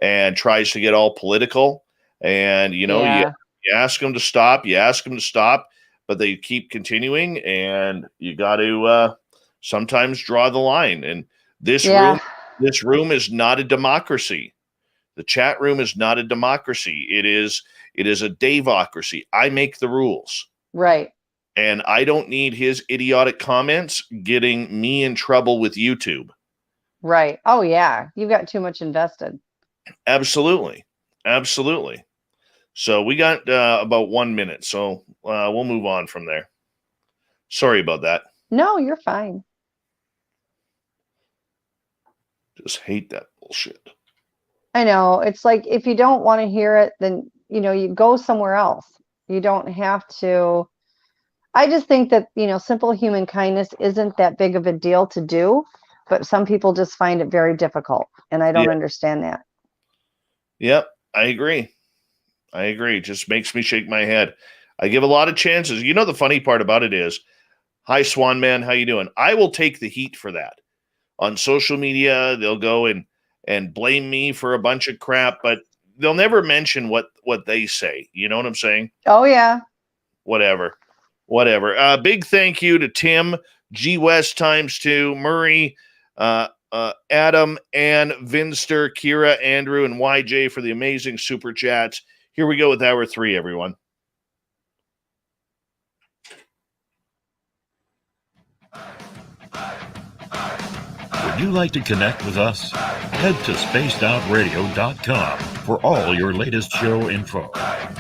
and tries to get all political. And, you ask them to stop, but they keep continuing, and you got to sometimes draw the line. And this room is not a democracy. The chat room is not a democracy. It is a Daveocracy. I make the rules. Right. And I don't need his idiotic comments getting me in trouble with YouTube. Right. Oh, yeah. You've got too much invested. Absolutely. So we got about 1 minute. So we'll move on from there. Sorry about that. No, you're fine. Just hate that bullshit. I know. It's like, if you don't want to hear it, then, you go somewhere else. You don't have to. I just think that, simple human kindness isn't that big of a deal to do, but some people just find it very difficult. And I don't understand that. Yep. I agree. Just makes me shake my head. I give a lot of chances. The funny part about it is, hi, Swan Man, how you doing? I will take the heat for that. On social media, they'll go and blame me for a bunch of crap, but they'll never mention what they say. You know what I'm saying? Oh, yeah. Whatever. Big thank you to Tim, G West ×2, Murray, Adam, Ann, Vinster, Kira, Andrew, and YJ for the amazing super chats. Here we go with hour 3, everyone. Would you like to connect with us? Head to spacedoutradio.com for all your latest show info.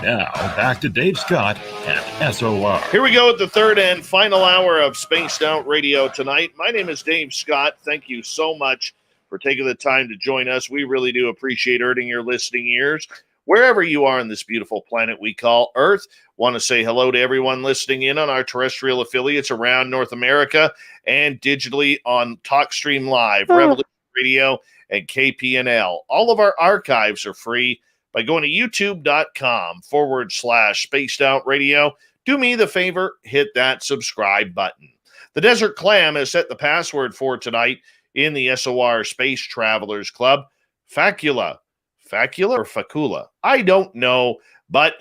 Now, back to Dave Scott and SOR. Here we go with the third and final hour of Spaced Out Radio tonight. My name is Dave Scott. Thank you so much for taking the time to join us. We really do appreciate earning your listening ears. Wherever you are on this beautiful planet we call Earth, want to say hello to everyone listening in on our terrestrial affiliates around North America and digitally on TalkStream Live, Revolution Radio, and KPNL. All of our archives are free by going to youtube.com/Spaced Out Radio. Do me the favor, hit that subscribe button. The Desert Clam has set the password for tonight in the SOR Space Travelers Club. Facula or Facula? I don't know, but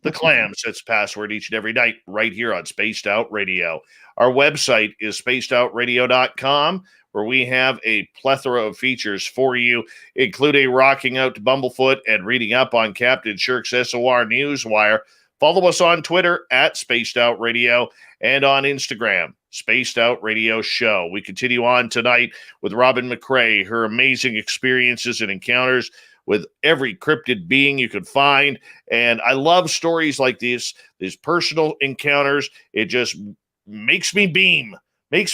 the Clam sets password each and every night right here on Spaced Out Radio. Our website is spacedoutradio.com, where we have a plethora of features for you, including rocking out to Bumblefoot and reading up on Captain Shirk's SOR Newswire. Follow us on Twitter at Spaced Out Radio and on Instagram, Spaced Out Radio Show. We continue on tonight with Robin McCray, her amazing experiences and encounters with every cryptid being you could find. And I love stories like these personal encounters. It just makes me beam with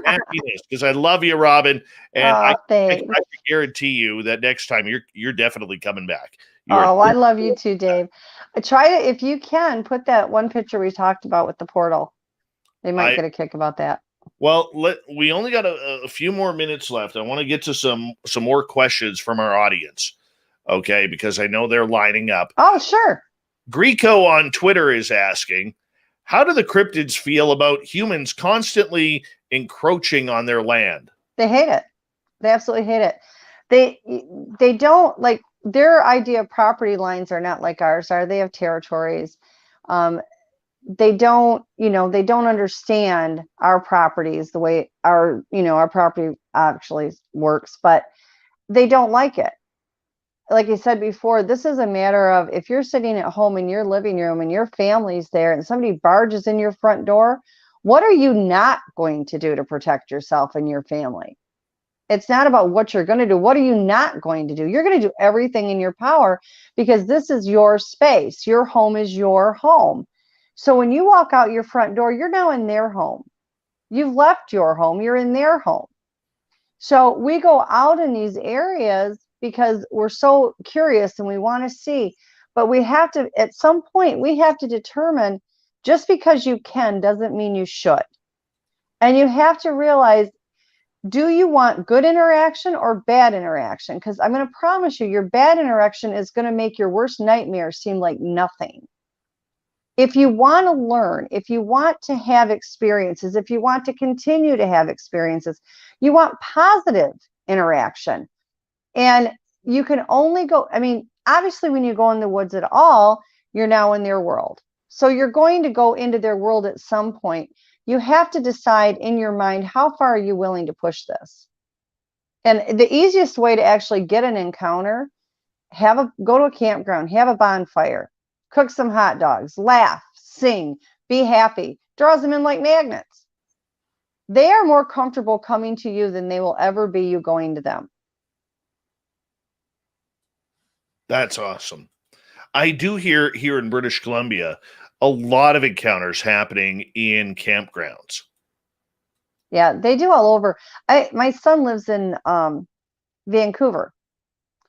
happiness because I love you, Robin. And I can guarantee you that next time you're definitely coming back. I love you too, Dave. Try to, if you can, put that one picture we talked about with the portal. They might get a kick about that. Well, we only got a few more minutes left. I want to get to some more questions from our audience, okay? Because I know they're lining up. Oh, sure. Greco on Twitter is asking, how do the cryptids feel about humans constantly encroaching on their land? They hate it. They absolutely hate it. They don't like, their idea of property lines are not like ours are. They have territories. They don't understand our properties the way our property actually works, but they don't like it. like I said before, this is a matter of if you're sitting at home in your living room and your family's there and somebody barges in your front door, what are you not going to do to protect yourself and your family? It's not about what you're going to do. What are you not going to do? You're going to do everything in your power because this is your space. Your home is your home. So when you walk out your front door, you're now in their home. You've left your home. You're in their home. So we go out in these areas because we're so curious and we want to see. But we have to, at some point, we have to determine just because you can doesn't mean you should. And you have to realize, do you want good interaction or bad interaction? Because I'm going to promise you, your bad interaction is going to make your worst nightmare seem like nothing. If you want to learn, if you want to have experiences, if you want to continue to have experiences, you want positive interaction. And you can only go, I mean, obviously when you go in the woods at all, you're now in their world. So you're going to go into their world at some point. You have to decide in your mind, how far are you willing to push this? And the easiest way to actually get an encounter, go to a campground, have a bonfire, cook some hot dogs, laugh, sing, be happy, draws them in like magnets. They are more comfortable coming to you than they will ever be you going to them. That's awesome. I do hear here in British Columbia a lot of encounters happening in campgrounds. Yeah, they do all over. My son lives in Vancouver.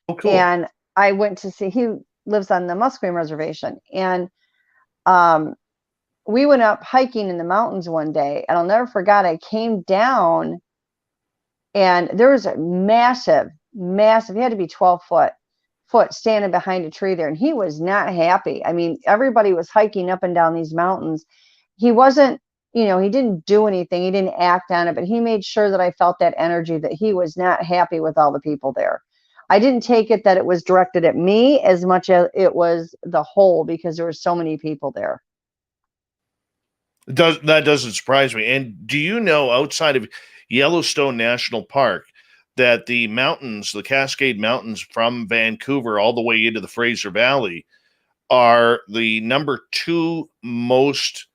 Oh, cool. And I went to see, he lives on the Musqueam Reservation. And we went up hiking in the mountains one day. And I'll never forget, I came down and there was a massive, he had to be 12 foot standing behind a tree there. And he was not happy. I mean, everybody was hiking up and down these mountains. He wasn't, he didn't do anything. He didn't act on it, but he made sure that I felt that energy, that he was not happy with all the people there. I didn't take it that it was directed at me as much as it was the whole, because there were so many people there. That doesn't surprise me. And do you know, outside of Yellowstone National Park, that the mountains, the Cascade Mountains from Vancouver all the way into the Fraser Valley, are the number 2 most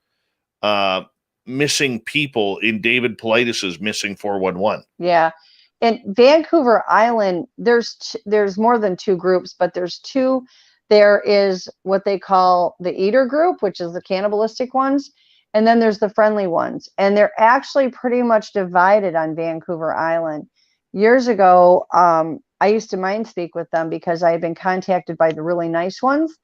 missing people in David Paulides' Missing 411? Yeah. In Vancouver Island, there's more than 2 groups, but there's 2. There is what they call the eater group, which is the cannibalistic ones. And then there's the friendly ones. And they're actually pretty much divided on Vancouver Island. Years ago, I used to mind speak with them because I had been contacted by the really nice ones.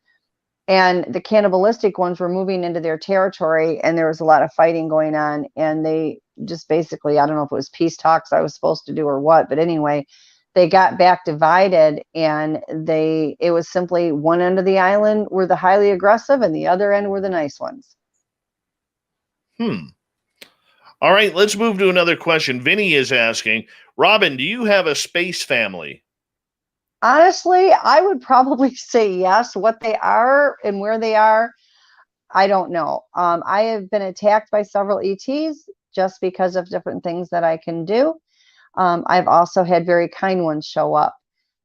And the cannibalistic ones were moving into their territory, and there was a lot of fighting going on. And they just basically, I don't know if it was peace talks I was supposed to do or what, but anyway, they got back divided, and it was simply one end of the island were the highly aggressive and the other end were the nice ones. All right, let's move to another question. Vinny is asking, Robin, do you have a space family? Honestly, I would probably say yes. What they are and where they are, I don't know. I have been attacked by several ETs just because of different things that I can do. I've also had very kind ones show up.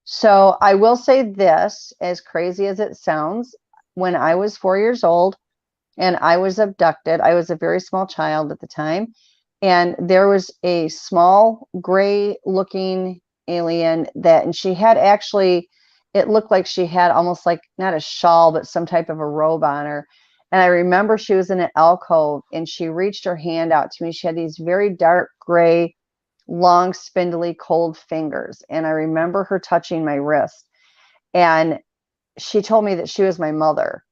So I will say this, as crazy as it sounds, when I was 4 years old and I was abducted, I was a very small child at the time, and there was a small gray looking alien and she had actually, it looked like she had almost like not a shawl, but some type of a robe on her. And I remember she was in an alcove and she reached her hand out to me. She had these very dark gray, long, spindly, cold fingers. And I remember her touching my wrist. And she told me that she was my mother.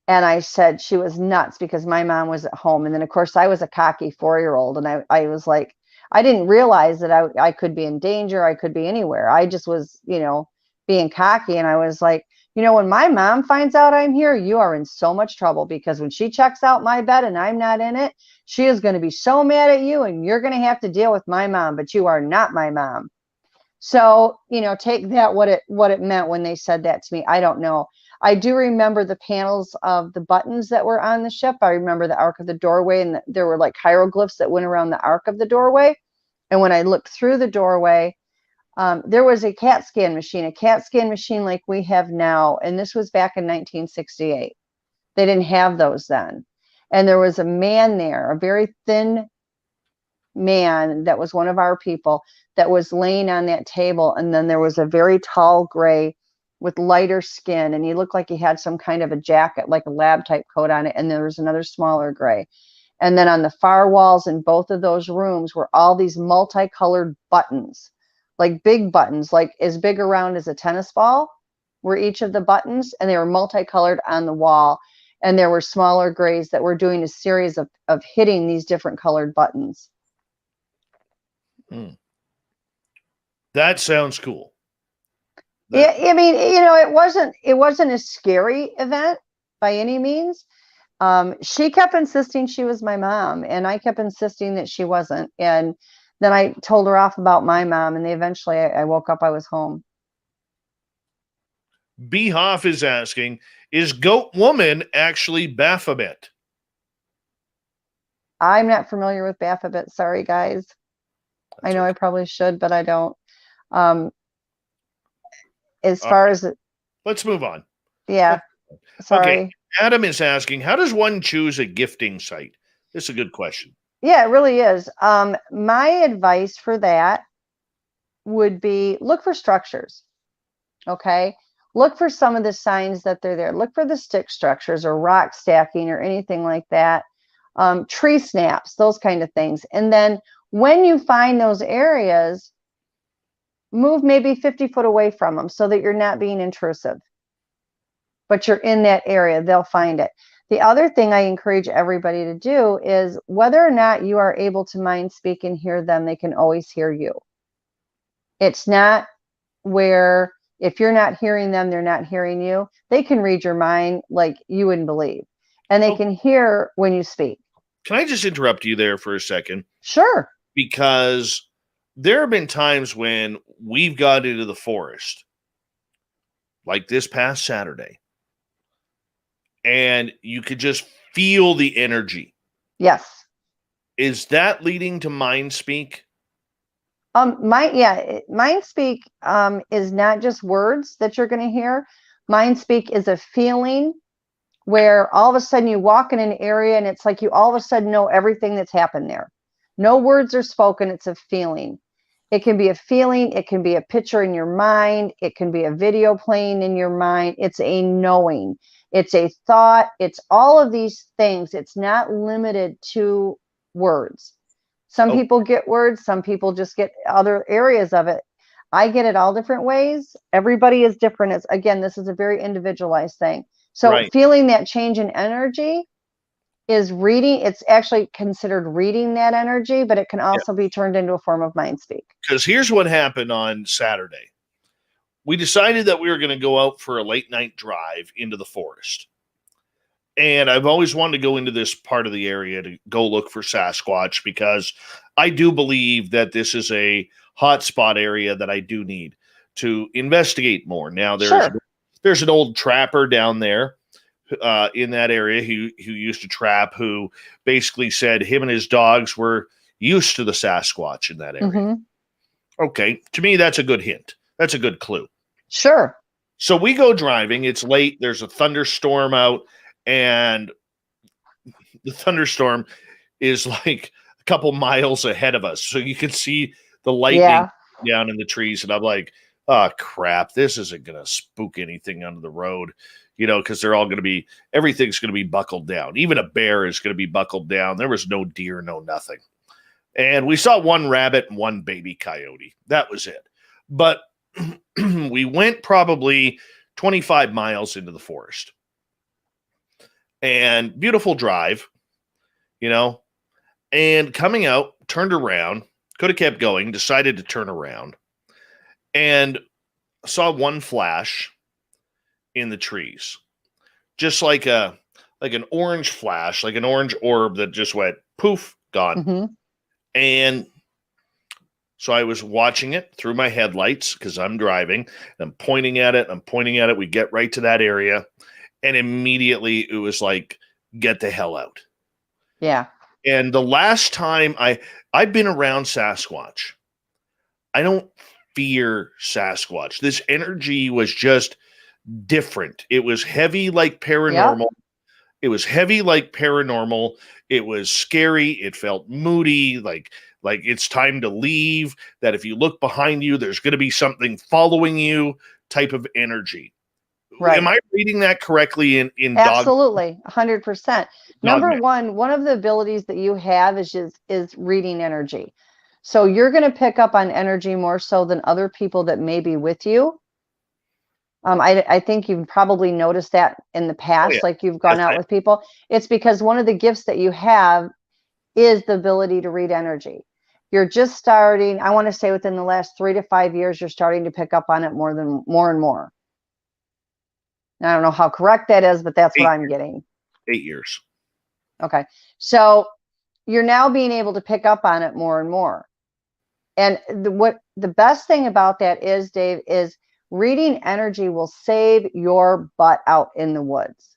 And I said she was nuts because my mom was at home. And then, of course, I was a cocky 4-year-old. And I was like, I didn't realize that I could be in danger. I could be anywhere. I just was, being cocky. And I was like, when my mom finds out I'm here, you are in so much trouble, because when she checks out my bed and I'm not in it, she is going to be so mad at you and you're going to have to deal with my mom, but you are not my mom. So, take that what it meant when they said that to me. I don't know. I do remember the panels of the buttons that were on the ship. I remember the arc of the doorway, and there were like hieroglyphs that went around the arc of the doorway. And when I looked through the doorway, There was a CAT scan machine like we have now, and this was back in 1968. They didn't have those then. And there was a man there, a very thin man that was one of our people that was laying on that table. And then there was a very tall gray with lighter skin, and he looked like he had some kind of a jacket, like a lab type coat on it. And there was another smaller gray. And then on the far walls in both of those rooms were all these multicolored buttons, like big buttons, like as big around as a tennis ball were each of the buttons, and they were multicolored on the wall. And there were smaller grays that were doing a series of hitting these different colored buttons. That sounds cool. Yeah, I mean, it wasn't a scary event by any means. She kept insisting she was my mom, and I kept insisting that she wasn't. And then I told her off about my mom, and eventually I woke up, I was home. B. Hoff is asking, is Goat Woman actually Baphomet? I'm not familiar with Baphomet. Sorry, guys. I know I probably should, but I don't. As far as let's move on. Yeah. Sorry. Okay. Adam is asking, how does one choose a gifting site? This is a good question. Yeah, it really is. My advice for that would be look for structures. Okay. Look for some of the signs that they're there. Look for the stick structures or rock stacking or anything like that. Tree snaps, those kind of things. And then when you find those areas, move maybe 50 foot away from them so that you're not being intrusive. But you're in that area, they'll find it. The other thing I encourage everybody to do is whether or not you are able to mind speak and hear them, they can always hear you. It's not where if you're not hearing them, they're not hearing you. They can read your mind like you wouldn't believe. And they can hear when you speak. Can I just interrupt you there for a second? Sure. Because there have been times when we've got into the forest, like this past Saturday, and you could just feel the energy. Yes. Is that leading to mind speak? Mind speak is not just words that you're going to hear. Mind speak is a feeling where all of a sudden you walk in an area and it's like you all of a sudden know everything that's happened there. No words are spoken. It's a feeling. It can be a feeling. It can be a picture in your mind. It can be a video playing in your mind. It's a knowing. It's a thought. It's all of these things. It's not limited to words. Some people get words. Some people just get other areas of it. I get it all different ways. Everybody is different. Again, this is a very individualized thing. So feeling that change in energy is reading. It's actually considered reading that energy, but it can also be turned into a form of mind speak. Because here's what happened on Saturday. We decided that we were going to go out for a late night drive into the forest. And I've always wanted to go into this part of the area to go look for Sasquatch because I do believe that this is a hotspot area that I do need to investigate more. Now, there's an old trapper down there in that area who used to trap, who basically said him and his dogs were used to the Sasquatch in that area. Mm-hmm. Okay, to me, that's a good hint. That's a good clue. Sure. So we go driving. It's late. There's a thunderstorm out. And the thunderstorm is like a couple miles ahead of us. So you can see the lightning down in the trees. And I'm like, oh, crap. This isn't going to spook anything onto the road, because they're all going to be, everything's going to be buckled down. Even a bear is going to be buckled down. There was no deer, no nothing. And we saw one rabbit and one baby coyote. That was it. But we went probably 25 miles into the forest. And beautiful drive, and coming out, turned around, could have kept going, decided to turn around, and saw one flash in the trees, just like an orange flash, like an orange orb that just went poof, gone. Mm-hmm. And so I was watching it through my headlights because I'm driving, and I'm pointing at it. We get right to that area. And immediately it was like, get the hell out. Yeah. And the last time I've been around Sasquatch, I don't fear Sasquatch. This energy was just different. It was heavy like paranormal. Yep. It was heavy like paranormal. It was scary. It felt moody, like it's time to leave, that if you look behind you, there's going to be something following you type of energy. Right. Am I reading that correctly in Absolutely, 100%. Number Dogman? one of the abilities that you have is reading energy. So you're going to pick up on energy more so than other people that may be with you. I think you've probably noticed that in the past, yeah. like you've gone out with people. It's because one of the gifts that you have is the ability to read energy. You're just starting, I want to say within the last 3 to 5 years, you're starting to pick up on it more and more. I don't know how correct that is, but that's what I'm getting. 8 years. Okay. So you're now being able to pick up on it more and more. And the best thing about that is, Dave, is reading energy will save your butt out in the woods.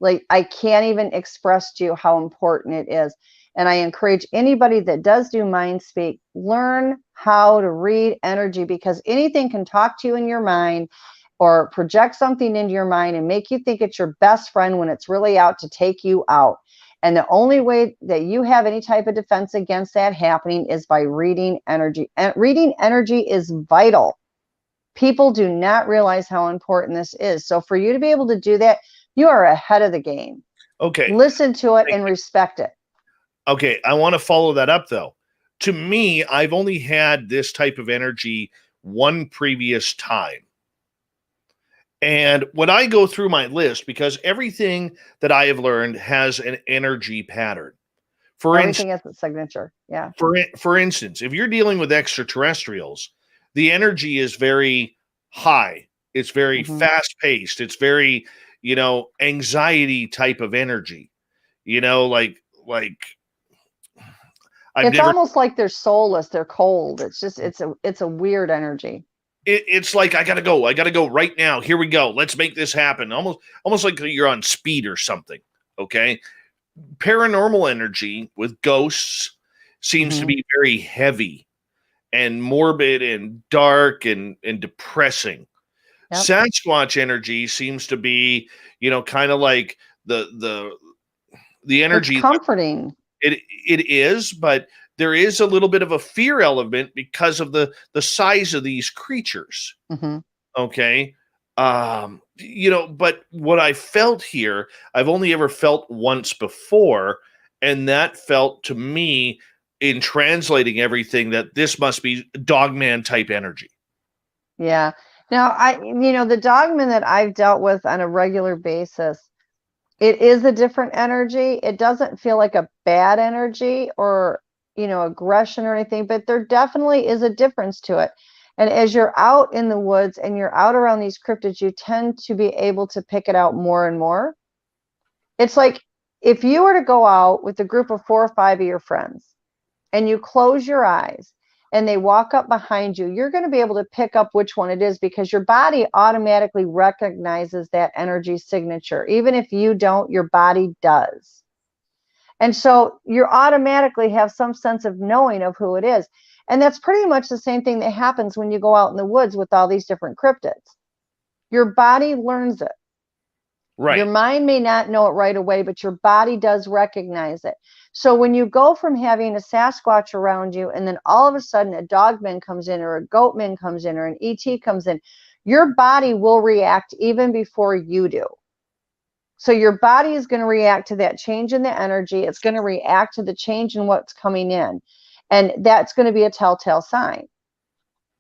Like, I can't even express to you how important it is. And I encourage anybody that does do mind speak, learn how to read energy, because anything can talk to you in your mind or project something into your mind and make you think it's your best friend when it's really out to take you out. And the only way that you have any type of defense against that happening is by reading energy. And reading energy is vital. People do not realize how important this is. So for you to be able to do that, you are ahead of the game. Okay. Listen to it and respect it. Okay. I want to follow that up, though. To me, I've only had this type of energy one previous time. And when I go through my list, because everything that I have learned has an energy pattern. Everything has a signature. Yeah. For instance, if you're dealing with extraterrestrials, the energy is very high. It's very fast paced. It's very, anxiety type of energy. It's almost like they're soulless. They're cold. It's just, it's a weird energy. It's like, I gotta go right now. Here we go. Let's make this happen. Almost like you're on speed or something. Okay. Paranormal energy with ghosts seems to be very heavy and morbid and dark and depressing. Yep. Sasquatch energy seems to be, kind of like the energy. It's comforting. It is, but there is a little bit of a fear element because of the size of these creatures. Okay. But what I felt here, I've only ever felt once before. And that felt to me, in translating everything, that this must be Dogman type energy. Yeah. Now, the Dogman that I've dealt with on a regular basis, it is a different energy. It doesn't feel like a bad energy or, aggression or anything, but there definitely is a difference to it. And as you're out in the woods and you're out around these cryptids, you tend to be able to pick it out more and more. It's like if you were to go out with a group of 4 or 5 of your friends and you close your eyes and they walk up behind you, you're going to be able to pick up which one it is, because your body automatically recognizes that energy signature. Even if you don't, your body does. And so you automatically have some sense of knowing of who it is. And that's pretty much the same thing that happens when you go out in the woods with all these different cryptids. Your body learns it. Right. Your mind may not know it right away, but your body does recognize it. So when you go from having a Sasquatch around you, and then all of a sudden a Dogman comes in, or a Goatman comes in, or an ET comes in, your body will react even before you do. So your body is going to react to that change in the energy. It's going to react to the change in what's coming in. And that's going to be a telltale sign.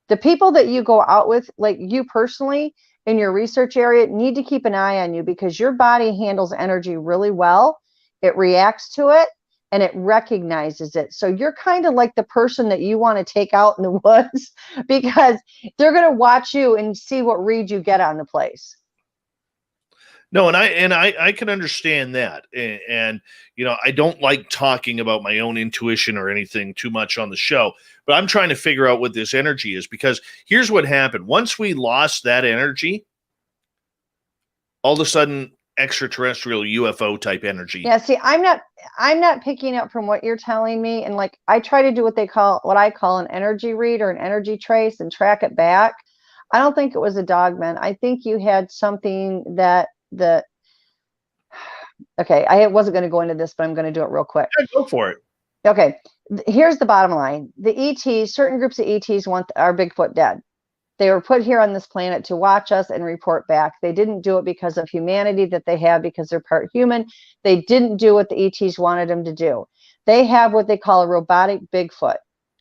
The people that you go out with, like you personally, in your research area, need to keep an eye on you, because your body handles energy really well. It reacts to it and it recognizes it. So you're kind of like the person that you want to take out in the woods, because they're going to watch you and see what read you get on the place. No, and I can understand that. And I don't like talking about my own intuition or anything too much on the show, but I'm trying to figure out what this energy is, because here's what happened. Once we lost that energy, all of a sudden extraterrestrial UFO type energy. Yeah, see, I'm not picking up from what you're telling me, and like I try to do what I call an energy read or an energy trace and track it back. I don't think it was a Dogman. I think you had something that okay, I wasn't going to go into this, but I'm going to do it real quick. Yeah, go for it. Okay, here's the bottom line. The ETs, certain groups of ETs want our Bigfoot dead. They were put here on this planet to watch us and report back. They didn't do it because of humanity that they have, because they're part human. They didn't do what the ETs wanted them to do. They have what they call a robotic Bigfoot.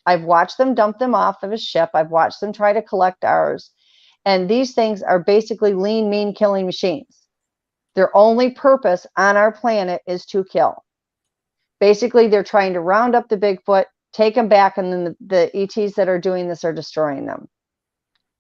I've watched them dump them off of a ship. I've watched them try to collect ours. And these things are basically lean, mean killing machines. Their only purpose on our planet is to kill. Basically, they're trying to round up the Bigfoot, take them back, and then the ETs that are doing this are destroying them.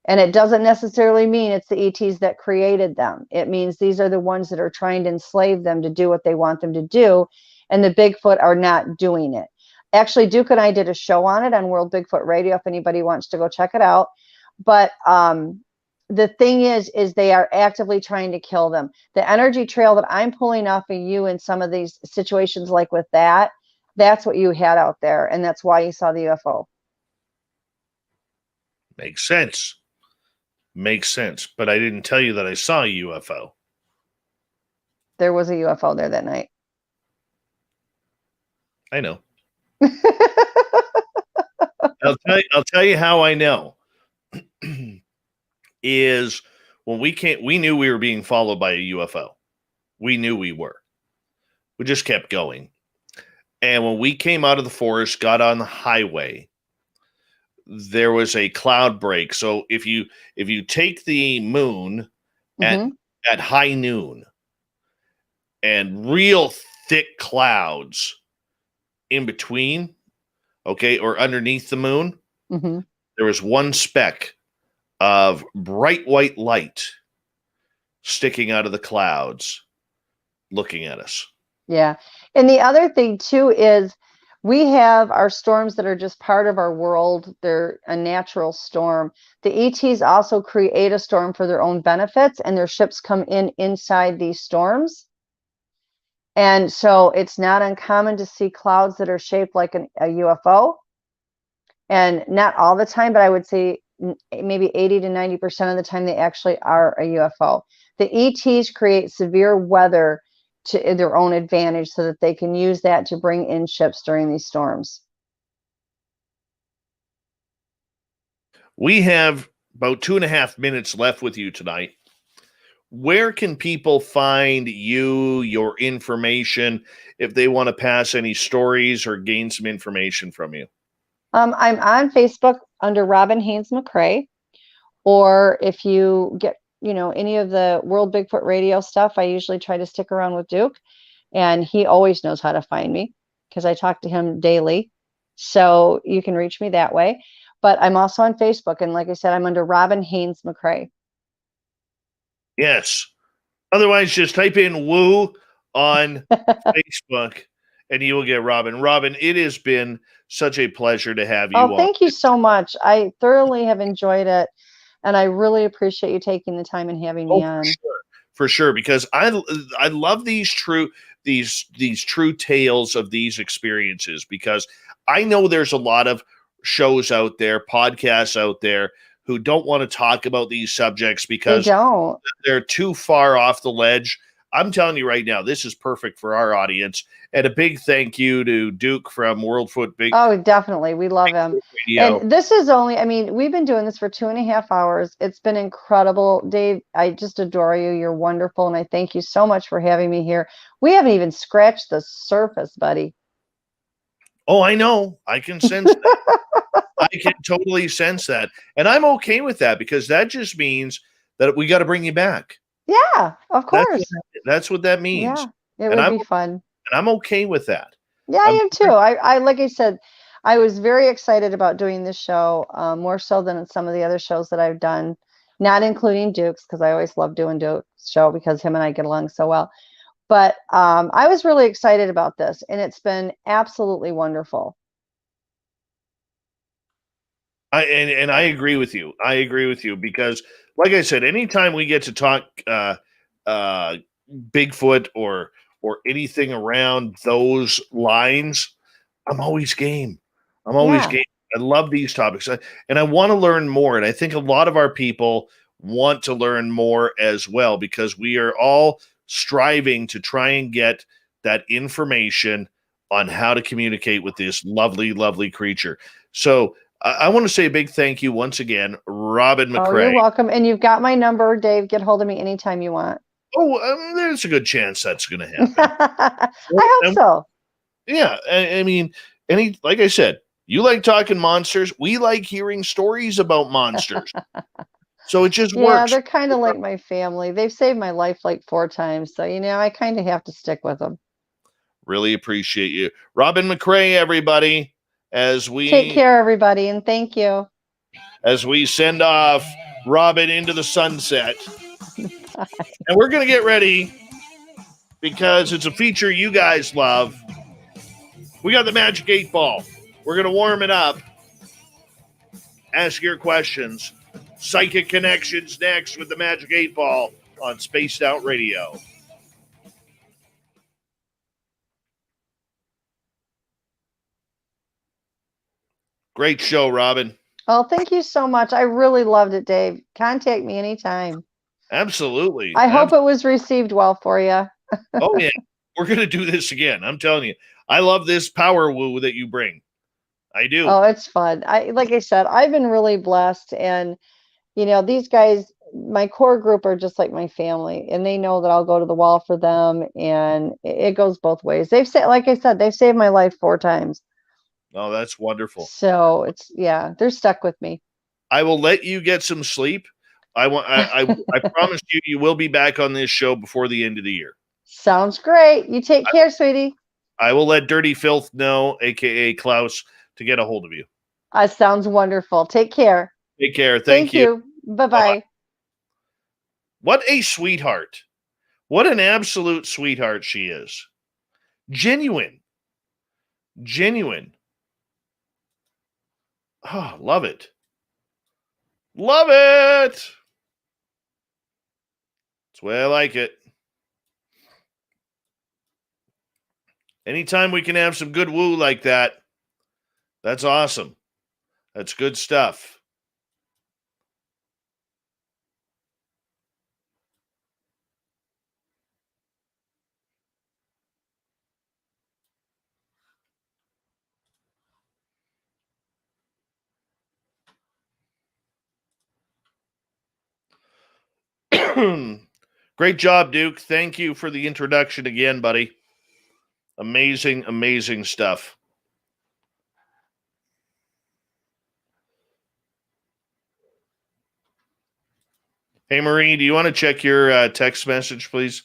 And it doesn't necessarily mean it's the ETs that created them. It means these are the ones that are trying to enslave them to do what they want them to do. And the Bigfoot are not doing it. Actually, Duke and I did a show on it on World Bigfoot Radio, if anybody wants to go check it out. But the thing is they are actively trying to kill them. The energy trail that I'm pulling off of you in some of these situations, like with that's what you had out there. And that's why you saw the UFO. Makes sense. Makes sense. But I didn't tell you that I saw a UFO. There was a UFO there that night. I know. I'll tell you how I know. Is when we knew we were being followed by a UFO. We knew we were. We just kept going. And when we came out of the forest, got on the highway, there was a cloud break. So if you take the moon at high noon and real thick clouds in between, okay, or underneath the moon, there was one speck of bright white light sticking out of the clouds looking at us. Yeah. And the other thing too is we have our storms that are just part of our world. They're a natural storm. The ETs also create a storm for their own benefits, and their ships come inside these storms. And so it's not uncommon to see clouds that are shaped like a UFO. And not all the time, but I would say maybe 80 to 90% of the time they actually are a UFO. The ETs create severe weather to their own advantage so that they can use that to bring in ships during these storms. We have about 2.5 minutes left with you tonight. Where can people find you, your information, if they want to pass any stories or gain some information from you? I'm on Facebook under Robin Haynes McCray, or if you get, any of the World Bigfoot Radio stuff, I usually try to stick around with Duke, and he always knows how to find me because I talk to him daily. So you can reach me that way. But I'm also on Facebook, and like I said, I'm under Robin Haynes McCray. Yes. Otherwise, just type in woo on Facebook and you will get Robin. Robin, it has been such a pleasure to have you. Oh, thank you so much. I thoroughly have enjoyed it, and I really appreciate you taking the time and having me on. For sure, because I love these true tales of these experiences, because I know there's a lot of shows out there, podcasts out there, who don't want to talk about these subjects because they're too far off the ledge. I'm telling you right now, this is perfect for our audience. And a big thank you to Duke from World Foot Big. Oh, definitely. We love him. And this is we've been doing this for 2.5 hours. It's been incredible. Dave, I just adore you. You're wonderful. And I thank you so much for having me here. We haven't even scratched the surface, buddy. Oh, I know. I can sense that. I can totally sense that. And I'm okay with that, because that just means that we got to bring you back. Yeah, of course. That's what that means. Yeah, it would be fun. And I'm okay with that. Yeah, I am too. I like I said, I was very excited about doing this show, more so than some of the other shows that I've done, not including Duke's, because I always love doing Duke's show because him and I get along so well. But I was really excited about this, and it's been absolutely wonderful. I agree with you. I agree with you, because, like I said, anytime we get to talk Bigfoot or anything around those lines, I'm always game. I'm always Yeah. game. I love these topics, and I want to learn more. And I think a lot of our people want to learn more as well, because we are all striving to try and get that information on how to communicate with this lovely, lovely creature. So I want to say a big thank you once again, Robin McCray. Oh, you're welcome. And you've got my number, Dave. Get hold of me anytime you want. Oh, there's a good chance that's going to happen. I hope so. Yeah, I mean, like I said, you like talking monsters. We like hearing stories about monsters. So it just works. Yeah, they're kind of like my family. They've saved my life like 4 times. So, I kind of have to stick with them. Really appreciate you. Robin McCray, everybody, as we take care, everybody, and thank you. As we send off Robin into the sunset. And we're going to get ready because it's a feature you guys love. We got the Magic 8 Ball. We're going to warm it up. Ask your questions. Psychic Connections next with the Magic 8 Ball on Spaced Out Radio. Great show, Robin. Oh, thank you so much. I really loved it, Dave. Contact me anytime. Absolutely. I hope it was received well for you. Oh, yeah. We're going to do this again. I'm telling you. I love this power woo that you bring. I do. Oh, it's fun. Like I said, I've been really blessed. And, these guys, my core group are just like my family. And they know that I'll go to the wall for them. And it goes both ways. Like I said, they've saved my life 4 times. Oh, that's wonderful. So they're stuck with me. I will let you get some sleep. I promise you will be back on this show before the end of the year. Sounds great. You take care, sweetie. I will let Dirty Filth know, aka Klaus, to get a hold of you. Sounds wonderful. Take care. Take care. Thank you. Bye-bye. Bye-bye. What a sweetheart. What an absolute sweetheart she is. Genuine. Oh, love it. Love it. That's the way I like it. Anytime we can have some good woo like that, that's awesome. That's good stuff. Great job, Duke. Thank you for the introduction again, buddy. Amazing, amazing stuff. Hey, Marie, do you want to check your text message, please?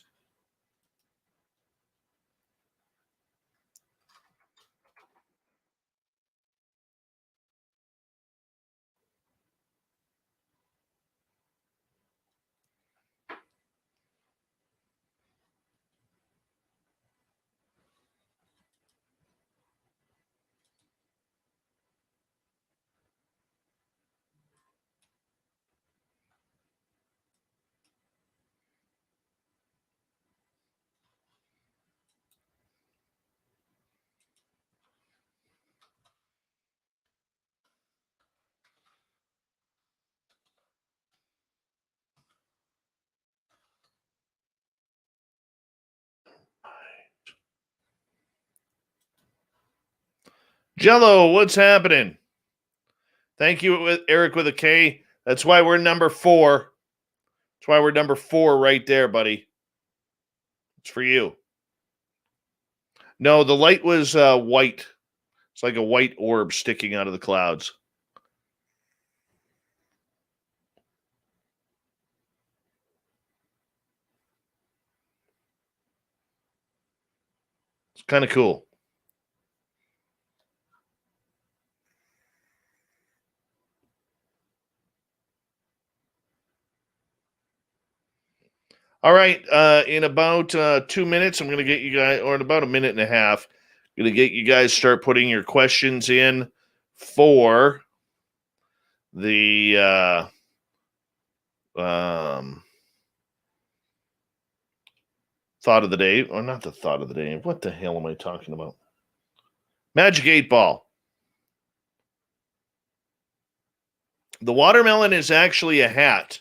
Jello, what's happening? Thank you, Eric with a K. That's why we're number 4. That's why we're number 4 right there, buddy. It's for you. No, the light was white. It's like a white orb sticking out of the clouds. It's kind of cool. All right, in about 2 minutes, I'm going to get you guys, or in about a minute and a half, I'm going to get you guys start putting your questions in for the thought of the day, or not the thought of the day. What the hell am I talking about? Magic 8 Ball. The watermelon is actually a hat.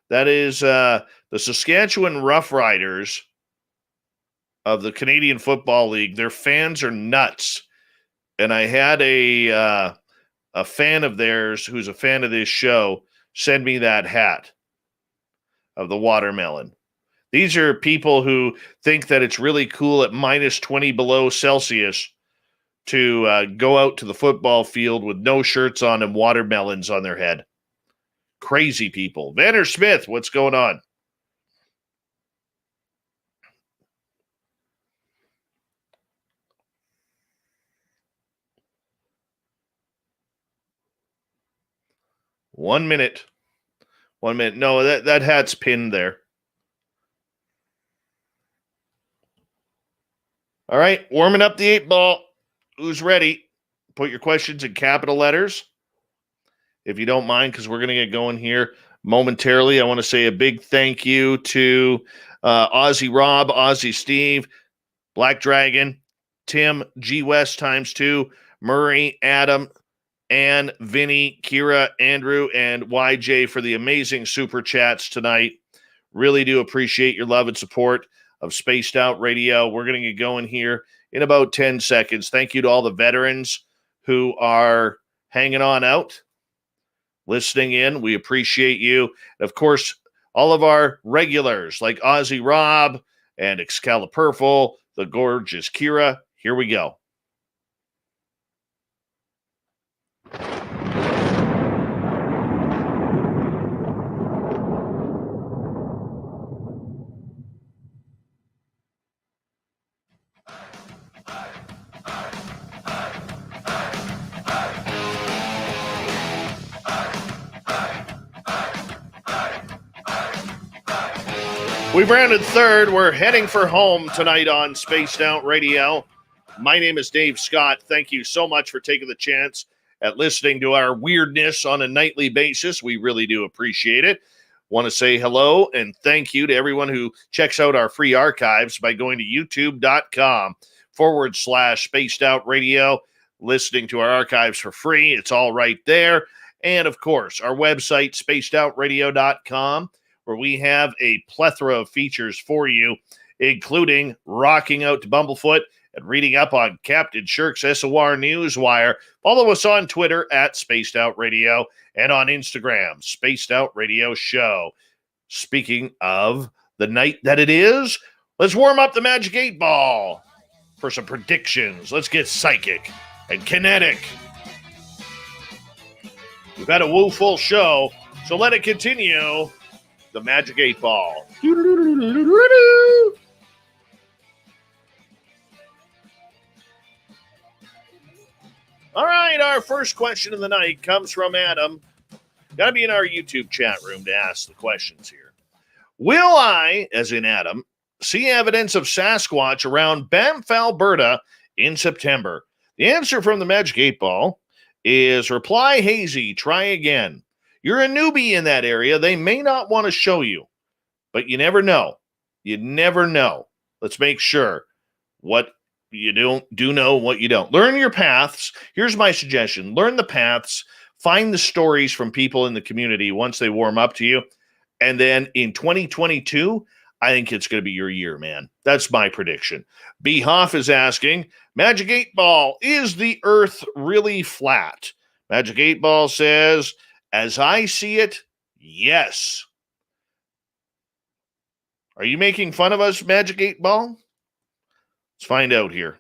That is the Saskatchewan Roughriders of the Canadian Football League. Their fans are nuts. And I had a fan of theirs who's a fan of this show send me that hat of the watermelon. These are people who think that it's really cool at minus 20 below Celsius to go out to the football field with no shirts on and watermelons on their head. Crazy people. Vanner Smith, what's going on? One minute. No, that hat's pinned there. All right, warming up the 8 Ball. Who's ready? Put your questions in capital letters, if you don't mind, because we're going to get going here momentarily. I want to say a big thank you to Aussie Rob, Aussie Steve, Black Dragon, Tim, G West ×2, Murray, Adam, Ann, Vinny, Kira, Andrew, and YJ for the amazing super chats tonight. Really do appreciate your love and support of Spaced Out Radio. We're going to get going here in about 10 seconds. Thank you to all the veterans who are hanging on out, listening in. We appreciate you. And of course, all of our regulars like Aussie Rob and Excalibur, the gorgeous Kira. Here we go. We've rounded third. We're heading for home tonight on Spaced Out Radio. My name is Dave Scott. Thank you so much for taking the chance at listening to our weirdness on a nightly basis. We really do appreciate it. Want to say hello and thank you to everyone who checks out our free archives by going to youtube.com/Spaced Out Radio, listening to our archives for free. It's all right there. And of course, our website, spacedoutradio.com, where we have a plethora of features for you, including rocking out to Bumblefoot and reading up on Captain Shirk's SOR Newswire. Follow us on Twitter at Spaced Out Radio and on Instagram, Spaced Out Radio Show. Speaking of the night that it is, let's warm up the Magic 8 Ball for some predictions. Let's get psychic and kinetic. We've had a woo-full show, so let it continue. The Magic 8 Ball. All right, our first question of the night comes from Adam. Got to be in our YouTube chat room to ask the questions here. Will I, as in Adam, see evidence of Sasquatch around Banff, Alberta in September? The answer from the Magic 8 Ball is reply hazy, try again. You're a newbie in that area. They may not want to show you, but you never know. You never know. Let's make sure what you do know, what you don't. Learn your paths. Here's my suggestion. Learn the paths. Find the stories from people in the community once they warm up to you. And then in 2022, I think it's going to be your year, man. That's my prediction. B. Hoff is asking, Magic 8 Ball, is the Earth really flat? Magic 8 Ball says, as I see it, yes. Are you making fun of us, Magic 8 Ball? Let's find out here.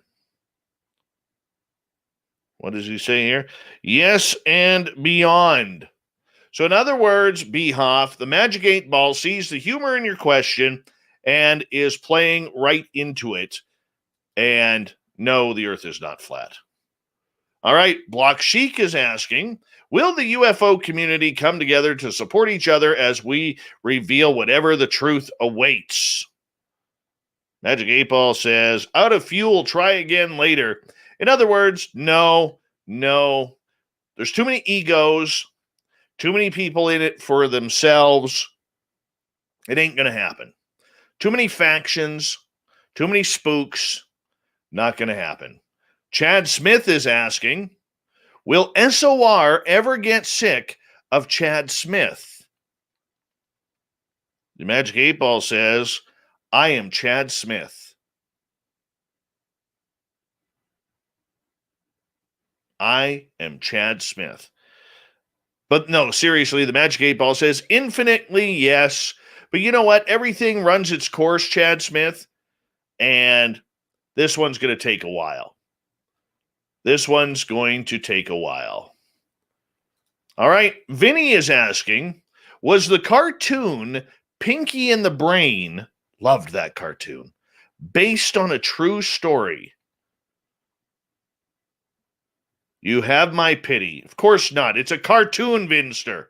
What does he say here? Yes and beyond. So in other words, B. Hoff, the Magic 8 Ball sees the humor in your question and is playing right into it. And no, the Earth is not flat. All right, Block Chic is asking, will the UFO community come together to support each other as we reveal whatever the truth awaits? Magic 8 Ball says, out of fuel, try again later. In other words, no. There's too many egos, too many people in it for themselves. It ain't going to happen. Too many factions, too many spooks. Not going to happen. Chad Smith is asking, will SOR ever get sick of Chad Smith? The Magic 8 Ball says, I am Chad Smith. I am Chad Smith. But no, seriously, the Magic 8 Ball says, infinitely yes. But you know what? Everything runs its course, Chad Smith. And this one's going to take a while. This one's going to take a while. All right. Vinny is asking, was the cartoon Pinky and the Brain, loved that cartoon, based on a true story? You have my pity. Of course not. It's a cartoon, Vinster.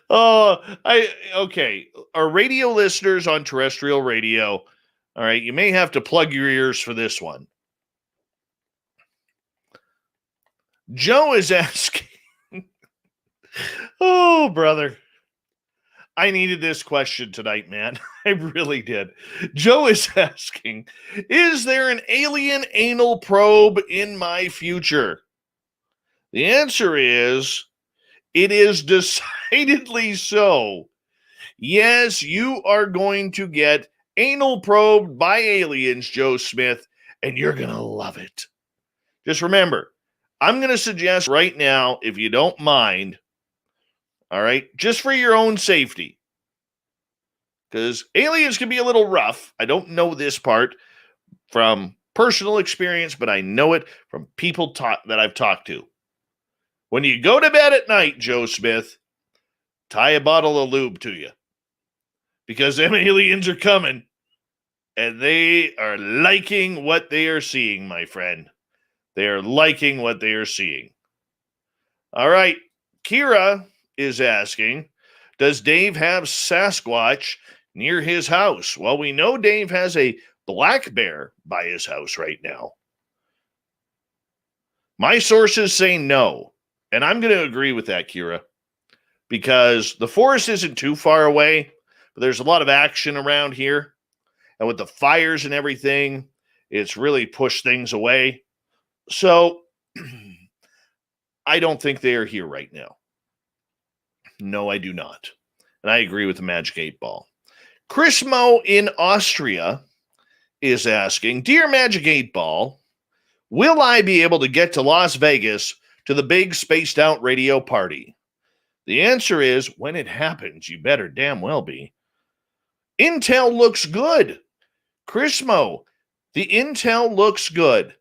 Okay. Our radio listeners on terrestrial radio, all right, you may have to plug your ears for this one. Joe is asking, oh, brother. I needed this question tonight, man. I really did. Joe is asking, is there an alien anal probe in my future? The answer is, it is decidedly so. Yes, you are going to get anal probed by aliens, Joe Smith, and you're going to love it. Just remember, I'm going to suggest right now, if you don't mind, all right, just for your own safety, because aliens can be a little rough. I don't know this part from personal experience, but I know it from people that I've talked to. When you go to bed at night, Joe Smith, tie a bottle of lube to you, because them aliens are coming, and they are liking what they are seeing, my friend. They are liking what they are seeing. All right, Kira is asking, does Dave have Sasquatch near his house? Well, we know Dave has a black bear by his house right now. My sources say no, and I'm going to agree with that, Kira, because the forest isn't too far away, but there's a lot of action around here, and with the fires and everything, it's really pushed things away. So I don't think they are here right now. No, I do not. And I agree with the Magic 8 Ball. Chris Mo in Austria is asking, dear Magic 8 Ball, will I be able to get to Las Vegas to the big spaced out radio party? The answer is, when it happens, you better damn well be. Intel looks good. Chris Mo, the intel looks good.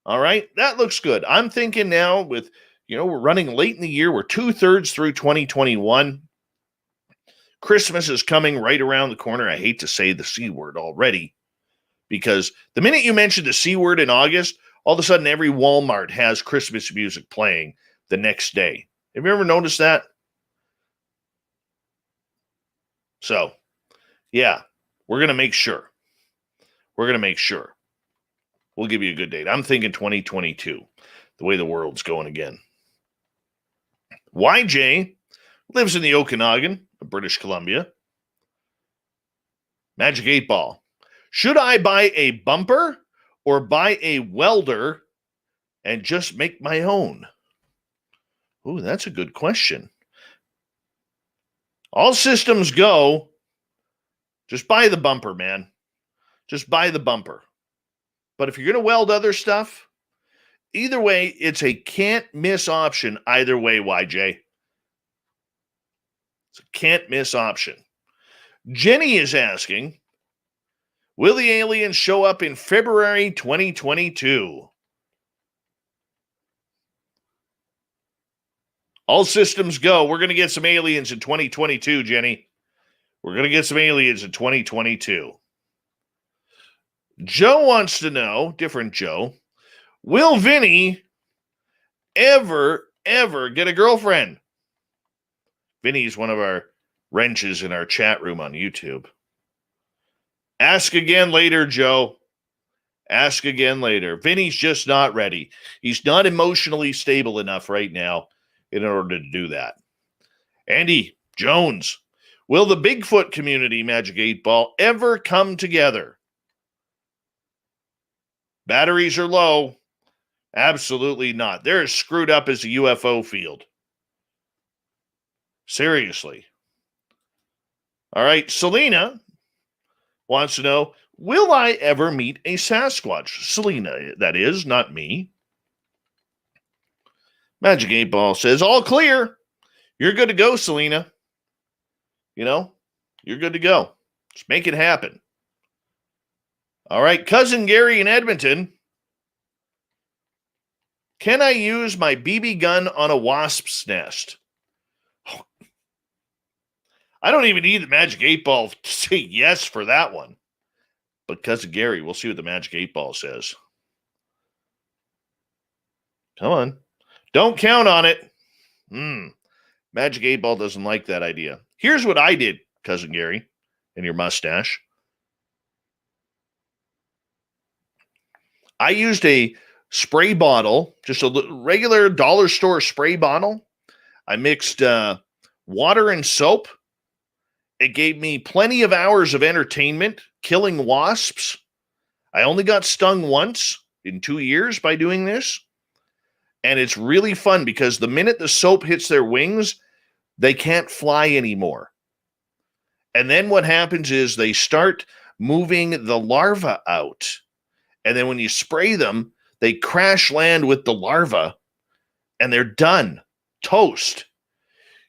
All right, that looks good. I'm thinking now with, we're running late in the year. We're 2/3 through 2021. Christmas is coming right around the corner. I hate to say the C word already, because the minute you mention the C word in August, all of a sudden every Walmart has Christmas music playing the next day. Have you ever noticed that? So, yeah, we're going to make sure. We're going to make sure. We'll give you a good date. I'm thinking 2022, the way the world's going again. YJ lives in the Okanagan, British Columbia. Magic 8 Ball. Should I buy a bumper or buy a welder and just make my own? Ooh, that's a good question. All systems go. Just buy the bumper, man. Just buy the bumper. But if you're going to weld other stuff, either way, it's a can't miss option either way, YJ. It's a can't miss option. Jenny is asking, will the aliens show up in February 2022? All systems go. We're going to get some aliens in 2022, Jenny. We're going to get some aliens in 2022. Joe wants to know, different Joe, will Vinny ever get a girlfriend? Vinny's one of our wrenches in our chat room on YouTube. Ask again later, Joe. Ask again later. Vinny's just not ready. He's not emotionally stable enough right now in order to do that. Andy, Jones, will the Bigfoot community, Magic 8 Ball, ever come together? Batteries are low. Absolutely not. They're as screwed up as a UFO field. Seriously. All right, Selena wants to know, will I ever meet a Sasquatch? Selena, that is, not me. Magic 8 Ball says, all clear. You're good to go, Selena. You know, you're good to go. Just make it happen. All right, Cousin Gary in Edmonton. Can I use my BB gun on a wasp's nest? I don't even need the Magic 8 Ball to say yes for that one. But Cousin Gary, we'll see what the Magic 8 Ball says. Come on. Don't count on it. Magic 8 Ball doesn't like that idea. Here's what I did, Cousin Gary, and your mustache. I used a spray bottle, just a regular dollar store spray bottle. I mixed water and soap. It gave me plenty of hours of entertainment, killing wasps. I only got stung once in 2 years by doing this. And it's really fun because the minute the soap hits their wings, they can't fly anymore. And then what happens is they start moving the larva out. And then when you spray them, they crash land with the larva and they're done. Toast.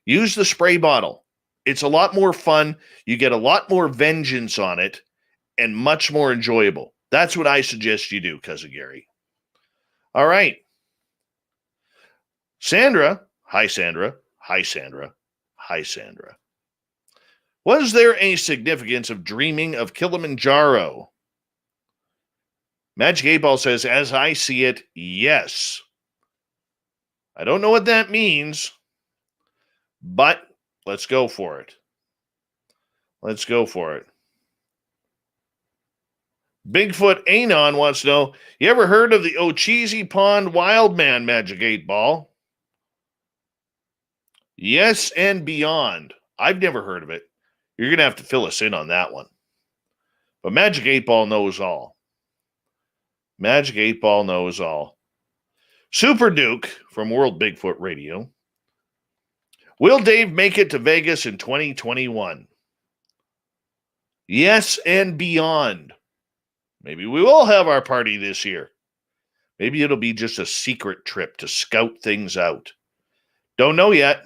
Use the spray bottle. It's a lot more fun. You get a lot more vengeance on it and much more enjoyable. That's what I suggest you do, Cousin Gary. All right. Sandra. Hi, Sandra. Hi, Sandra. Hi, Sandra. Was there a significance of dreaming of Kilimanjaro? Magic 8 Ball says, as I see it, yes. I don't know what that means, but let's go for it. Let's go for it. Bigfoot Anon wants to know, you ever heard of the Ocheesy Pond Wildman, Magic 8 Ball? Yes and beyond. I've never heard of it. You're going to have to fill us in on that one. But Magic 8 Ball knows all. Magic 8 Ball knows all. Super Duke from World Bigfoot Radio. Will Dave make it to Vegas in 2021? Yes and beyond. Maybe we will have our party this year. Maybe it'll be just a secret trip to scout things out. Don't know yet.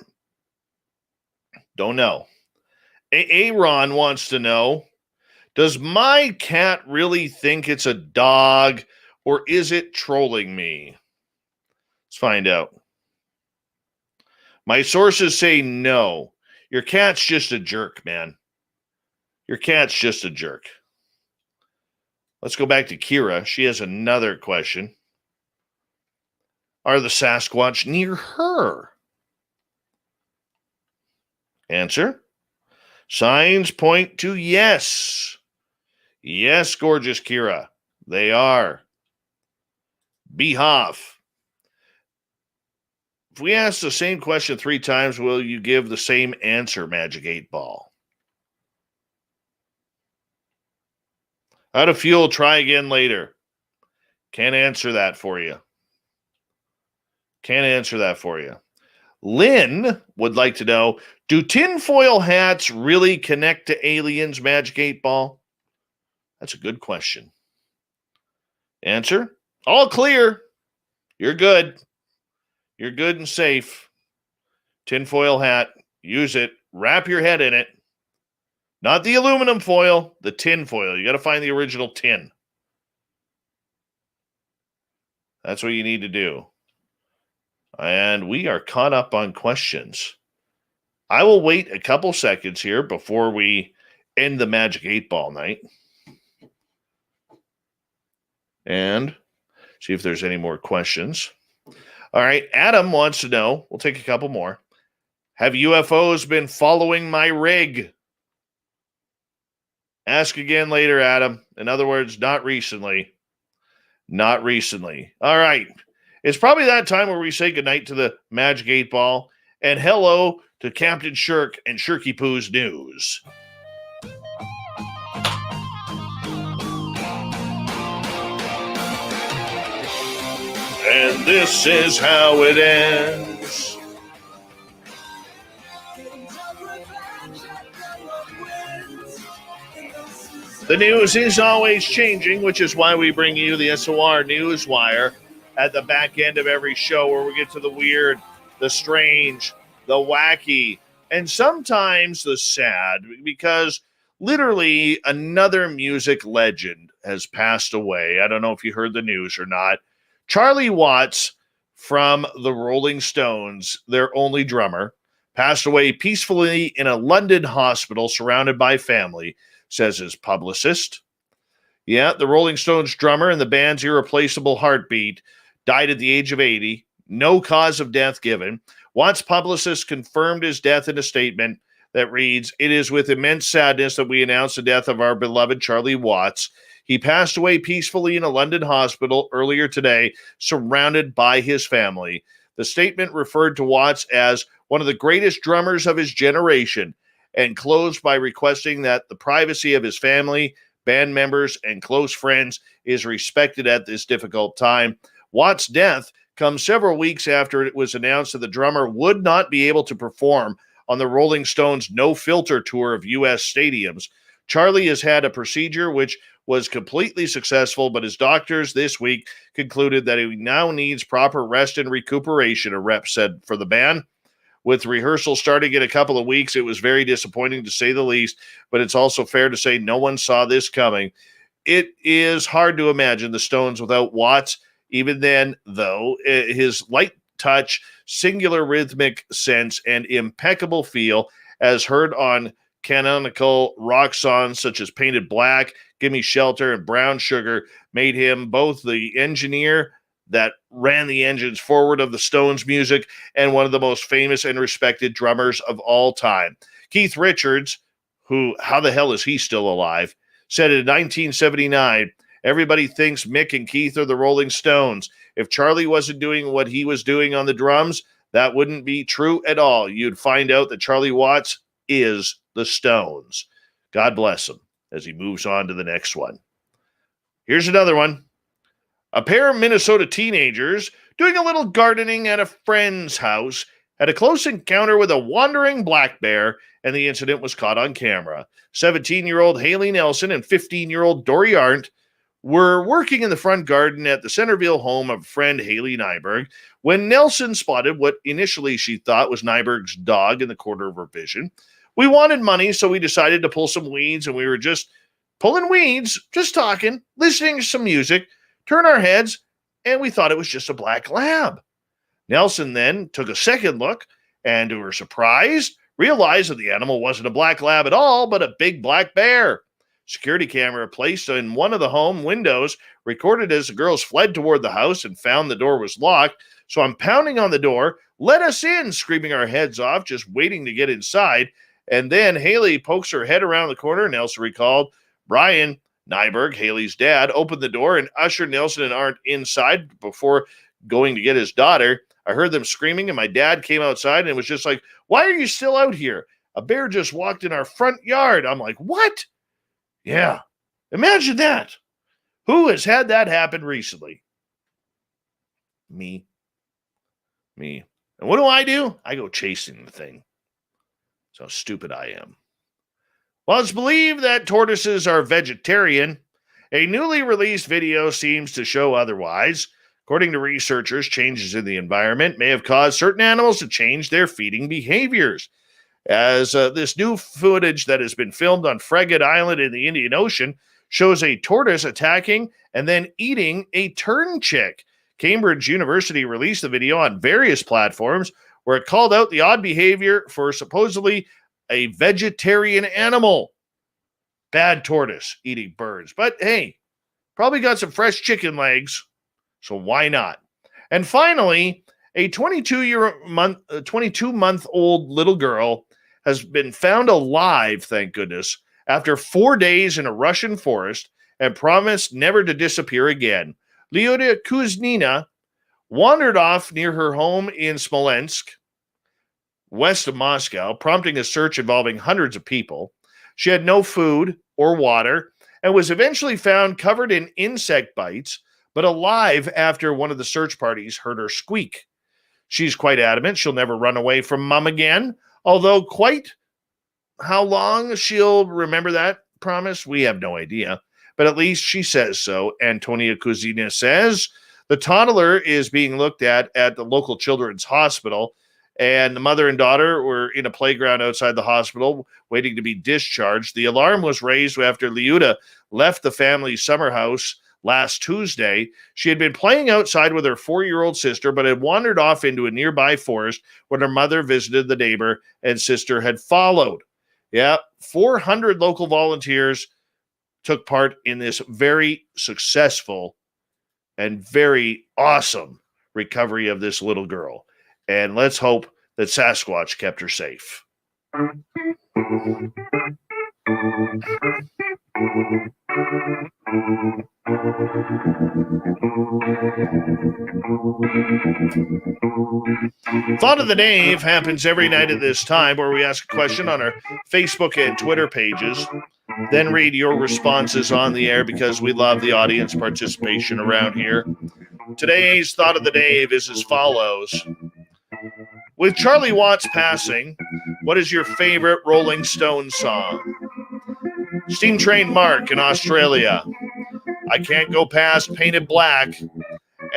Don't know. Aaron wants to know, does my cat really think it's a dog or is it trolling me? Let's find out. My sources say no. Your cat's just a jerk, man. Your cat's just a jerk. Let's go back to Kira. She has another question. Are the Sasquatch near her? Answer. Signs point to yes. Yes, gorgeous Kira. They are. Behalf. If we ask the same question 3 times, will you give the same answer, Magic 8 Ball? Out of fuel, try again later. Can't answer that for you. Can't answer that for you. Lynn would like to know, do tinfoil hats really connect to aliens, Magic 8 Ball? That's a good question. Answer, all clear. You're good. You're good and safe. Tinfoil hat, use it. Wrap your head in it. Not the aluminum foil, the tin foil. You got to find the original tin. That's what you need to do. And we are caught up on questions. I will wait a couple seconds here before we end the Magic 8 Ball night. And see if there's any more questions. All right, Adam wants to know, we'll take a couple more. Have UFOs been following my rig? Ask again later, Adam. In other words, not recently. Not recently. All right. It's probably that time where we say goodnight to the Magic 8 Ball. and hello to Captain Shirk and Shirky Poo's news. And this is how it ends. The news is always changing, which is why we bring you the SOR Newswire at the back end of every show, where we get to the weird, the strange, the wacky, and sometimes the sad, because literally another music legend has passed away. I don't know if you heard the news or not. Charlie Watts from the Rolling Stones, their only drummer, passed away peacefully in a London hospital surrounded by family, says his publicist. Yeah, the Rolling Stones drummer and the band's irreplaceable heartbeat died at the age of 80. No cause of death given. Watts' publicist confirmed his death in a statement that reads, "It is with immense sadness that we announce the death of our beloved Charlie Watts. He passed away peacefully in a London hospital earlier today, surrounded by his family." The statement referred to Watts as one of the greatest drummers of his generation, and closed by requesting that the privacy of his family, band members, and close friends is respected at this difficult time. Watts' death comes several weeks after it was announced that the drummer would not be able to perform on the Rolling Stones No Filter tour of U.S. stadiums. Charlie has had a procedure which was completely successful, but his doctors this week concluded that he now needs proper rest and recuperation, a rep said for the band. With rehearsal starting in a couple of weeks, it was very disappointing to say the least, but it's also fair to say no one saw this coming. It is hard to imagine the Stones without Watts. Even then, though, his light touch, singular rhythmic sense, and impeccable feel, as heard on canonical rock songs such as Painted Black, Gimme Shelter, and Brown Sugar, made him both the engineer that ran the engines forward of the Stones' music and one of the most famous and respected drummers of all time. Keith Richards, who, how the hell is he still alive, said in 1979, "Everybody thinks Mick and Keith are the Rolling Stones. If Charlie wasn't doing what he was doing on the drums, that wouldn't be true at all. You'd find out that Charlie Watts is the Stones." God bless him as he moves on to the next one. Here's another one. A pair of Minnesota teenagers doing a little gardening at a friend's house had a close encounter with a wandering black bear, and the incident was caught on camera. 17-year-old Haley Nelson and 15-year-old Dory Arndt were working in the front garden at the Centerville home of friend Haley Nyberg when Nelson spotted what initially she thought was Nyberg's dog in the corner of her vision. "We wanted money, so we decided to pull some weeds, and we were just pulling weeds, just talking, listening to some music, turn our heads, and we thought it was just a black lab." Nelson then took a second look, and to her surprise, realized that the animal wasn't a black lab at all, but a big black bear. Security camera placed in one of the home windows recorded as the girls fled toward the house and found the door was locked. "So I'm pounding on the door, 'Let us in,' screaming our heads off, just waiting to get inside. And then Haley pokes her head around the corner," Nelson recalled. "Brian Nyberg, Haley's dad, opened the door and ushered Nelson and Arndt inside before going to get his daughter. I heard them screaming, and my dad came outside and was just like, 'Why are you still out here? A bear just walked in our front yard.' I'm like, 'What?' Yeah, imagine that. Who has had that happen recently?" Me. And what do? I go chasing the thing. So stupid I am. While it's believed that tortoises are vegetarian, a newly released video seems to show otherwise. According to researchers, changes in the environment may have caused certain animals to change their feeding behaviors. As this new footage that has been filmed on Frigate Island in the Indian Ocean shows a tortoise attacking and then eating a tern chick. Cambridge University released the video on various platforms where it called out the odd behavior for supposedly a vegetarian animal. Bad tortoise eating birds. But hey, probably got some fresh chicken legs, so why not? And finally, a 22-month-old little girl has been found alive, thank goodness, after 4 days in a Russian forest and promised never to disappear again. Lyuda Kuznina wandered off near her home in Smolensk west of Moscow, prompting a search involving hundreds of people. She had no food or water and was eventually found covered in insect bites, but alive after one of the search parties heard her squeak. She's quite adamant she'll never run away from Mom again, although quite how long she'll remember that promise, we have no idea. But at least she says so. Antonia Kuzina says the toddler is being looked at the local children's hospital, and the mother and daughter were in a playground outside the hospital waiting to be discharged. The alarm was raised after Liuda left the family's summer house last Tuesday. She had been playing outside with her 4-year-old sister, but had wandered off into a nearby forest when her mother visited the neighbor and sister had followed. Yeah, 400 local volunteers took part in this very successful and very awesome recovery of this little girl. And let's hope that Sasquatch kept her safe. Thought of the Dave happens every night at this time, where we ask a question on our Facebook and Twitter pages, then read your responses on the air because we love the audience participation around here. Today's Thought of the Dave is as follows. With Charlie Watts passing, what is your favorite Rolling Stones song? Steam Train Mark in Australia. I can't go past Painted Black.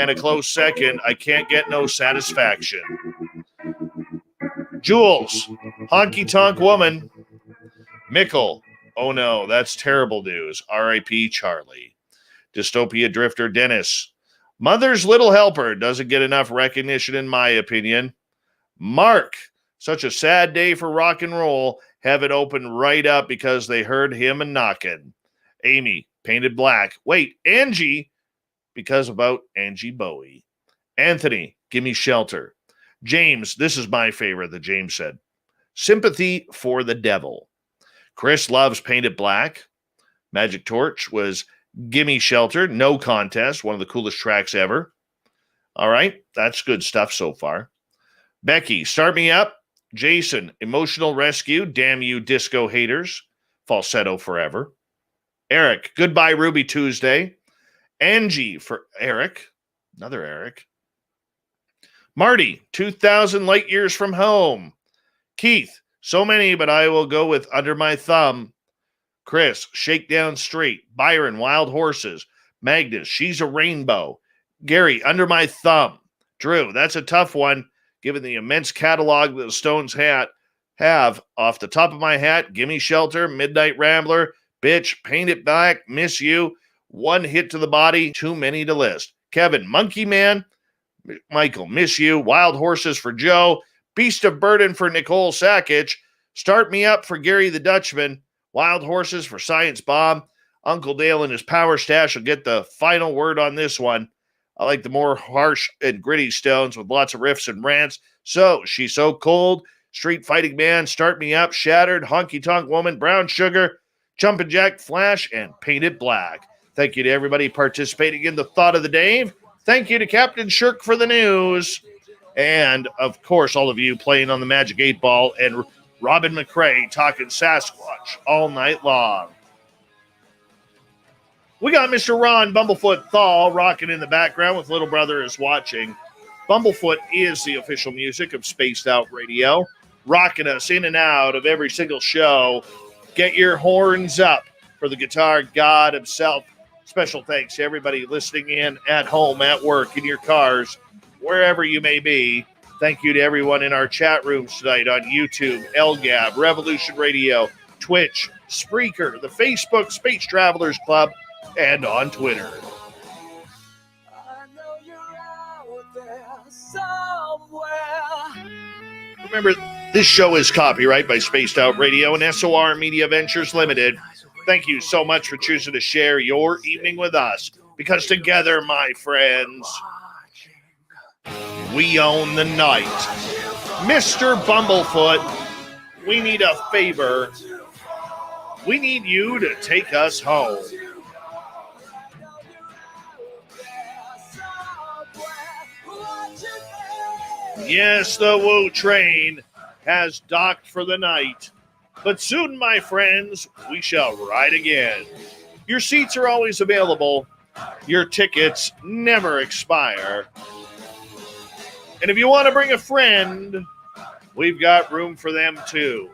And a close second, I can't get no satisfaction. Jules, Honky Tonk Woman. Mickle, oh no, that's terrible news. R.I.P. Charlie. Dystopia Drifter Dennis. Mother's Little Helper doesn't get enough recognition in my opinion. Mark, such a sad day for rock and roll. Have it open right up because they heard him a knocking. Amy, Painted Black. Wait, Angie, because about Angie Bowie. Anthony, Gimme Shelter. James, this is my favorite that James said. Sympathy for the Devil. Chris loves Painted Black. Magic Torch was Gimme Shelter. No contest. One of the coolest tracks ever. All right, that's good stuff so far. Becky, Start Me Up. Jason, Emotional Rescue. Damn you disco haters. Falsetto Forever. Eric, Goodbye Ruby Tuesday. Angie for Eric. Another Eric. Marty, 2,000 Light Years from Home. Keith, so many, but I will go with Under My Thumb. Chris, Shakedown Street. Byron, Wild Horses. Magnus, She's a Rainbow. Gary, Under My Thumb. Drew, that's a tough one, given the immense catalog that the Stones have. Off the top of my hat, Gimme Shelter, Midnight Rambler, Bitch, Paint It Black, Miss You, One Hit to the Body, too many to list. Kevin, Monkey Man. Michael, Miss You. Wild Horses for Joe. Beast of Burden for Nicole Sakic. Start Me Up for Gary the Dutchman. Wild Horses for Science Bomb. Uncle Dale and his Power Stash will get the final word on this one. I like the more harsh and gritty Stones with lots of riffs and rants. So, She's So Cold, Street Fighting Man, Start Me Up, Shattered, Honky Tonk Woman, Brown Sugar, Jumpin' Jack Flash, and Painted Black. Thank you to everybody participating in the Thought of the Dave. Thank you to Captain Shirk for the news. And, of course, all of you playing on the Magic 8 Ball and Robin McCray talking Sasquatch all night long. We got Mr. Ron Bumblefoot Thal rocking in the background with Little Brother is Watching. Bumblefoot is the official music of Spaced Out Radio, rocking us in and out of every single show. Get your horns up for the guitar god himself. Special thanks to everybody listening in at home, at work, in your cars, wherever you may be. Thank you to everyone in our chat rooms tonight on YouTube, LGAB, Revolution Radio, Twitch, Spreaker, the Facebook Space Travelers Club, and on Twitter. I know you're out there somewhere. Remember, this show is copyright by Spaced Out Radio and SOR Media Ventures Limited. Thank you so much for choosing to share your evening with us, because together, my friends, we own the night. Mr. Bumblefoot, we need a favor. We need you to take us home. Yes, the Woo Train has docked for the night. But soon, my friends, we shall ride again. Your seats are always available. Your tickets never expire. And if you want to bring a friend, we've got room for them too.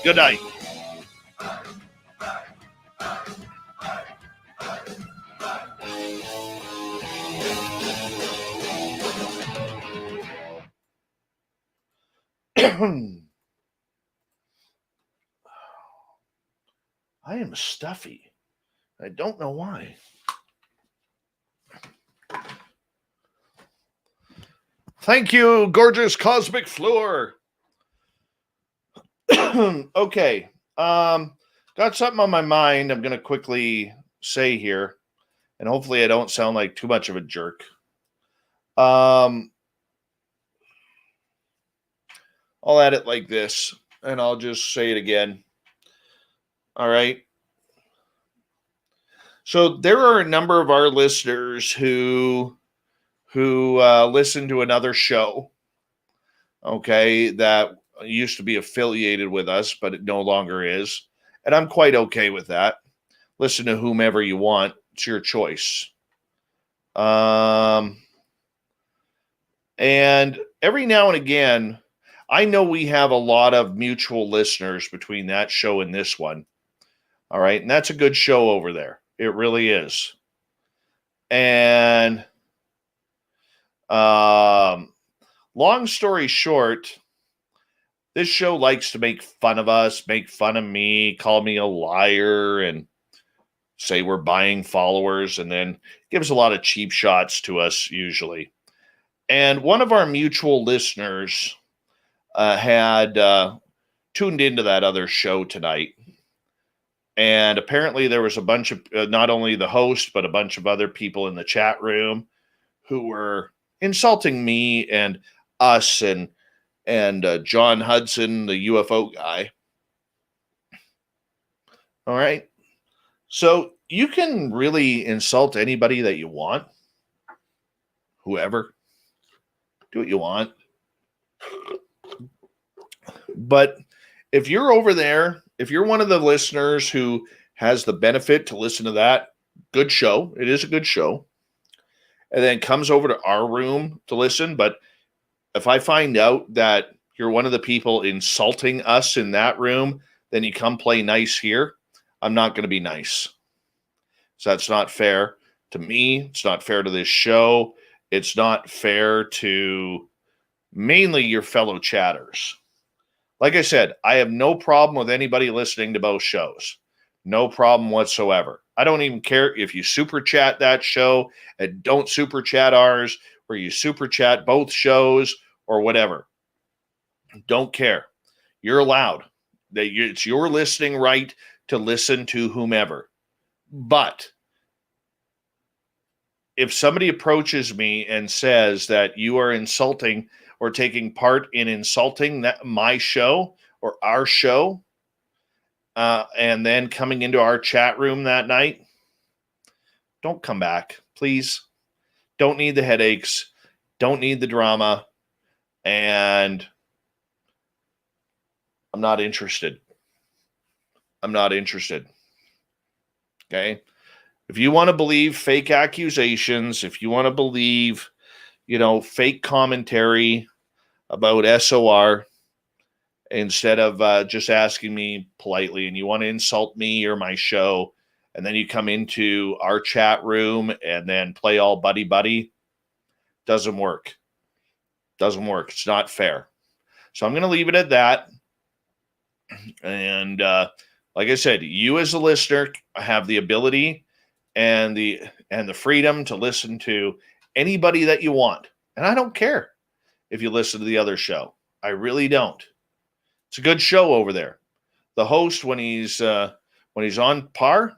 Good night. I am stuffy. I don't know why. Thank you, gorgeous cosmic floor. Okay. Got something on my mind I'm going to quickly say here, and hopefully I don't sound like too much of a jerk. I'll add it like this, and I'll just say it again. All right. So there are a number of our listeners who listen to another show, okay, that used to be affiliated with us, but it no longer is. And I'm quite okay with that. Listen to whomever you want. It's your choice. And every now and again, I know we have a lot of mutual listeners between that show and this one. All right. And that's a good show over there. It really is. And long story short, this show likes to make fun of us, make fun of me, call me a liar, and say we're buying followers, and then gives a lot of cheap shots to us usually. And one of our mutual listeners had tuned into that other show tonight. And apparently there was a bunch of, not only the host, but a bunch of other people in the chat room who were insulting me and us and John Hudson, the UFO guy. All right. So you can really insult anybody that you want. Whoever. Do what you want. But if you're over there, if you're one of the listeners who has the benefit to listen to that good show, it is a good show, and then comes over to our room to listen, but if I find out that you're one of the people insulting us in that room, then you come play nice here, I'm not going to be nice. So that's not fair to me. It's not fair to this show. It's not fair to mainly your fellow chatters. Like I said, I have no problem with anybody listening to both shows. No problem whatsoever. I don't even care if you super chat that show and don't super chat ours, or you super chat both shows or whatever. Don't care. You're allowed. It's your listening right to listen to whomever. But if somebody approaches me and says that you are insulting or taking part in insulting my show or our show, and then coming into our chat room that night, don't come back, please. Don't need the headaches. Don't need the drama. And I'm not interested. I'm not interested. Okay? If you want to believe fake accusations, if you want to believe, fake commentary about SOR, instead of just asking me politely, and you want to insult me or my show, and then you come into our chat room and then play all buddy-buddy, doesn't work. Doesn't work. It's not fair. So I'm going to leave it at that. And like I said, you as a listener have the ability and the freedom to listen to anybody that you want. And I don't care if you listen to the other show. I really don't. It's a good show over there. The host, when he's on par,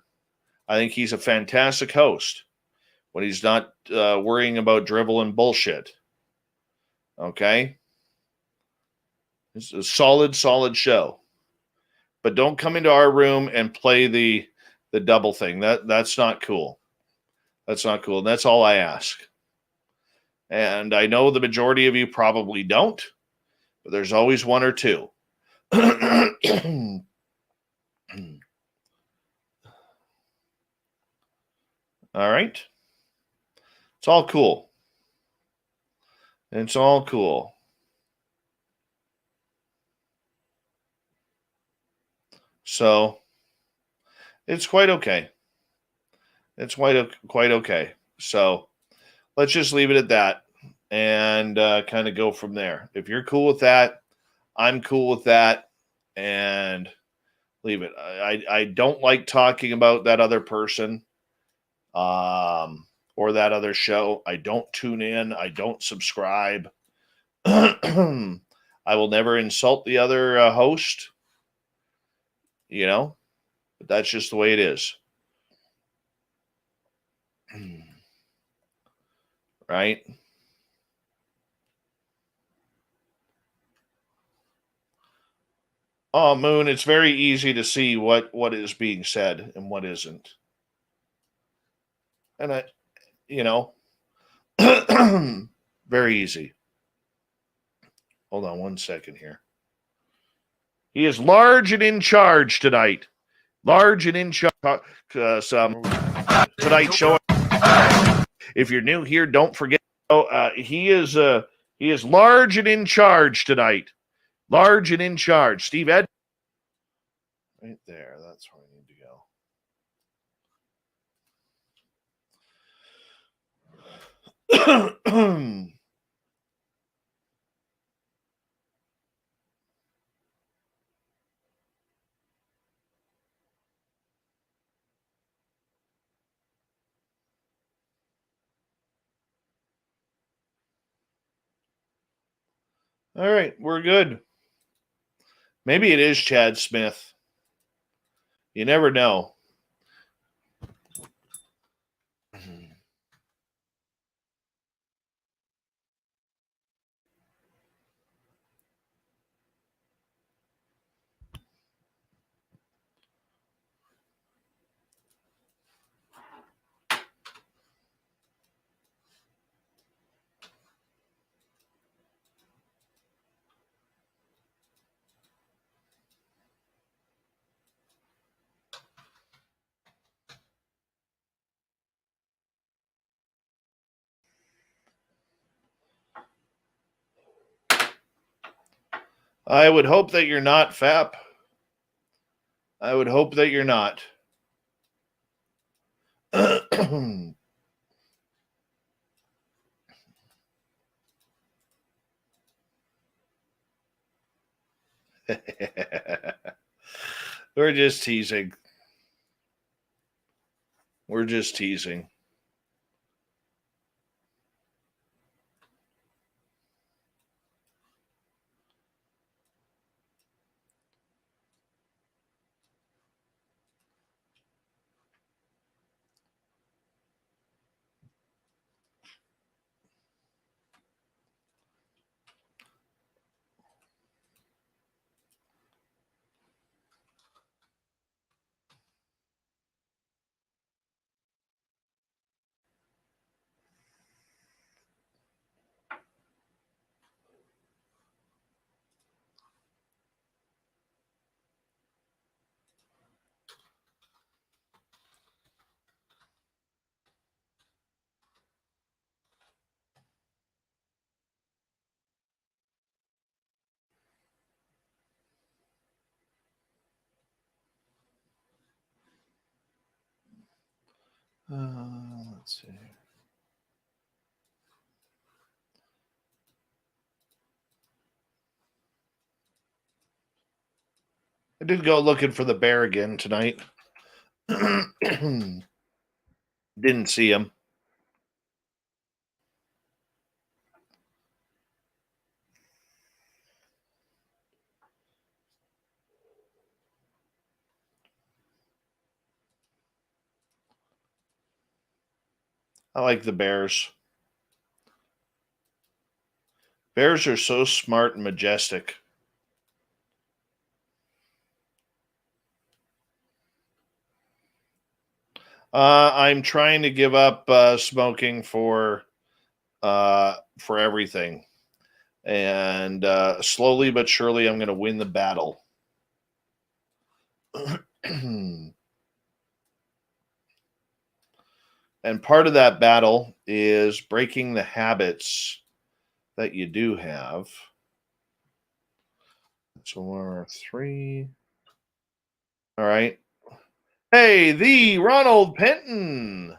I think he's a fantastic host. When he's not worrying about drivel and bullshit. Okay? It's a solid show. But don't come into our room and play the double thing. That's not cool. That's not cool. That's all I ask. And I know the majority of you probably don't. but there's always one or two. All right. It's all cool. It's all cool. So it's quite okay. It's quite okay. So let's just leave it at that and kind of go from there. If you're cool with that, I'm cool with that, and leave it. I don't like talking about that other person or that other show. I don't tune in. I don't subscribe. I will never insult the other host, but that's just the way it is. Right? Oh, Moon, it's very easy to see what is being said and what isn't. And very easy. Hold on one second here. He is large and in charge tonight. Large and in charge. Tonight's show. If you're new here, don't forget. He is large and in charge tonight. Large and in charge. Steve Ed. Right there. That's where I need to go. All right, we're good. Maybe it is Chad Smith. You never know. I would hope that you're not, Fap. I would hope that you're not. We're just teasing. We're just teasing. Let's see. I did go looking for the bear again tonight. Didn't see him. I like the bears. Bears are so smart and majestic. I'm trying to give up smoking for everything. And slowly but surely, I'm going to win the battle. And part of that battle is breaking the habits that you do have. So we're 3. All right. Hey, the Ronald Penton.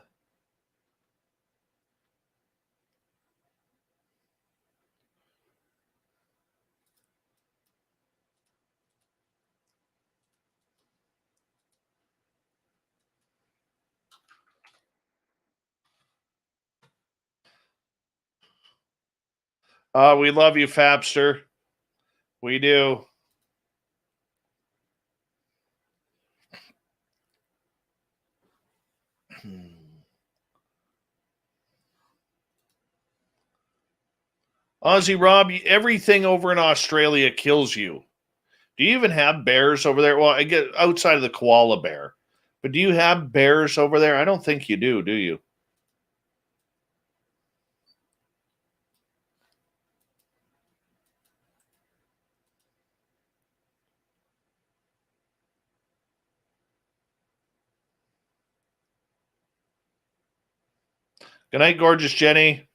We love you, Fabster. We do. Aussie Rob, everything over in Australia kills you. Do you even have bears over there? Well, I get outside of the koala bear. But do you have bears over there? I don't think you do you? Good night, gorgeous Jenny.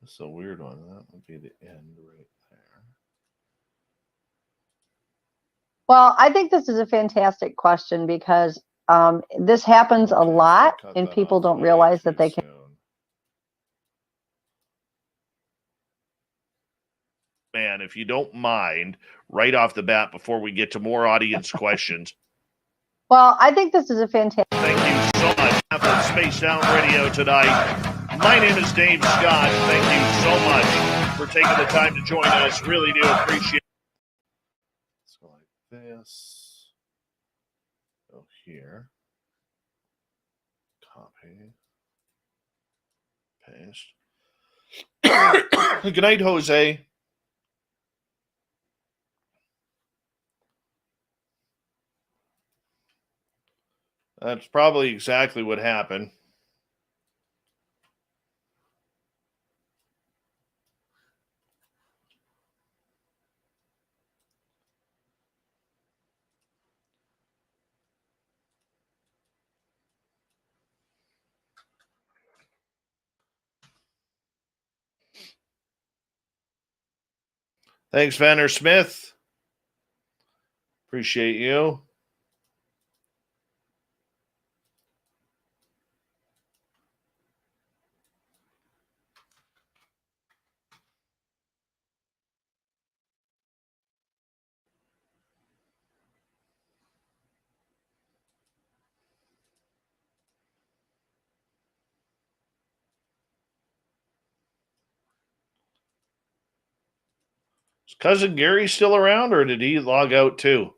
That's a weird one. That would be the end right there. Well, I think this is a fantastic question because this happens a lot and people don't realize that they can. Man, if you don't mind, right off the bat, before we get to more audience questions. Well, I think this is a fantastic. Thank you so much for Spaced Out Radio tonight. My name is Dave Scott. Thank you so much for taking the time to join us. Really do appreciate it. Let's go like this. Go here. Copy. Paste. Good night, Jose. That's probably exactly what happened. Thanks, Vanner Smith. Appreciate you. Is Cousin Gary still around, or did he log out too?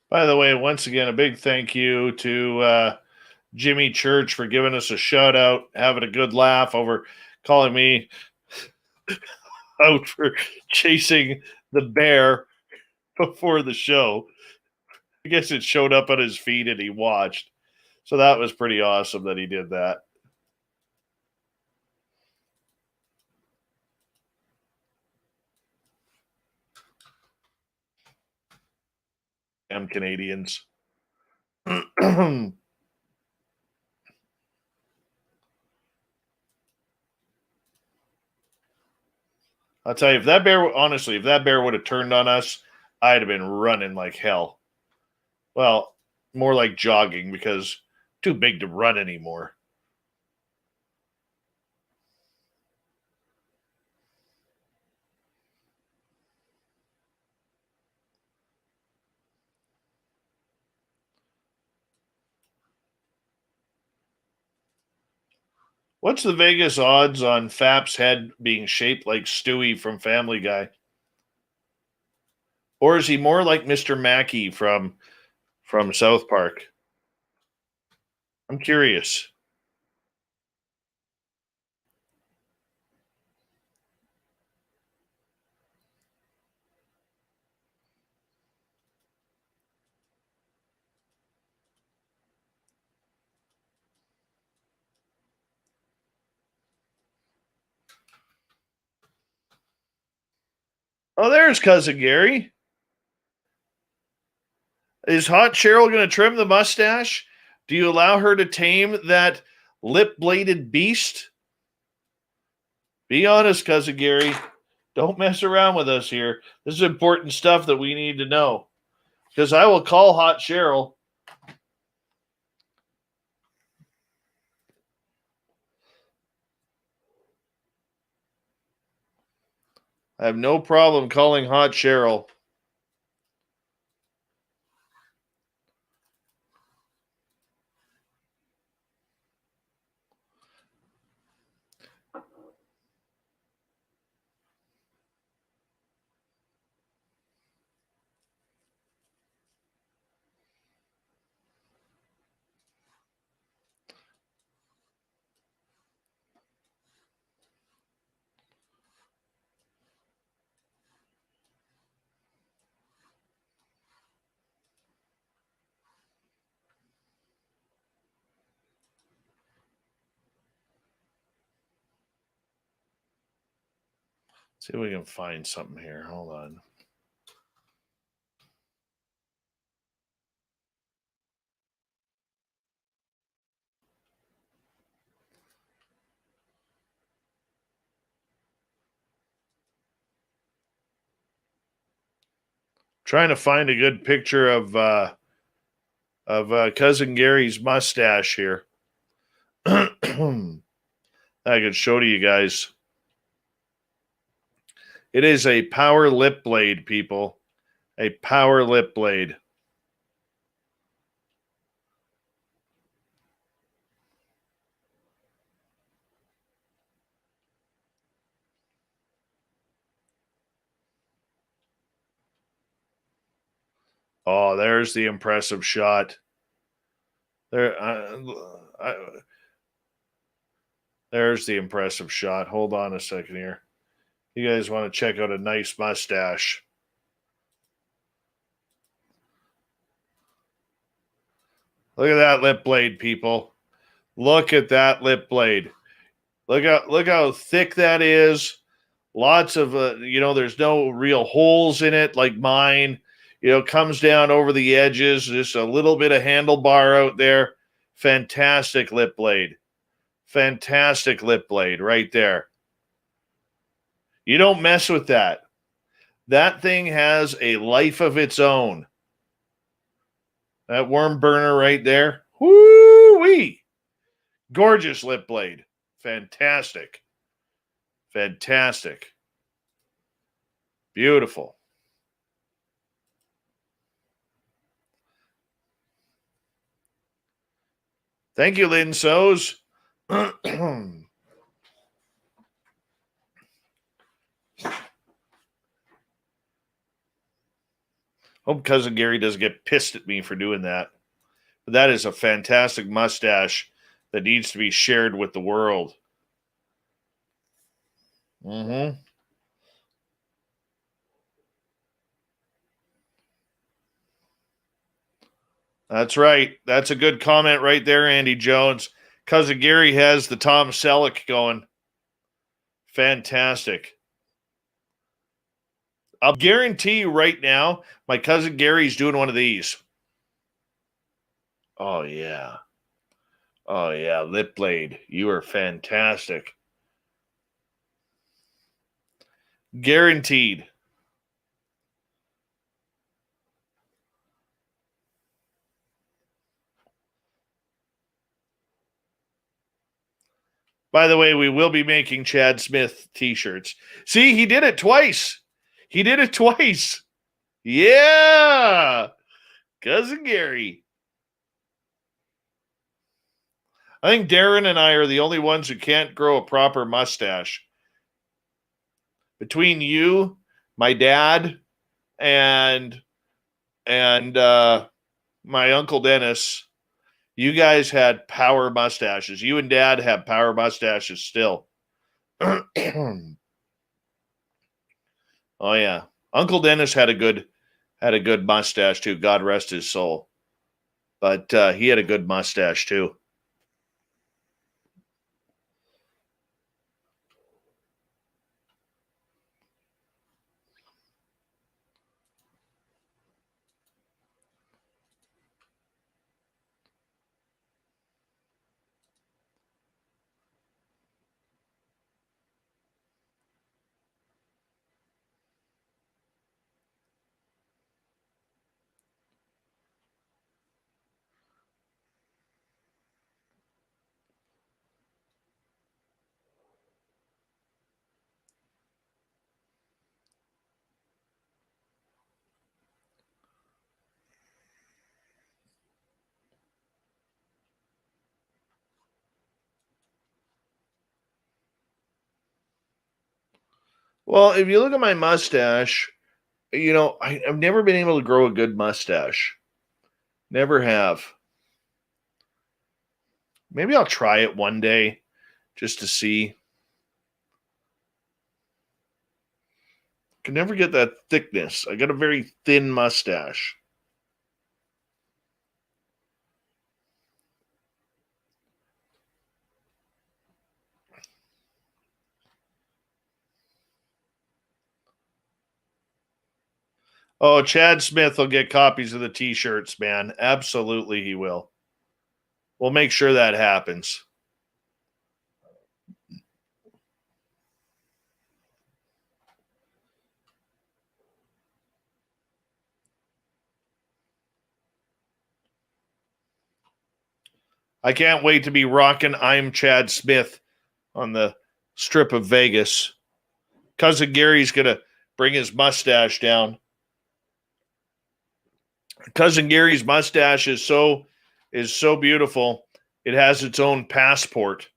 By the way, once again, a big thank you to Jimmy Church for giving us a shout out, having a good laugh over calling me out for chasing the bear before the show. I guess it showed up on his feed and he watched. So that was pretty awesome that he did that. Damn Canadians. I'll tell you, if that bear would have turned on us, I'd have been running like hell. Well, more like jogging because too big to run anymore. What's the Vegas odds on Fap's head being shaped like Stewie from Family Guy? Or is he more like Mr. Mackey from South Park? I'm curious. Oh, there's Cousin Gary. Is Hot Cheryl going to trim the mustache? Do you allow her to tame that lip-bladed beast? Be honest, Cousin Gary. Don't mess around with us here. This is important stuff that we need to know. Because I will call Hot Cheryl. I have no problem calling Hot Cheryl. See if we can find something here. Hold on. Trying to find a good picture of Cousin Gary's mustache here. I could show to you guys. It is a power lip blade, people. A power lip blade. Oh, there's the impressive shot. There's the impressive shot. Hold on a second here. You guys want to check out a nice mustache. Look at that lip blade, people. Look at that lip blade. Look how thick that is. Lots of, there's no real holes in it like mine. Comes down over the edges. Just a little bit of handlebar out there. Fantastic lip blade. Fantastic lip blade right there. You don't mess with that. That thing has a life of its own. That worm burner right there. Woo-wee. Gorgeous lip blade. Fantastic. Fantastic. Beautiful. Thank you, Lynn Sows. Hope Cousin Gary doesn't get pissed at me for doing that. But that is a fantastic mustache that needs to be shared with the world. Mm-hmm. That's right. That's a good comment right there, Andy Jones. Cousin Gary has the Tom Selleck going. Fantastic. I'll guarantee you right now, my Cousin Gary's doing one of these. Oh, yeah. Oh, yeah. Lip blade. You are fantastic. Guaranteed. By the way, we will be making Chad Smith t-shirts. See, he did it twice. He did it twice. Yeah. Cousin Gary. I think Darren and I are the only ones who can't grow a proper mustache. Between you, my dad, and my Uncle Dennis, you guys had power mustaches. You and Dad have power mustaches still. Oh yeah. Uncle Dennis had a good mustache too. God rest his soul. But he had a good mustache too. Well, if you look at my mustache, I've never been able to grow a good mustache. Never have. Maybe I'll try it one day just to see. Can never get that thickness. I got a very thin mustache. Oh, Chad Smith will get copies of the t-shirts, man. Absolutely he will. We'll make sure that happens. I can't wait to be rocking I'm Chad Smith on the strip of Vegas. Cousin Gary's going to bring his mustache down. Cousin Gary's mustache is so beautiful. It has its own passport.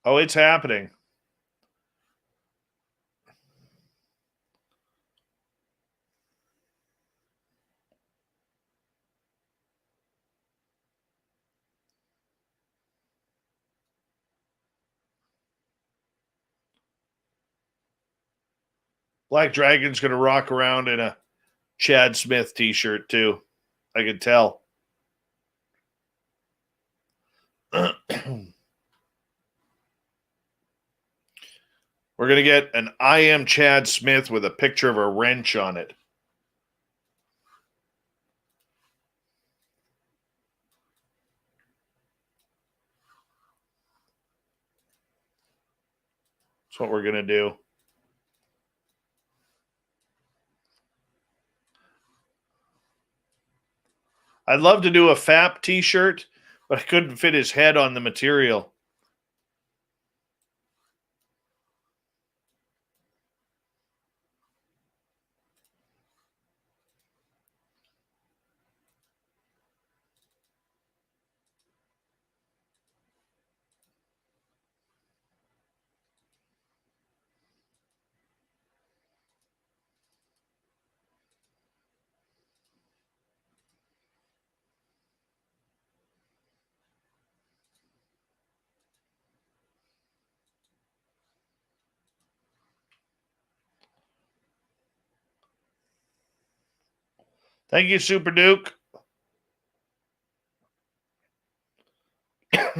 Oh, it's happening. Black Dragon's going to rock around in a Chad Smith t-shirt too. I can tell. We're going to get an I am Chad Smith with a picture of a wrench on it. That's what we're going to do. I'd love to do a FAP t-shirt, but I couldn't fit his head on the material. Thank you, Super Duke.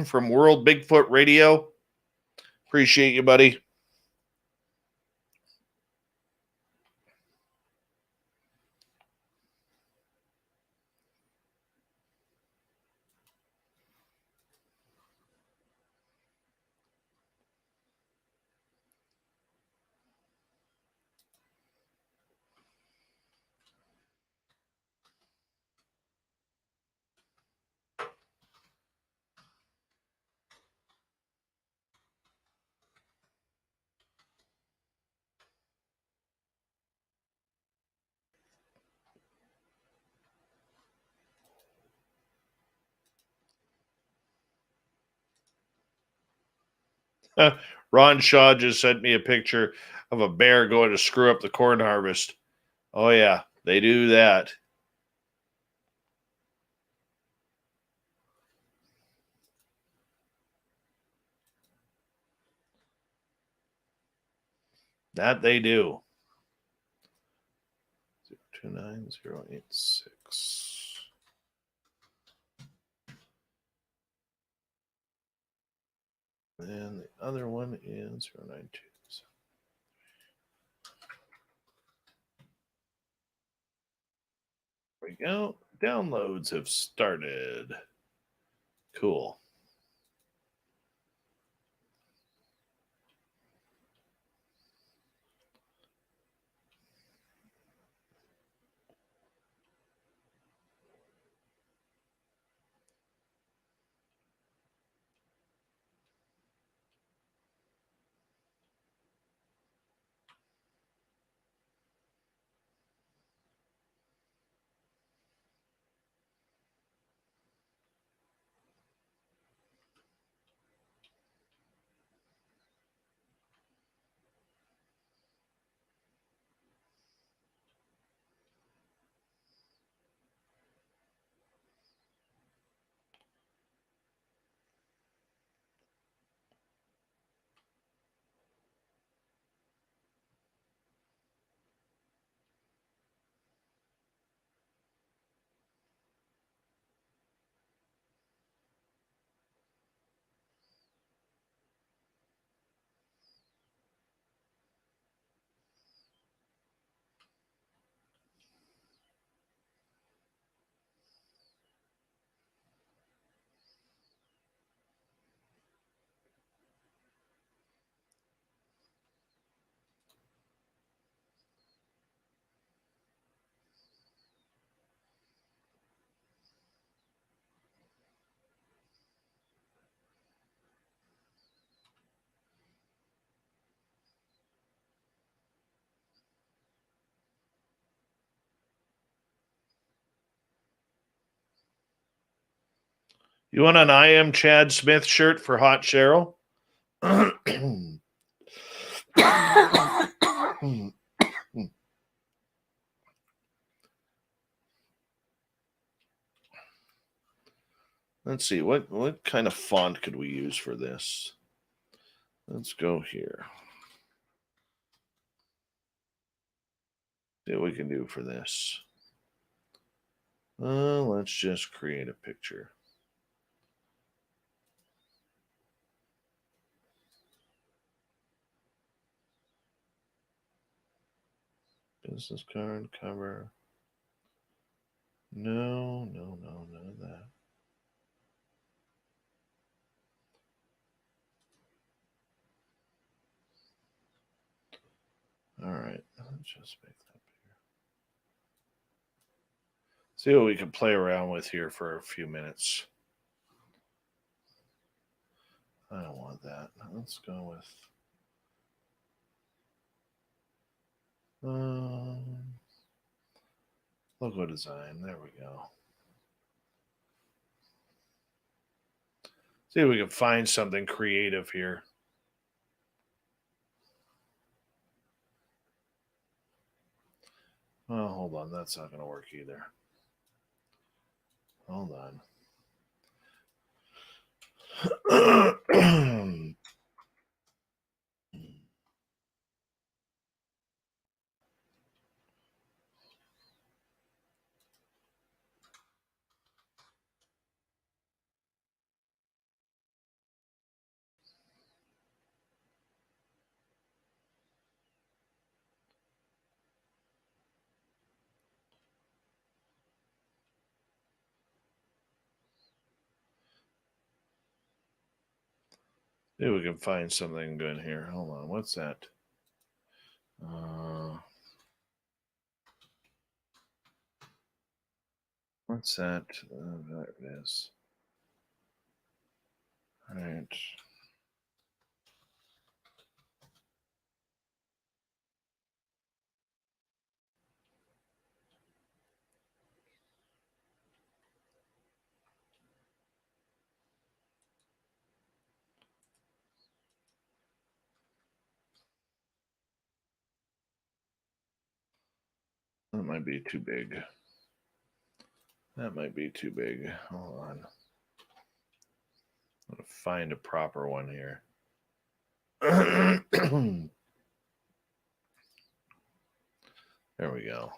From World Bigfoot Radio. Appreciate you, buddy. Ron Shaw just sent me a picture of a bear going to screw up the corn harvest. Oh, yeah, they do that. That they do. 029086. And the other one is 092. There we go. Downloads have started. Cool. You want an I am Chad Smith shirt for Hot Cheryl? Let's see, what kind of font could we use for this? Let's go here. See what we can do for this. Let's just create a picture. Business card, cover. No, none of that. All right, let's just make that bigger. See what we can play around with here for a few minutes. I don't want that. Let's go with logo design. There we go. See if we can find something creative here. Oh, hold on. That's not going to work either. Hold on. Maybe we can find something good here. Hold on. What's that? What's that? There it is. All right. That might be too big. That might be too big. Hold on. I'm going to find a proper one here. There we go.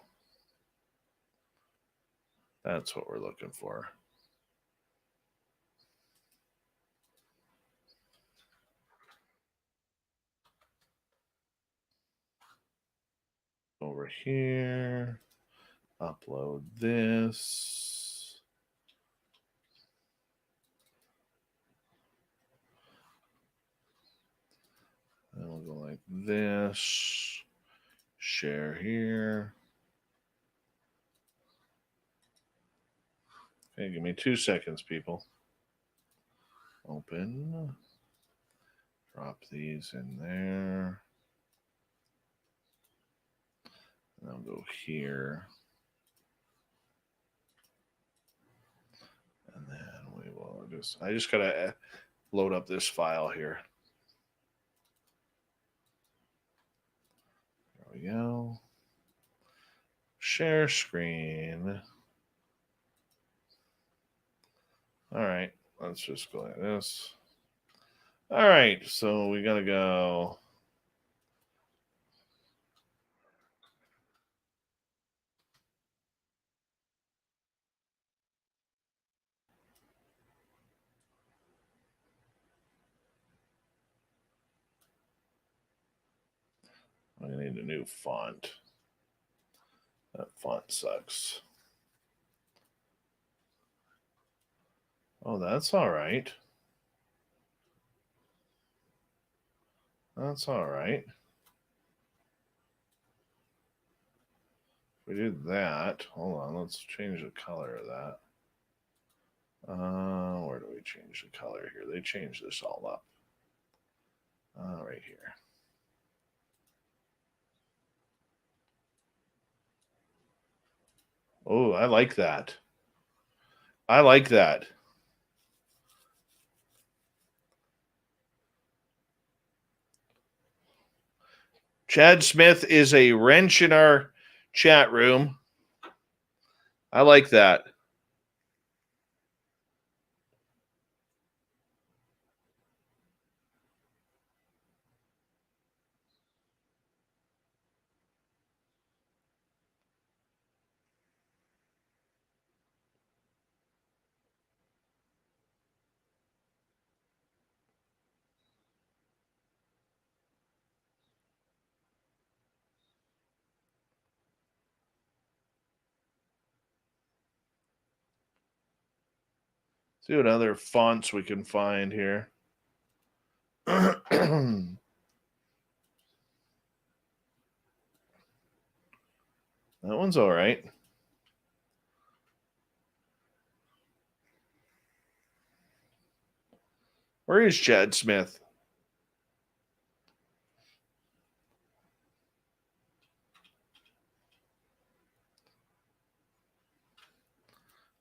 That's what we're looking for. Over here. Upload this. And we'll go like this. Share here. Okay, give me 2 seconds, people. Open. Drop these in there. And I'll go here. And then we will I just got to load up this file here. There we go. Share screen. All right, let's just go like this. All right, so we got to go. I need a new font. That font sucks. Oh, that's all right. That's all right. If we do that, hold on, let's change the color of that. Where do we change the color here? They changed this all up. Right here. Oh, I like that. I like that. Chad Smith is a wrench in our chat room. I like that. See what other fonts we can find here. That one's all right. Where is Chad Smith?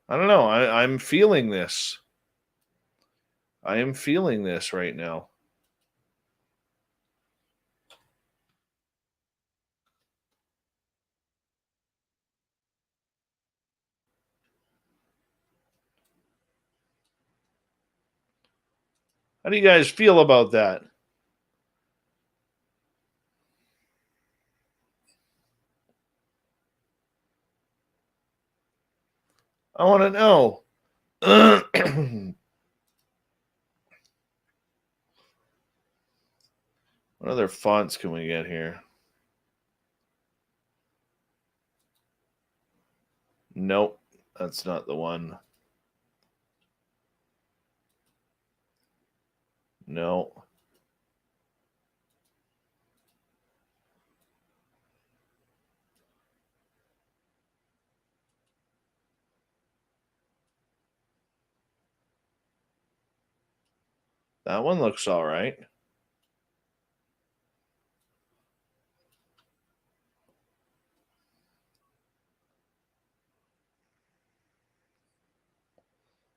I don't know. I'm feeling this. I am feeling this right now. How do you guys feel about that? I want to know. What other fonts can we get here? Nope, that's not the one. No. That one looks all right.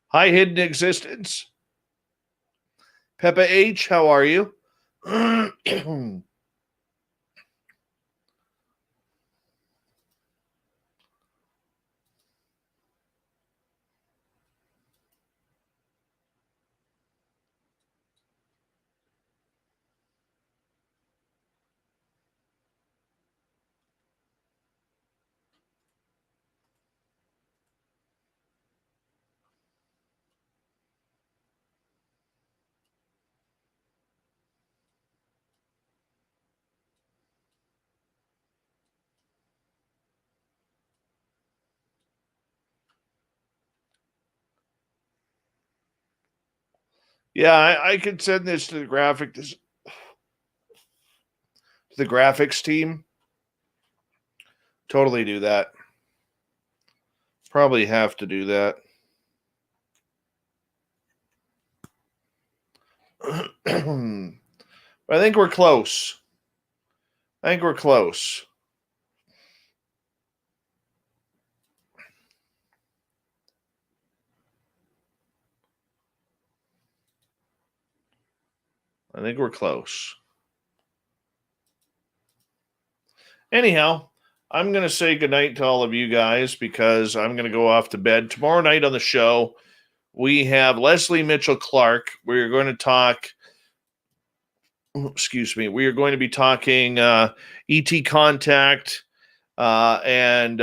Hi, Hidden Existence. Peppa H, how are you? Yeah, I could send this to the graphics team. Totally do that. Probably have to do that. I think we're close. I think we're close. I think we're close. Anyhow, I'm going to say goodnight to all of you guys because I'm going to go off to bed. Tomorrow night on the show, we have Leslie Mitchell Clark. We're going to talk, we are going to be talking ET contact and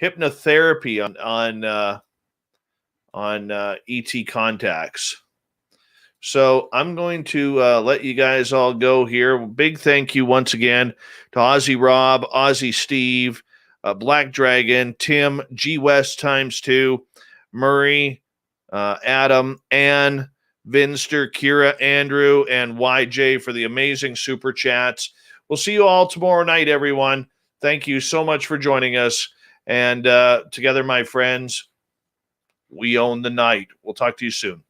hypnotherapy on ET contacts. So I'm going to let you guys all go here. Big thank you once again to Ozzy Rob, Ozzy Steve, Black Dragon, Tim, G West ×2, Murray, Adam, Ann, Vinster, Kira, Andrew, and YJ for the amazing super chats. We'll see you all tomorrow night, everyone. Thank you so much for joining us. And together, my friends, we own the night. We'll talk to you soon.